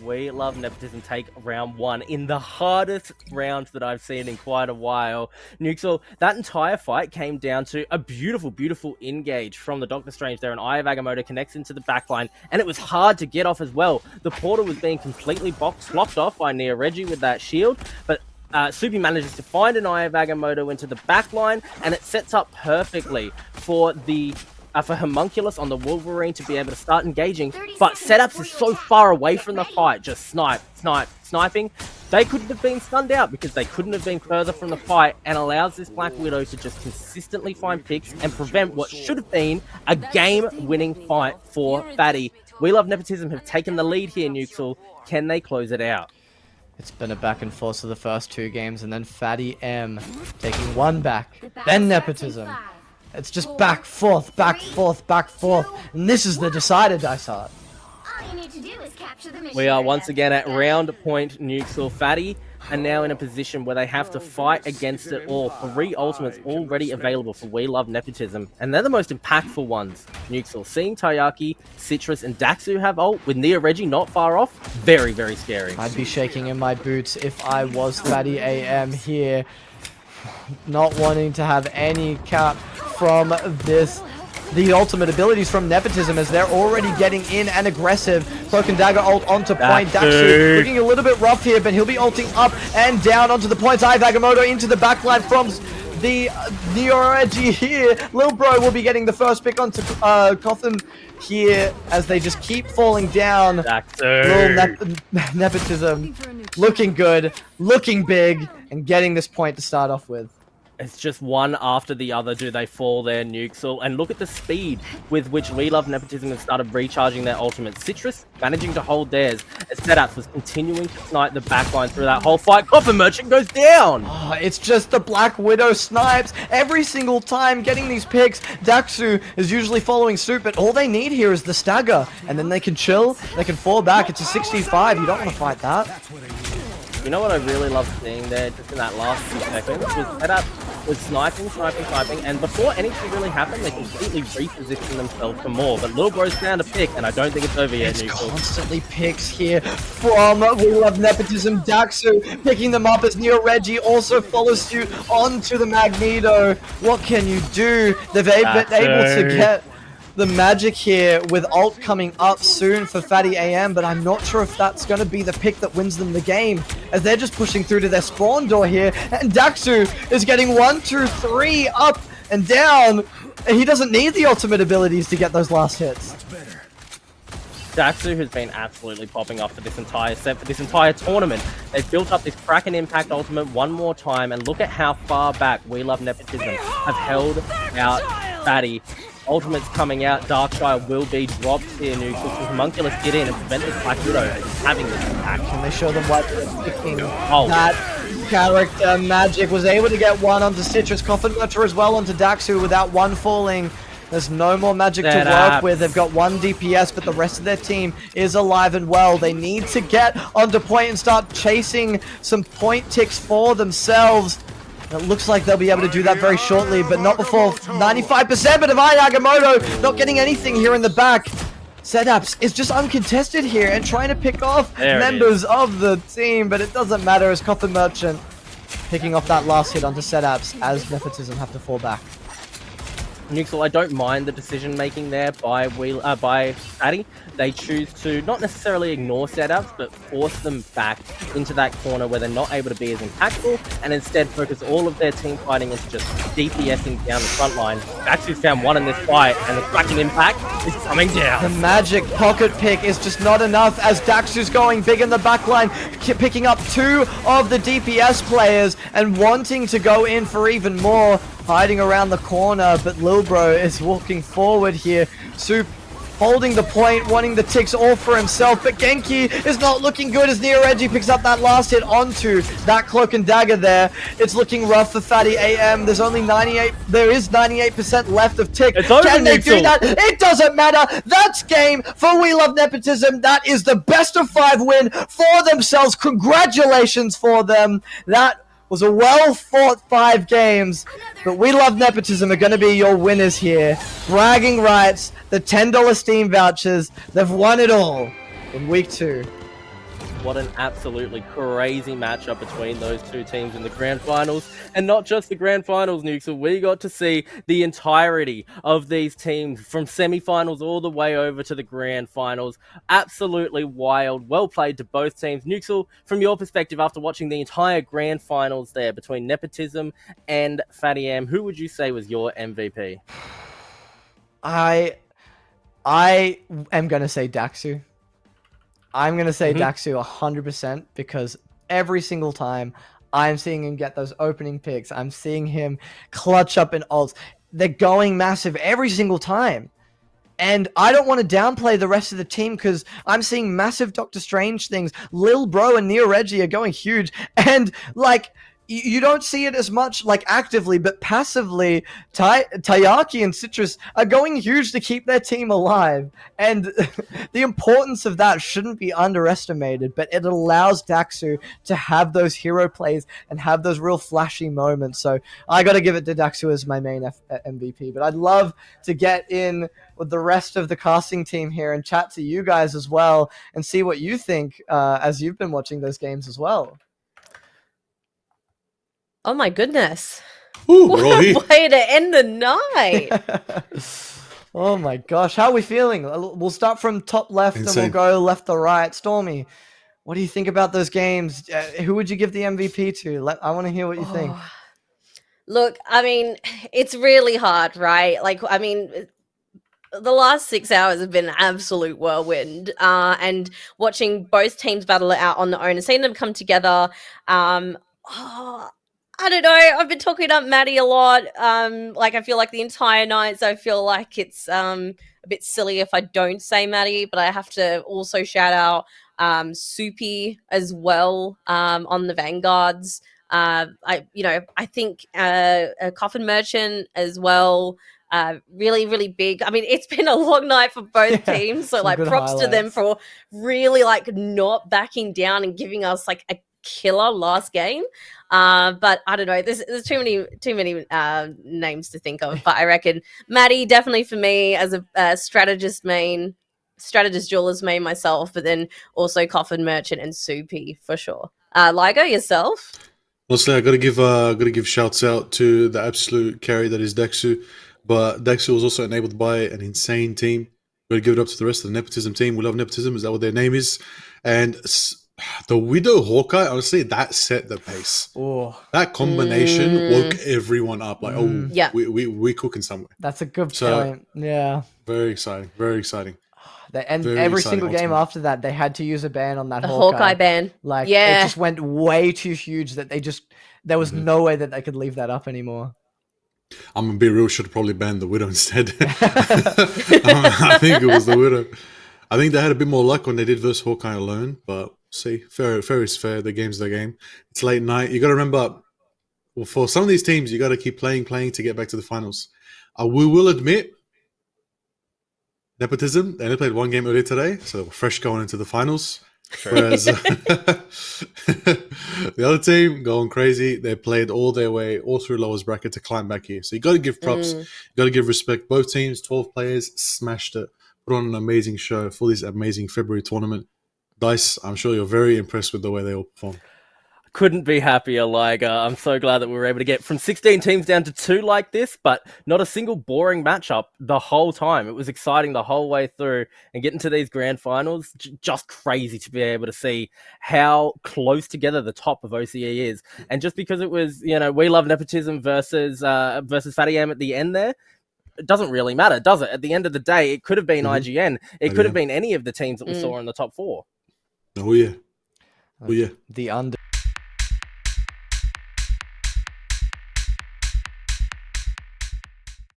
We Love Nepotism take round 1 in the hardest round that I've seen in quite a while. Nuxel, that entire fight came down to a beautiful, beautiful engage from the Doctor Strange there, and Eye of Agamotto connects into the backline, and it was hard to get off as well. The portal was being completely blocked off by Neo Reggie with that shield, but Supi manages to find an Eye of Agamotto into the backline, and it sets up perfectly for the for Homunculus on the Wolverine to be able to start engaging, but Setups is so far away from the fight, just sniping. They couldn't have been stunned out because they couldn't have been further from the fight, and allows this Black Widow to just consistently find picks and prevent what should have been a game-winning fight for Fatty. We Love Nepotism have taken the lead here, Nuxel. Can they close it out? It's been a back and forth for the first 2 games, and then Fatty M taking 1 back, then Nepotism. It's just back, forth, back, forth, back, forth. And this is the decider, Dysart. We are once again at round point, Nuxel. Fatty are now in a position where they have to fight against it all. 3 ultimates already available for We Love Nepotism, and they're the most impactful ones. Nuxel, seeing Taiyaki, Citrus, and Daxu have ult, with Neo Reggie not far off, very, very scary. I'd be shaking in my boots if I was Fatty AM here. Not wanting to have any cap from this. The ultimate abilities from Nepotism, as they're already getting in and aggressive. Cloak and Dagger ult onto point. Daxu looking a little bit rough here, but he'll be ulting up and down onto the points. Eye of Agamotto into the backline from the Neoregy here. Lil Bro will be getting the first pick onto Gotham here as they just keep falling down. Little Nepotism looking good, looking big, and getting this point to start off with. It's just one after the other do they fall there, Nuxel. And look at the speed with which We Love Nepotism have started recharging their ultimate. Citrus managing to hold theirs as Setups was continuing to snipe the backline through that whole fight. Coffin Merchant goes down! Oh, it's just the Black Widow snipes every single time getting these picks. Daxu is usually following suit, but all they need here is the stagger. And then they can chill, they can fall back. It's a 65, you don't want to fight that. You know what I really love seeing there, just in that last few seconds, was Setup was sniping, and before anything really happened, they completely repositioned themselves for more. But Lil Bro's found a pick, and I don't think it's over yet. It's constantly picks here from We Love Nepotism. Daxu picking them up as Neo Reggie also follows suit onto the Magneto. What can you do? They've been able to get the magic here with ult coming up soon for Fatty AM, but I'm not sure if that's going to be the pick that wins them the game, as they're just pushing through to their spawn door here, and Daxu is getting 1, 2, 3 up and down, and he doesn't need the ultimate abilities to get those last hits. Daxu has been absolutely popping off for this entire set, for this entire tournament. They've built up this Kraken Impact ultimate one more time, and look at how far back We Love Nepotism have held out Fatty. Ultimate's coming out, Darkshire will be dropped here, Nuxel. Homunculus get in and prevent this Black Widow having this impact. Can they show them what they're picking? That character Magic was able to get 1 onto Citrus, Coffin Merchant as well onto Daxu without 1 falling. There's no more magic to work with. They've got 1 DPS, but the rest of their team is alive and well. They need to get onto point and start chasing some point ticks for themselves. It looks like they'll be able to do that very shortly, but not before 95%. But Divine Agamotto not getting anything here in the back. Setups is just uncontested here and trying to pick off members of the team, but it doesn't matter as Coffin Merchant picking off that last hit onto Setups as Nepotism have to fall back. Nuxel, I don't mind the decision making there by Fatty. They choose to not necessarily ignore setups, but force them back into that corner where they're not able to be as impactful, and instead focus all of their team fighting into just DPSing down the front line. Daxu's found one in this fight, and the cracking impact is coming down. The magic pocket pick is just not enough as Daxu's going big in the backline, picking up 2 of the DPS players and wanting to go in for even more, hiding around the corner, but Lil Bro is walking forward here. Soup holding the point, wanting the ticks all for himself, but Genki is not looking good as Neoreggi picks up that last hit onto that cloak and dagger there. It's looking rough for Fatty AM. There is 98% left of tick. It's over, Can they do Nuxel. that? It doesn't matter. That's game for We Love Nepotism. That is the best of 5 win for themselves. Congratulations for them. That was a well-fought 5 games, but We Love Nepotism are going to be your winners here. Bragging rights, the $10 Steam vouchers, they've won it all in week 2. What an absolutely crazy matchup between those two teams in the grand finals. And not just the grand finals, Nuxel. We got to see the entirety of these teams from semi-finals all the way over to the grand finals. Absolutely wild. Well played to both teams. Nuxel, from your perspective, after watching the entire grand finals there between Nepotism and fattyam, who would you say was your MVP? I am going to say Daxu. I'm going to say Daxu 100% because every single time I'm seeing him get those opening picks, I'm seeing him clutch up in ults. They're going massive every single time. And I don't want to downplay the rest of the team because I'm seeing massive Doctor Strange things. Lil Bro and Neoreggi are going huge. And, like, you don't see it as much, like, actively, but passively, Tayaki and Citrus are going huge to keep their team alive. And the importance of that shouldn't be underestimated, but it allows Daxu to have those hero plays and have those real flashy moments. So I got to give it to Daxu as my main MVP. But I'd love to get in with the rest of the casting team here and chat to you guys as well and see what you think as you've been watching those games as well. Oh my goodness. Ooh, What we're all here. a way to end the night. Oh my gosh, how are we feeling? We'll start from top left Insane. and we'll go left to right. Stormy, what do you think about those games? Who would you give the MVP to? I want to hear what you think. Oh. Look, I mean, it's really hard, right? Like, I mean, the last 6 hours have been an absolute whirlwind, and watching both teams battle it out on their own and seeing them come together. I don't know. I've been talking up Maddie a lot. Like, I feel like the entire night, so I feel like it's a bit silly if I don't say Maddie, but I have to also shout out Soupy as well on the Vanguards. I think a Coffin Merchant as well. Really, really big. I mean, it's been a long night for both teams, so like props to them for really like not backing down and giving us like a killer last game. But I don't know. There's too many names to think of. But I reckon Maddie definitely for me as a strategist jeweler's main myself, but then also Coffin Merchant and Soupy for sure. Ligo, yourself? Honestly, I gotta give shouts out to the absolute carry that is Daxu, but Daxu was also enabled by an insane team. Gotta give it up to the rest of the Nepotism team. We Love Nepotism. Is that what their name is? And the Widow Hawkeye, honestly, that set the pace. Oh, That combination woke everyone up. Like, Yeah. we're cooking somewhere. that's a good So- point. Yeah. Very exciting. Very exciting. And Very every exciting single game ultimate. after that, they had to use a ban on that The Hawkeye. Hawkeye ban. Like, Yeah. it just went way too huge that there was no way that they could leave that up anymore. I'm gonna be real. Should have probably banned the Widow instead. I think it was the Widow. I think they had a bit more luck when they did versus Hawkeye alone, but see, fair is fair. The game's the game. It's late night. You got to remember, well, for some of these teams, you got to keep playing to get back to the finals. We will admit, Nepotism, they only played one game earlier today, so they were fresh going into the finals. Whereas the other team going crazy, they played all their way, all through lowest bracket to climb back here. So you got to give props, you got to give respect. Both teams, 12 players, smashed it, put on an amazing show for this amazing February tournament. Dice, I'm sure you're very impressed with the way they all performed. couldn't be happier. Like, I'm so glad that we were able to get from 16 teams down to 2 like this, but not a single boring matchup the whole time. It was exciting the whole way through, and getting to these grand finals, just crazy to be able to see how close together the top of OCE is. And just because it was, you know, We Love Nepotism versus fattyam at the end there, it doesn't really matter, does it? At the end of the day, it could have been IGN. It could have been any of the teams that we saw in the top 4. Oh yeah. Oh yeah. The under.